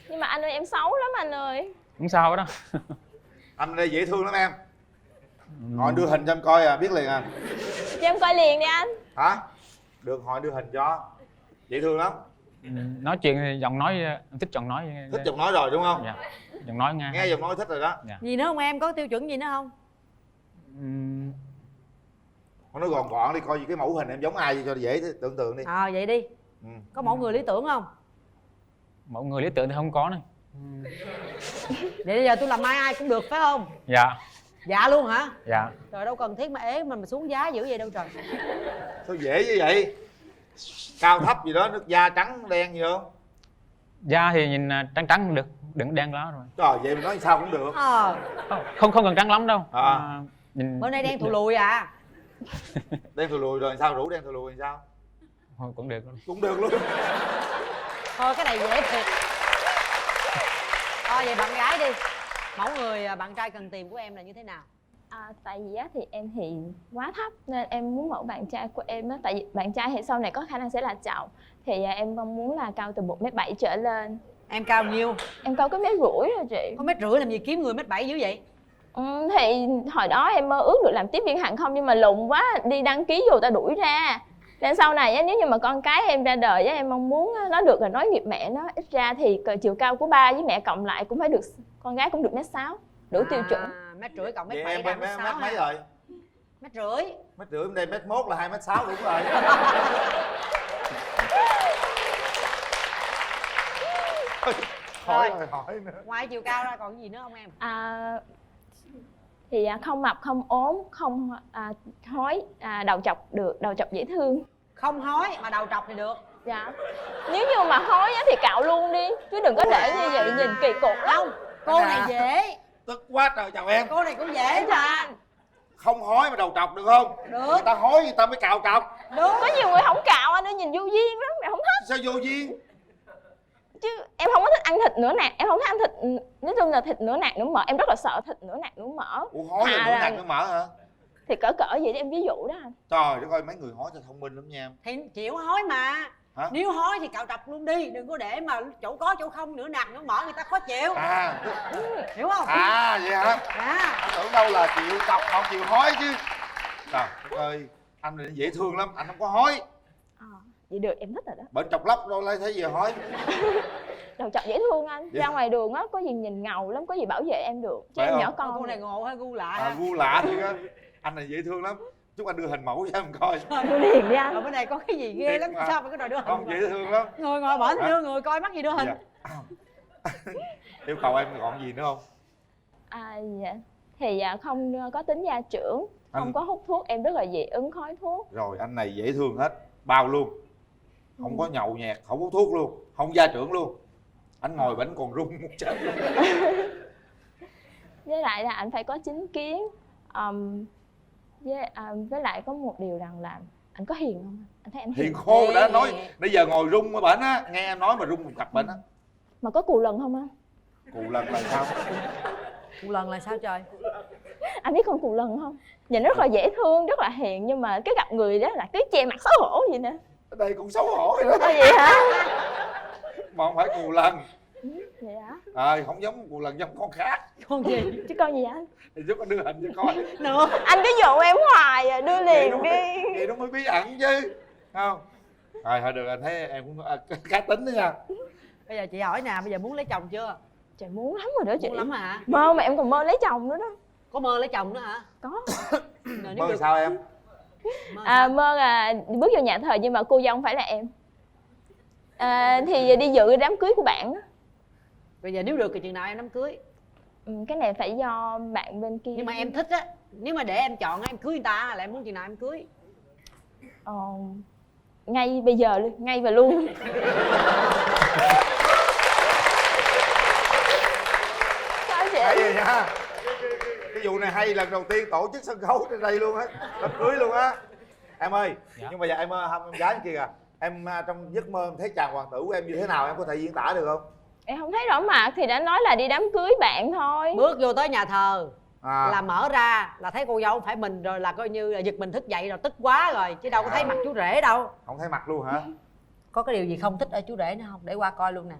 Nhưng mà anh ơi, em xấu lắm anh ơi. Không sao đó. Anh đây dễ thương lắm em. Hỏi đưa hình cho em coi biết liền à. Cho em coi liền đi anh. Hả? Được, hỏi đưa hình cho. Dễ thương lắm. Nói chuyện thì giọng nói, em thích giọng nói. Thích giọng nói rồi đúng không? Dạ. Giọng nói nghe. Nghe giọng nói thích rồi đó. Dạ. Gì nữa không em? Có tiêu chuẩn gì nữa không? Con nói gọn gọn đi, coi cái mẫu hình em giống ai cho dễ tưởng tượng đi. Vậy đi. Có mẫu người lý tưởng không? Mẫu người lý tưởng thì không có này. Vậy bây giờ tôi làm ai cũng được phải không? Dạ. Dạ luôn hả? Dạ. Trời, đâu cần thiết mà ế mình mà xuống giá dữ vậy đâu trời. Sao dễ như vậy? Cao thấp gì đó, nước da trắng đen gì không? Da thì nhìn trắng trắng được, đừng đen quá rồi. Trời, vậy mình nói sao cũng được. Không cần trắng lắm đâu. Nhìn... Bữa nay đen thù lùi à? Đen thù lùi rồi sao, rủ đen thù lùi thì sao? Thôi cũng được luôn. Cũng được luôn. Thôi cái này dễ thiệt. Thôi vậy bạn gái đi. Mẫu người bạn trai cần tìm của em là như thế nào? Tại vì á thì em thì quá thấp nên em muốn mẫu bạn trai của em á, tại vì bạn trai thì sau này có khả năng sẽ là chồng, thì em mong muốn là cao từ 1m7 trở lên. Em cao nhiêu? Em cao có 1,5 m rồi chị. Có 1,5 m làm gì kiếm người 1m7 dữ vậy? Thì hồi đó em mơ ước được làm tiếp viên hàng không nhưng mà lùn quá, đi đăng ký vô ta đuổi ra. Nên sau này á, nếu như mà con cái em ra đời á, em mong muốn nó được là nói nghiệp mẹ nó, ít ra thì chiều cao của ba với mẹ cộng lại cũng phải được, con gái cũng được 1m6, đủ tiêu chuẩn. 1,5 m cộng 1m7 Vậy em là 1m6 mét mấy rồi? 1,5 m. 1,5 m, đây 1m1 là 2m6 đúng rồi. Hỏi rồi hỏi nữa. Ngoài chiều cao ra còn gì nữa không em? Thì không mập, không ốm, không hói, đầu chọc được, đầu chọc dễ thương. Không hói mà đầu trọc thì được. Dạ. Nếu như mà hói á thì cạo luôn đi, chứ đừng có để như vậy nhìn kỳ cục lắm. Không, cô này dễ. Tức quá trời, chào em. Cô này cũng dễ mà. Không hói mà đầu trọc được không? Được. Người ta hói người ta mới cạo trọc. Đúng. Có nhiều người không cạo anh ơi, nhìn vô duyên lắm, mẹ không thích. Sao vô duyên? Chứ em không có thích ăn thịt nửa nạc, em không thích ăn thịt, nói chung là thịt nửa nạc nửa mỡ, em rất là sợ thịt nửa nạc nửa mỡ. Ủa hói là nửa nạc nửa mỡ hả? Thì cỡ vậy để em ví dụ đó anh. Trời đất ơi, mấy người hói cho thông minh lắm nha em. Thì chịu hói mà. Hả? Nếu hói thì cạo trọc luôn đi, đừng có để mà chỗ có chỗ không, nửa nạc nửa mỡ người ta khó chịu. Hiểu không? Vậy hả? Anh tưởng đâu là chịu cọc không chịu hói chứ. Trời ơi, anh này dễ thương lắm, anh không có hói. Vậy được, em thích rồi đó. Bệnh chọc lóc đâu lấy thấy gì hói. Đầu chọc dễ thương anh. Ra ngoài đường á, có gì nhìn ngầu lắm, có gì bảo vệ em được. Chứ em nhỏ con. Cô này ngộ hay gu lạ? Gu lạ thiệt á. Anh này dễ thương lắm. Chúc anh đưa hình mẫu cho em coi. Đưa liền đi anh. Ở bên này có cái gì ghê lắm, sao mà cái đòi đưa hình? Không, dễ thương lắm. Người ngồi bển đưa người coi mắc gì đưa hình. Yêu cầu em còn gì nữa không? Dạ. Thì không có tính gia trưởng, không có hút thuốc, em rất là dị ứng khói thuốc. Rồi anh này dễ thương hết, bao luôn. Không có nhậu nhẹt, không hút thuốc luôn, không gia trưởng luôn. Anh ngồi bển còn rung một trận. Với lại là anh phải có chính kiến. Với lại có một điều rằng là anh có hiền không? Anh thấy anh hiền khô đã nói, bây giờ ngồi rung ở bển á, nghe em nói mà rung một cặp bển á. Mà có cù lần không anh? Cù lần là sao? Cù lần là sao trời? Anh biết con cù lần không? Nhìn rất là dễ thương, rất là hiền, nhưng mà cái gặp người đó là cứ che mặt xấu hổ vậy nè. Ở đây cũng xấu hổ rồi đó. Vậy hả? Mà không phải cù lần. Vậy hả? Không giống cù lần, giống con khác. Con gì? Chứ con gì anh? Thì giúp anh đưa hình cho coi. Nữa. Anh cứ dụ em hoài à, đưa liền đi. Vậy nó mới bí ẩn chứ. Không? Rồi thôi được, anh thấy em cũng cá tính đó nha. Bây giờ chị hỏi nè, bây giờ muốn lấy chồng chưa? Trời muốn lắm rồi đó chị. Muốn lắm hả? Mơ mà em còn mơ lấy chồng nữa đó. Có mơ lấy chồng nữa hả? Có. Mơ sao em? Mơ là bước vô nhà thờ nhưng mà cô dâu phải là em. Thì đi dự đám cưới của bạn á. Bây giờ nếu được thì chừng nào em đám cưới? Cái này phải do bạn bên kia. Nhưng mà em thích á, nếu mà để em chọn em cưới người ta là em muốn chừng nào em cưới? Ngay bây giờ luôn, ngay và luôn. nha. Cái vụ này hay, lần đầu tiên tổ chức sân khấu trên đây luôn á, đám cưới luôn á. Em ơi, nhưng mà giờ em em gái em kia kìa, em trong giấc mơ em thấy chàng hoàng tử của em như thế nào, em có thể diễn tả được không? Em không thấy rõ mặt thì đã nói là đi đám cưới bạn thôi. Bước vô tới nhà thờ là mở ra là thấy cô dâu không phải mình rồi, là coi như là giật mình thức dậy rồi, tức quá rồi chứ đâu có thấy mặt chú rể đâu. Không thấy mặt luôn hả? Có cái điều gì không thích ở chú rể nữa không, để qua coi luôn nè.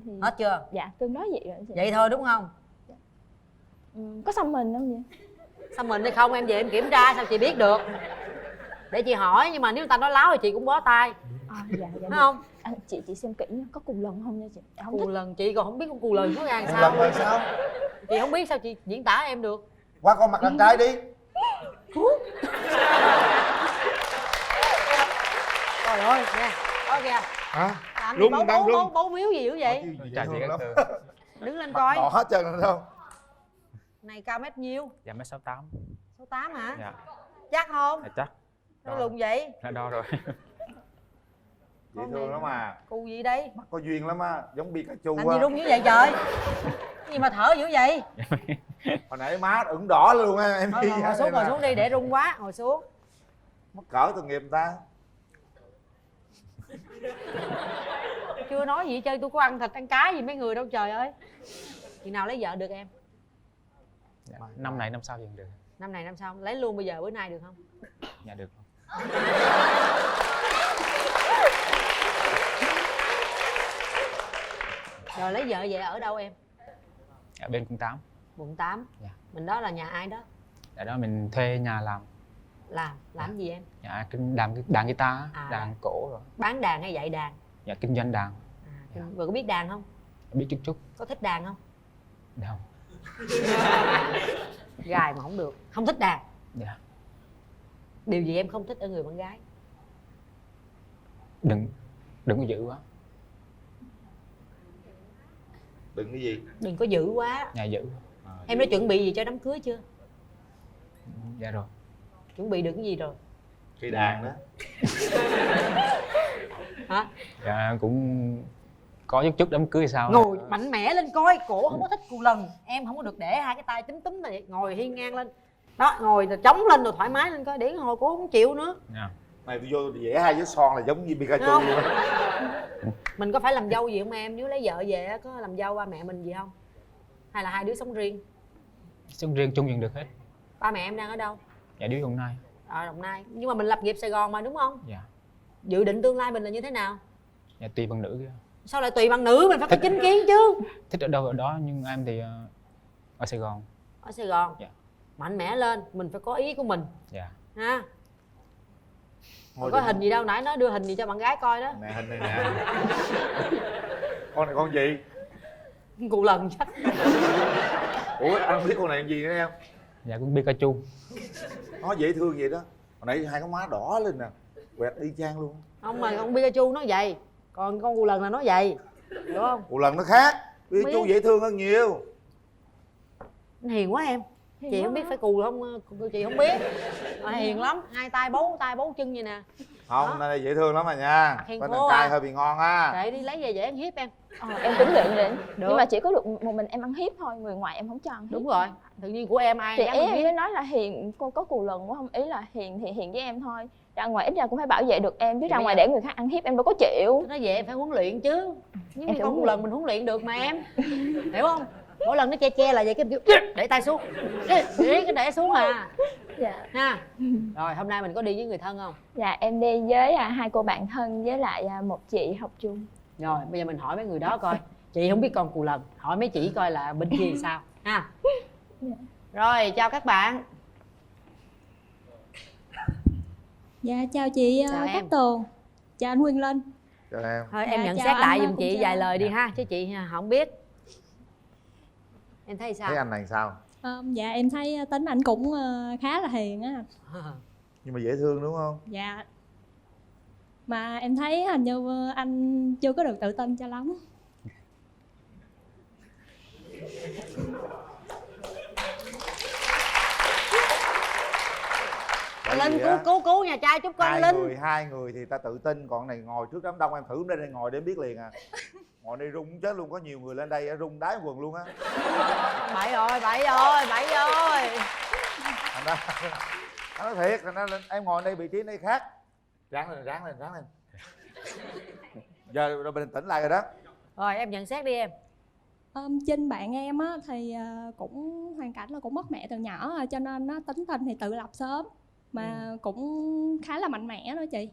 Thì... Hết chưa? Dạ tương đối vậy rồi chị. Vậy thôi đúng không? Có xăm mình không vậy? Xăm mình hay không em về em kiểm tra sao chị biết được. Để chị hỏi, nhưng mà nếu người ta nói láo thì chị cũng bó tay. Dạ phải không? Chị xem kỹ nha, có cù lần không nha chị? Không Cù thích. lần chị còn không biết con cù lần nó ra làm Cù sao. lần là sao? Chị không biết sao chị diễn tả em được. Qua con mặt đằng trai đi. Trời ơi nè, đó kìa. Hả? Làm Rung, gì đang rung. bấu miếu gì dữ vậy? Chào chị Cát Tường. Đứng lên coi. Đỏ hết trơn rồi không? Này cao mét nhiêu? Dạ mét 68. 68 hả? Dạ. Chắc không? Dạ chắc. Nó lùn vậy? Đã đo rồi. Dễ thương lắm mà. Cù gì đây? Mắt có duyên lắm á, giống Pikachu á. Làm gì rung dữ vậy trời? Cái gì mà thở dữ vậy? Hồi nãy má ửng đỏ luôn á em. Thôi, ngồi xuống đi, để rung quá, ngồi xuống. Mất cỡ tội nghiệp người ta. Chưa nói gì hết trơn, tôi có ăn thịt ăn cá gì mấy người đâu trời ơi. Chừng nào lấy vợ được em? Dạ, năm này năm sau thì được. Năm này năm sau, lấy luôn bây giờ bữa nay được không? Dạ được. Rồi lấy vợ về ở đâu em? Ở bên quận 8. Quận 8? Dạ. Mình đó là nhà ai đó? Dạ đó mình thuê nhà làm. Làm gì em? Dạ đàn guitar, đàn cổ rồi. Bán đàn hay dạy đàn? Dạ kinh doanh đàn. Rồi có biết đàn không? Biết chút chút. Có thích đàn không? Không. Gài mà không được, không thích đàn. Dạ. Điều gì em không thích ở người bạn gái? Đừng có dữ quá. Đừng cái gì? Đừng có dữ quá. Dạ dữ. Em đã chuẩn bị gì cho đám cưới chưa? Dạ rồi. Chuẩn bị được cái gì rồi? Cây đàn đó. Hả? Dạ cũng có chút đám cưới sao. Ngồi mạnh mẽ lên coi, cổ không có thích cù lần. Em không có được để hai cái tay túm này, ngồi hiên ngang lên. Đó, ngồi rồi chống lên rồi thoải mái lên coi, để hồi cổ không chịu nữa. Dạ. Này tôi vô vẽ hai vết son là giống như Pikachu luôn á. Mình có phải làm dâu gì không em? Nếu lấy vợ về có làm dâu ba mẹ mình gì không? Hay là hai đứa sống riêng? Sống riêng chung nhận được hết. Ba mẹ em đang ở đâu? Dạ đứa Đồng Nai. Ở Đồng Nai. Nhưng mà mình lập nghiệp Sài Gòn mà đúng không? Dạ. Dự định tương lai mình là như thế nào? Dạ tùy bằng nữ kia. Sao lại tùy bằng nữ? Mình phải có chính kiến chứ. Thích ở đâu ở đó, nhưng em thì ở Sài Gòn. Ở Sài Gòn? Dạ. Mạnh mẽ lên, mình phải có ý của mình. Dạ. Ha. Có hình gì đâu, nãy nó đưa hình gì cho bạn gái coi đó. Nè hình này nè. Con này con gì? Cù lần chắc. Ủa anh không biết con này gì nữa em? Dạ cũng Pikachu. Nó dễ thương vậy đó. Hồi nãy hai cái má đỏ lên nè, quẹt y chang luôn. Không mà con Pikachu nó vậy, còn con cù lần là nó vậy, hiểu không? Cù lần nó khác, Pikachu dễ thương hơn nhiều. Hiền quá em. Chị không biết phải cù không, chị không biết. Hiền lắm, hai tay bấu chân vậy nè. Không, hôm nay dễ thương lắm mà nha. Hiền bên khô đàn trai à. hơi bị ngon á. Để đi lấy về dễ ăn hiếp em. Em tính luyện đến. Được. Nhưng mà chỉ có được một mình em ăn hiếp thôi, người ngoài em không cho ăn hiếp. Đúng rồi, tự nhiên của em ai thì dám ăn em hiếp. mới nói là Hiền cô có cù lần quá không, ý là Hiền thì Hiền với em thôi, ra ngoài ít ra cũng phải bảo vệ được em, chứ ra ngoài để người khác ăn hiếp em đâu có chịu. Nó vậy em phải huấn luyện chứ. Nhưng Em mà phải con huấn cù luyện. lần mình huấn luyện được mà em. Hiểu không? Mỗi lần nó che là vậy, cái kiểu để tay xuống, cái để xuống à. Dạ. Ha. Rồi hôm nay mình có đi với người thân không? Dạ em đi với hai cô bạn thân với lại một chị học chung. Rồi bây giờ mình hỏi mấy người đó coi. Chị không biết con cù lần, hỏi mấy chị coi là bên kia sao ha. Rồi chào các bạn. Dạ chào chị Chào Cát em. Tường. Chào anh Nguyên Linh. Chào em. Thôi em Dạ, nhận chào xét anh, lại cũng giùm chị chào. vài lời đi ha, chứ chị không biết. Em thấy sao? Thấy anh này sao? Dạ em thấy tính anh cũng khá là hiền á. Nhưng mà dễ thương đúng không? Dạ. Mà em thấy hình như anh chưa có được tự tin cho lắm. Bởi Linh vì á, cứu nhà trai chút con Linh. hai người thì ta tự tin, còn này ngồi trước đám đông em thử lên đây ngồi để em biết liền à. Ngồi đây rung chết luôn, có nhiều người lên đây rung đái quần luôn á. Bậy rồi. Thành ra anh nói thiệt, thành ra em ngồi đây vị trí này khác. Ráng lên. Giờ rồi bình tĩnh lại rồi đó. Rồi em nhận xét đi em. Trên bạn em á thì cũng hoàn cảnh là cũng mất mẹ từ nhỏ rồi, cho nên nó tính tình thì tự lập sớm mà cũng khá là mạnh mẽ đó chị.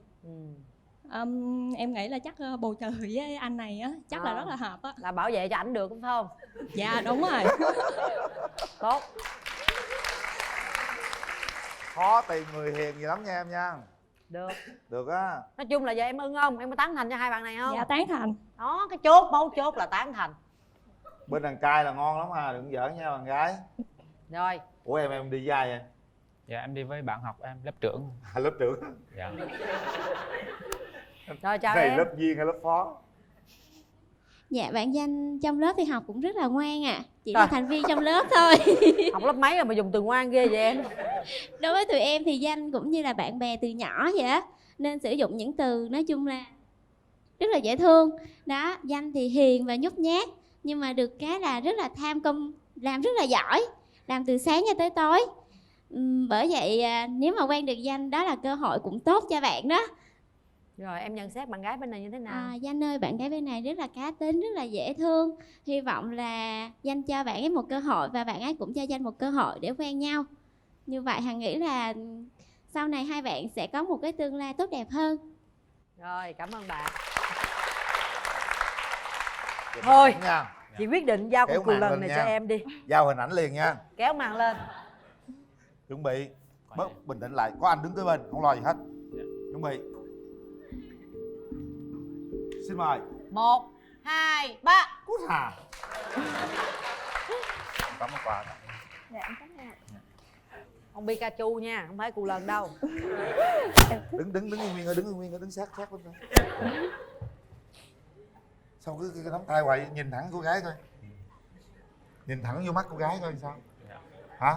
Em nghĩ là chắc bù trừ với anh này á chắc là rất là hợp á. Là bảo vệ cho ảnh được đúng không? Dạ đúng rồi. Tốt. Khó tìm người hiền gì lắm nha em nha. Được á. Nói chung là giờ em ưng không? Em có tán thành cho hai bạn này không? Dạ tán thành. Đó, cái mấu chốt là tán thành. Bên đàn trai là ngon lắm ha, đừng giỡn nha bạn gái. Rồi. Ủa em đi với ai vậy? Dạ em đi với bạn học em, lớp trưởng. Lớp trưởng. Dạ. Rồi chào này em. lớp viên hay lớp phó? Dạ bạn Danh trong lớp thì học cũng rất là ngoan ạ. Chỉ là thành viên trong lớp thôi. Học lớp mấy rồi mà dùng từ ngoan ghê vậy em? Đối với tụi em thì Danh cũng như là bạn bè từ nhỏ vậy á, nên sử dụng những từ nói chung là rất là dễ thương. Đó, Danh thì hiền và nhút nhát, nhưng mà được cái là rất là tham công, làm rất là giỏi, làm từ sáng cho tới tối. Bởi vậy nếu mà quen được Danh đó là cơ hội cũng tốt cho bạn đó. Rồi em nhận xét bạn gái bên này như thế nào? Danh ơi, bạn gái bên này rất là cá tính, rất là dễ thương. Hy vọng là Danh cho bạn ấy một cơ hội và bạn ấy cũng cho Danh một cơ hội để quen nhau. Như vậy Hằng nghĩ là sau này hai bạn sẽ có một cái tương lai tốt đẹp hơn. Rồi, cảm ơn bạn. Thôi, chị quyết định giao cuộc lần này cho em đi. Giao hình ảnh liền nha. Kéo màn lên. Chuẩn bị. Bớt bình tĩnh lại, có anh đứng kế bên, không lo gì hết. Chuẩn bị. Xin mời. 1, 2, 3. Cút hà. Cảm ơn quà. Dạ em cảm ơn. Không Pikachu nha, không phải cù lần đâu. Đứng nguyên đứng sát bên đây. Sao cứ nắm tay hoài, nhìn thẳng cô gái thôi. Nhìn thẳng vô mắt cô gái coi sao. Hả?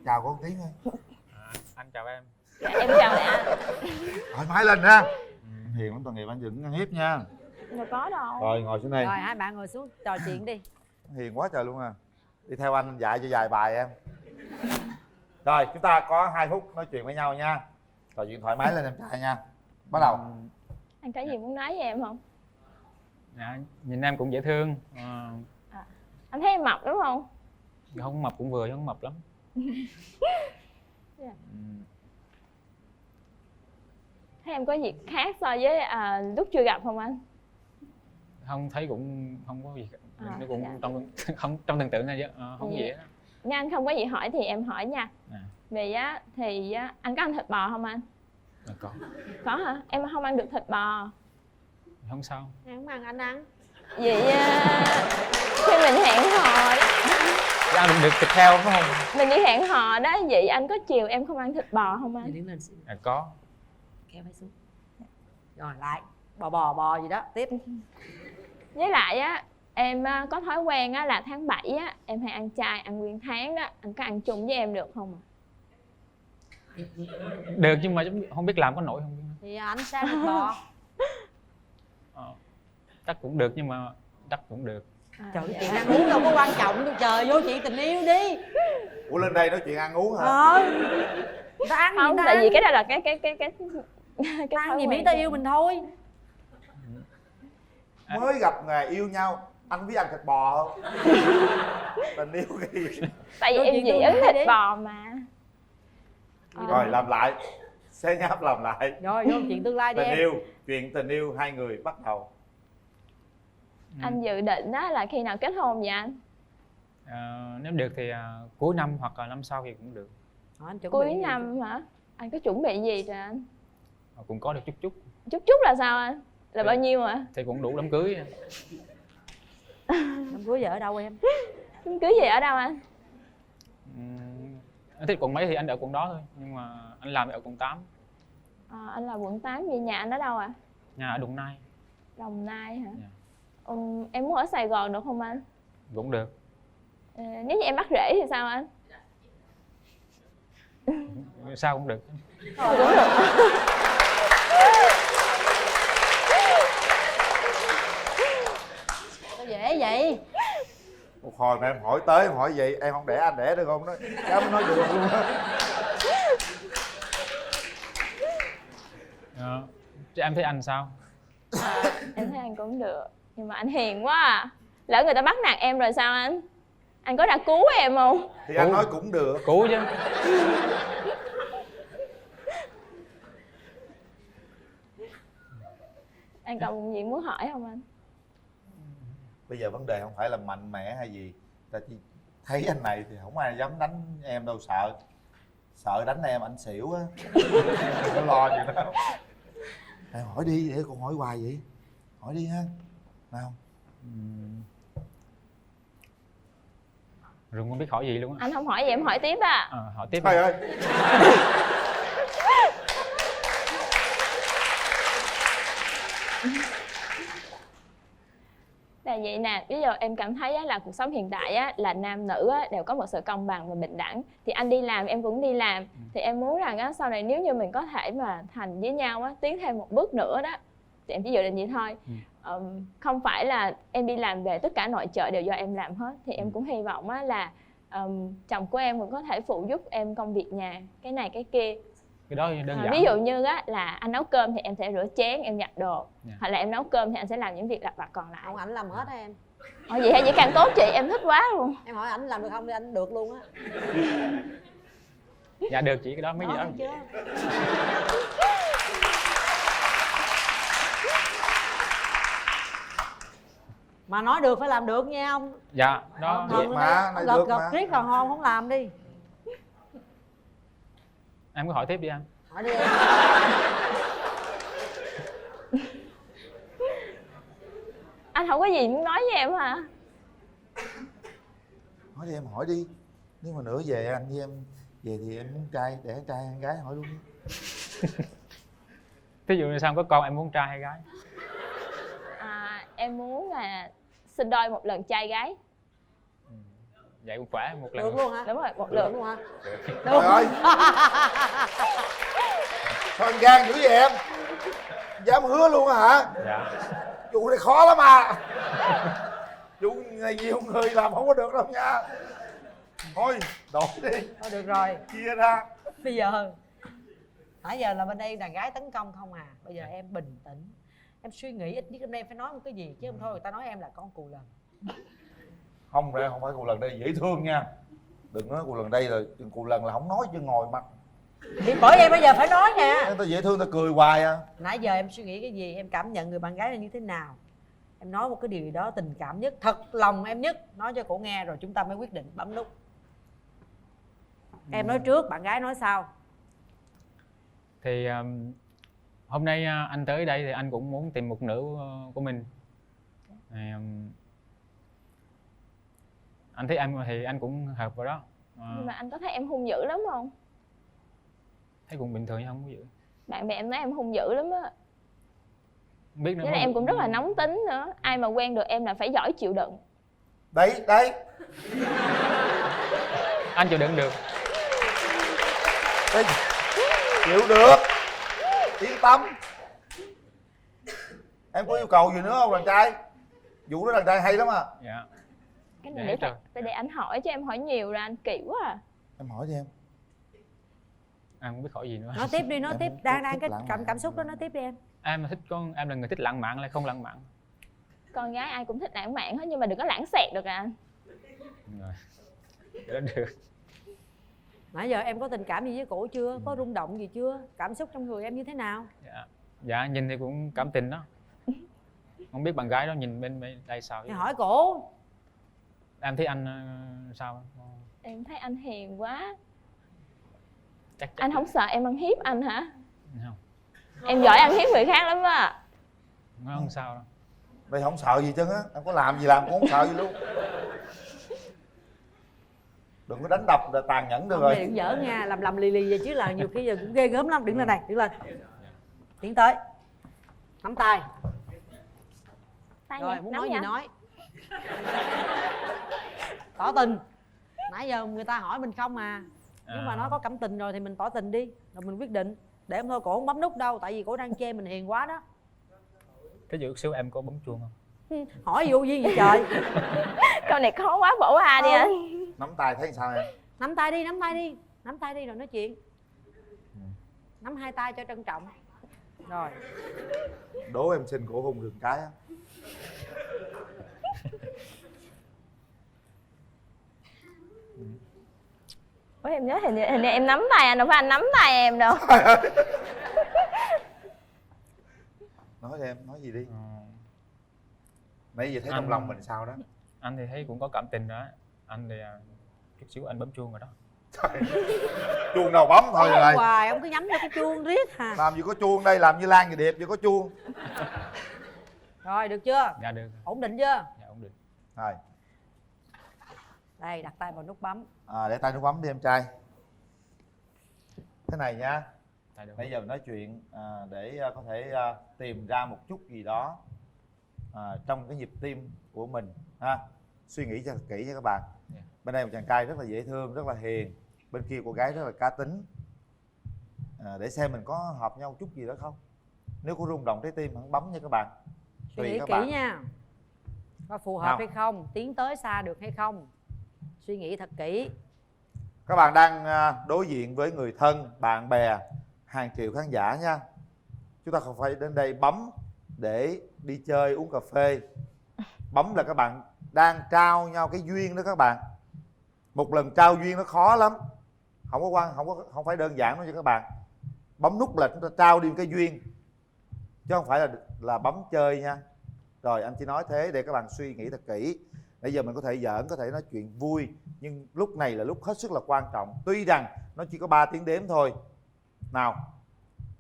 Chào cô tiếng thôi. Anh chào em. Dạ, em chào mẹ. Thoải mái lên ha. Hiền lắm, tội nghiệp anh đừng ăn hiếp nha. Đâu có đâu. Rồi ngồi xuống đây. Rồi hai bạn ngồi xuống trò chuyện đi. Hiền quá trời luôn à. Đi theo anh dạy cho vài bài em. Rồi chúng ta có 2 phút nói chuyện với nhau nha. Trò chuyện thoải mái lên em trai nha. Bắt đầu. Anh có gì muốn nói với em không? Dạ, nhìn em cũng dễ thương. Anh thấy em mập đúng không? Không mập cũng vừa chứ không mập lắm. Yeah. Thấy em có gì khác so với lúc chưa gặp không anh? Không, thấy cũng không có gì. Nó cũng dạ. trong tưởng tượng thôi chứ không gì hết. Nếu anh không có gì hỏi thì em hỏi nha. Vì á thì anh có ăn thịt bò không anh? Có. Có hả? Em không ăn được thịt bò. Không sao. Em không ăn, anh ăn. Vậy khi mình hẹn hò ăn được thịt heo phải không? Mình đi hẹn hò đó, vậy anh có chiều em không ăn thịt bò không anh? Đứng lên. Có. Kéo phải xuống. Rồi lại bò gì đó tiếp. Với lại á em có thói quen á là tháng 7 á em hay ăn chay, ăn nguyên tháng đó. Anh có ăn chung với em được không ạ? Được nhưng mà không biết làm có nổi không. Thì anh sang thịt bò. Chắc cũng được nhưng mà chắc cũng được. Trời ơi, chuyện ăn uống đâu có quan trọng đâu trời, vô chuyện tình yêu đi. Ủa lên đây nói chuyện ăn uống hả? Ta ăn không, gì tại vì cái đó là cái ta ăn gì miễn ta yêu mình thôi. Mới gặp ngày yêu nhau, anh biết ăn thịt bò không? Tình yêu cái gì? Tại vì em dị ứng thịt bò mà. Rồi làm lại. Xe nháp làm lại. Rồi vô chuyện tương lai đi em. Chuyện tình yêu hai người bắt đầu. Anh dự định đó là khi nào kết hôn vậy anh? Nếu được thì cuối năm hoặc là năm sau thì cũng được. Cuối năm hả? Anh có chuẩn bị gì rồi anh? Cũng có được chút. Chút là sao anh? Là bao nhiêu ạ? Thì cũng đủ đám cưới. Đám cưới giờ ở đâu em? Đám cưới gì ở đâu anh? Anh thích quận mấy thì anh ở quận đó thôi. Nhưng mà anh làm ở quận 8. Anh là quận 8, vậy nhà anh ở đâu ạ? Nhà ở Đồng Nai. Đồng Nai hả? Yeah. Em muốn ở Sài Gòn được không anh? Cũng được. Nếu như em bắt rễ thì sao anh? Sao cũng được. Cũng được. vậy? Một hồi mà em hỏi tới em hỏi vậy em không đẻ anh đẻ được không? Cháu mới nói được luôn á. Em thấy anh sao? Em thấy anh cũng được, nhưng mà anh hiền quá à. Lỡ người ta bắt nạt em rồi sao anh? Anh có đã cứu em không? Thì anh nói cũng được. Cứu chứ. Anh còn gì muốn hỏi không anh? Bây giờ vấn đề không phải là mạnh mẽ hay gì, ta chỉ thấy anh này thì không ai dám đánh em đâu, sợ đánh em anh xỉu á. Đừng có lo gì đâu. Em hỏi đi, để con hỏi hoài vậy. Hỏi đi ha. Nào. Rừng không biết hỏi gì luôn á. Anh không hỏi gì em hỏi tiếp à. Hỏi tiếp. Trời ơi. Là vậy nè, ví dụ em cảm thấy á, là cuộc sống hiện tại á, là nam nữ á, đều có một sự công bằng và bình đẳng. Thì anh đi làm, em cũng đi làm. Thì em muốn rằng á, sau này nếu như mình có thể mà thành với nhau á, tiến thêm một bước nữa đó, thì em chỉ dự định vậy thôi. Không phải là em đi làm về tất cả nội trợ đều do em làm hết. Thì em cũng hy vọng á, là chồng của em cũng có thể phụ giúp em công việc nhà, cái này cái kia. Cái đó đơn giản. Ví dụ như á, là anh nấu cơm thì em sẽ rửa chén, em giặt đồ. Hoặc là em nấu cơm thì anh sẽ làm những việc lặt vặt còn lại. Ông ảnh làm hết á em. Vậy hay vậy càng tốt chị, em thích quá luôn. Em hỏi ảnh làm được không thì anh được luôn á. Dạ được chị, cái đó mấy gì đó. Mà nói được phải làm được nha ông. Dạ, đó. Mà này được mà. Riết còn hôn không làm đi. Em cứ hỏi tiếp đi anh. Hỏi đi em. Anh không có gì muốn nói với em hả? Hỏi đi em, hỏi đi. Nếu mà nữa về anh với em về thì em muốn trai, để trai hay gái hỏi luôn đi. Ví dụ như sao có con em muốn trai hay gái? Em muốn là sinh đôi một lần trai gái. Vậy cũng khỏe một lần. Được luôn hả? Đúng rồi, một lần luôn hả? Trời ơi. Sao anh gan dữ vậy em? Dám hứa luôn hả? Dạ. Vụ này khó lắm à. Vụ này nhiều người làm không có được đâu nha. Thôi, đổi đi. Thôi được rồi. Chia ra. Bây giờ nãy giờ là bên đây đàn gái tấn công không à. Bây giờ em bình tĩnh. Em suy nghĩ ít nhất hôm nay em phải nói một cái gì. Chứ không thôi người ta nói em là con cù lần. Không ra không phải cù lần đây dễ thương nha. Đừng nói cù lần đây là cù lần là không nói chứ ngồi mặt. Thì bởi em bây giờ phải nói nè. Người ta dễ thương ta cười hoài à. Nãy giờ em suy nghĩ cái gì, em cảm nhận người bạn gái là như thế nào. Em nói một cái điều gì đó tình cảm nhất, thật lòng em nhất. Nói cho cổ nghe rồi chúng ta mới quyết định bấm nút. Em nói trước, bạn gái nói sau. Thì hôm nay anh tới đây thì anh cũng muốn tìm một nửa của mình. Thì, anh thấy em thì anh cũng hợp vào đó. Nhưng mà anh có thấy em hung dữ lắm không? Thấy cũng bình thường chứ không có dữ. Bạn bè em nói em hung dữ lắm á. Biết nữa. Với lại em cũng rất là nóng tính nữa. Ai mà quen được em là phải giỏi chịu đựng. Đấy. Anh chịu đựng được. Đấy. Chịu được. Yên tâm. Em có yêu cầu gì nữa không đàn trai? Vụ đó đàn trai hay lắm à. Dạ. Cái này để anh hỏi chứ em hỏi nhiều rồi anh kỹ quá à. Em hỏi đi em. Em không biết hỏi gì nữa. Nói tiếp đi, nói tiếp. Đang cái cảm xúc đó, nói tiếp đi em. Em thích em là người thích lãng mạn lại không lãng mạn. Con gái ai cũng thích lãng mạn hết nhưng mà đừng có lãng xẹt được à. Rồi. Cái đó được. Nãy giờ em có tình cảm gì với cổ chưa? Có rung động gì chưa? Cảm xúc trong người em như thế nào? Dạ nhìn thì cũng cảm tình đó. Không biết bạn gái đó nhìn bên đây sao? Thì hỏi cổ. Em thấy anh sao? Em thấy anh hiền quá. Chắc. Anh không sợ em ăn hiếp anh hả? Không. Em giỏi ăn hiếp người khác lắm á. Không sao đâu. Đây không sợ gì chứ á. Em có làm gì làm cũng không sợ gì luôn. Đừng có đánh đập là tàn nhẫn được rồi. Đừng giỡn nha, làm lì vậy chứ là nhiều khi giờ cũng ghê gớm lắm. Đứng lên đây, đứng lên. Tiến tới. Nắm tay. Rồi muốn nói gì nói. Tỏ tình. Nãy giờ người ta hỏi mình không à. Nếu mà nói có cảm tình rồi thì mình tỏ tình đi. Rồi mình quyết định. Để em thôi, cổ không bấm nút đâu. Tại vì cổ đang chê mình hiền quá đó. Cái vụ xíu em có bấm chuông không? Hỏi vô duyên vậy trời. Câu này khó quá, bỏ qua đi anh. Nắm tay thấy sao em? Nắm tay đi, nắm tay đi. Nắm tay đi rồi nói chuyện. Nắm hai tay cho trân trọng. Rồi. Đố em xin cổ hôn đường cái á. Ủa, em nhớ hình như em nắm tay anh, đâu phải anh nắm tay em đâu. Nói đi em, nói gì đi. Nãy giờ thấy trong lòng mình sao đó? Anh thì thấy cũng có cảm tình đó. Anh thì chút xíu anh bấm chuông rồi đó. Trời, chuông đâu bấm thôi rồi. Hoài ông cứ nhắm cho cái chuông riết hả? Làm gì có chuông đây, làm như Lan và Điệp gì có chuông. Rồi được chưa? Dạ được. Ổn định chưa? Dạ ổn định. Rồi. Đây đặt tay vào nút bấm. Để tay nút bấm đi em trai. Thế này nha. Bây giờ mình nói chuyện để có thể tìm ra một chút gì đó trong cái nhịp tim của mình ha. Suy nghĩ cho thật kỹ nha các bạn. Bên đây một chàng trai rất là dễ thương, rất là hiền. Bên kia cô gái rất là cá tính. Để xem mình có hợp nhau chút gì đó không. Nếu có rung động trái tim hãy bấm nha các bạn. Suy nghĩ kỹ nha. Có phù hợp hay không, tiến tới xa được hay không. Suy nghĩ thật kỹ. Các bạn đang đối diện với người thân, bạn bè, hàng triệu khán giả nha. Chúng ta không phải đến đây bấm để đi chơi uống cà phê. Bấm là các bạn đang trao nhau cái duyên đó các bạn. Một lần trao duyên nó khó lắm. Không phải đơn giản đâu cho các bạn. Bấm nút là chúng ta trao đi cái duyên, chứ không phải là bấm chơi nha. Rồi anh chỉ nói thế để các bạn suy nghĩ thật kỹ. Bây giờ mình có thể giỡn, có thể nói chuyện vui, nhưng lúc này là lúc hết sức là quan trọng. Tuy rằng nó chỉ có 3 tiếng đếm thôi. Nào,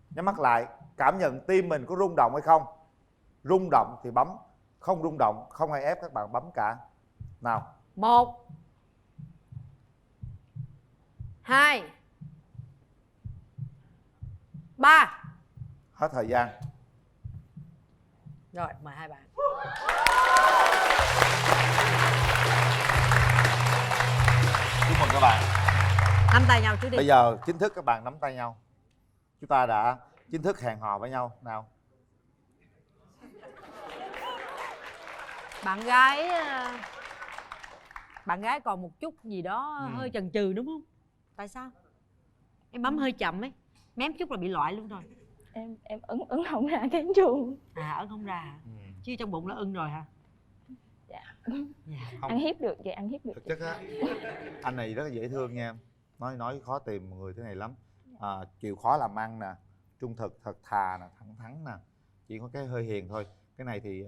nhắm mắt lại, cảm nhận tim mình có rung động hay không. Rung động thì bấm, không rung động không ai ép các bạn bấm cả. Nào. 1 2 3. Hết thời gian. Rồi mời hai bạn. Chúc mừng các bạn. Nắm tay nhau trước đi. Bây giờ chính thức các bạn nắm tay nhau. Chúng ta đã chính thức hẹn hò với nhau. Nào. Bạn gái còn một chút gì đó hơi chần chừ đúng không? Tại sao? Em bấm hơi chậm ấy. Mém chút là bị loại luôn rồi. Em ấn không ra cái chuông. Ấn không ra hả? Chứ trong bụng nó ưng rồi hả? Dạ. Không. Ăn hiếp được vậy, ăn hiếp được. Thực chất á, anh này rất là dễ thương nha em. Nói khó tìm một người thế này lắm. Chịu khó làm ăn nè, trung thực, thật thà nè, thẳng thắn nè. Chỉ có cái hơi hiền thôi. Cái này thì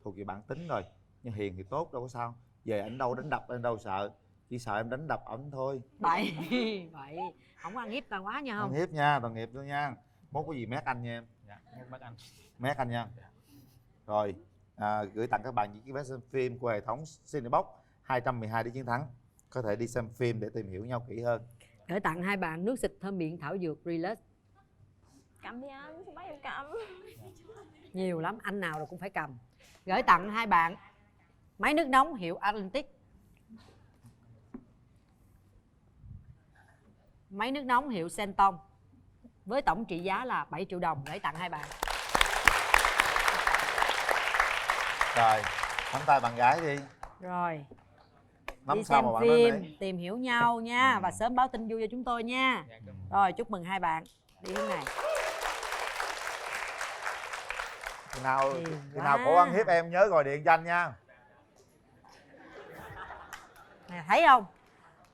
thuộc về bản tính rồi. Nhưng hiền thì tốt, đâu có sao. Về ảnh đâu đánh đập em đâu sợ. Chỉ sợ em đánh đập ảnh thôi. Vậy không có ăn hiếp ta quá nha không? Ăn hiếp nha, tội nghiệp luôn nha. Mốt có gì mét anh nha em. Dạ, mét anh. Mét anh nha. Rồi, gửi tặng các bạn những chiếc vé xem phim của hệ thống Cinebox 212 để chiến thắng. Có thể đi xem phim để tìm hiểu nhau kỹ hơn. Gửi tặng hai bạn nước xịt thơm miệng thảo dược Relax. Cầm đi anh, sao bắt em cầm. Nhiều lắm, anh nào rồi cũng phải cầm. Gửi tặng hai bạn máy nước nóng hiệu Atlantic. Máy nước nóng hiệu Senton với tổng trị giá là 7 triệu đồng gửi tặng hai bạn. Rồi, nắm tay bạn gái đi. Rồi. Nắm đi sao xem mà bạn phim, nói tìm hiểu nhau nha. Và sớm báo tin vui cho chúng tôi nha. Rồi, chúc mừng hai bạn. Đi hướng này. Khi nào cổ ăn hiếp em nhớ gọi điện cho anh nha. Nè, thấy không?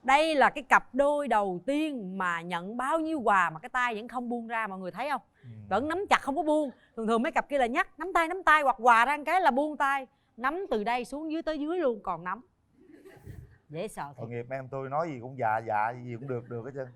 Đây là cái cặp đôi đầu tiên mà nhận bao nhiêu quà mà cái tay vẫn không buông ra, mọi người thấy không? Vẫn nắm chặt không có buông. Thường mấy cặp kia là nhắc nắm tay hoặc quà ra một cái là buông tay. Nắm từ đây xuống dưới tới dưới luôn còn nắm. Dễ sợ thiệt. Tội nghiệp em tôi nói gì cũng dạ gì cũng được hết trơn.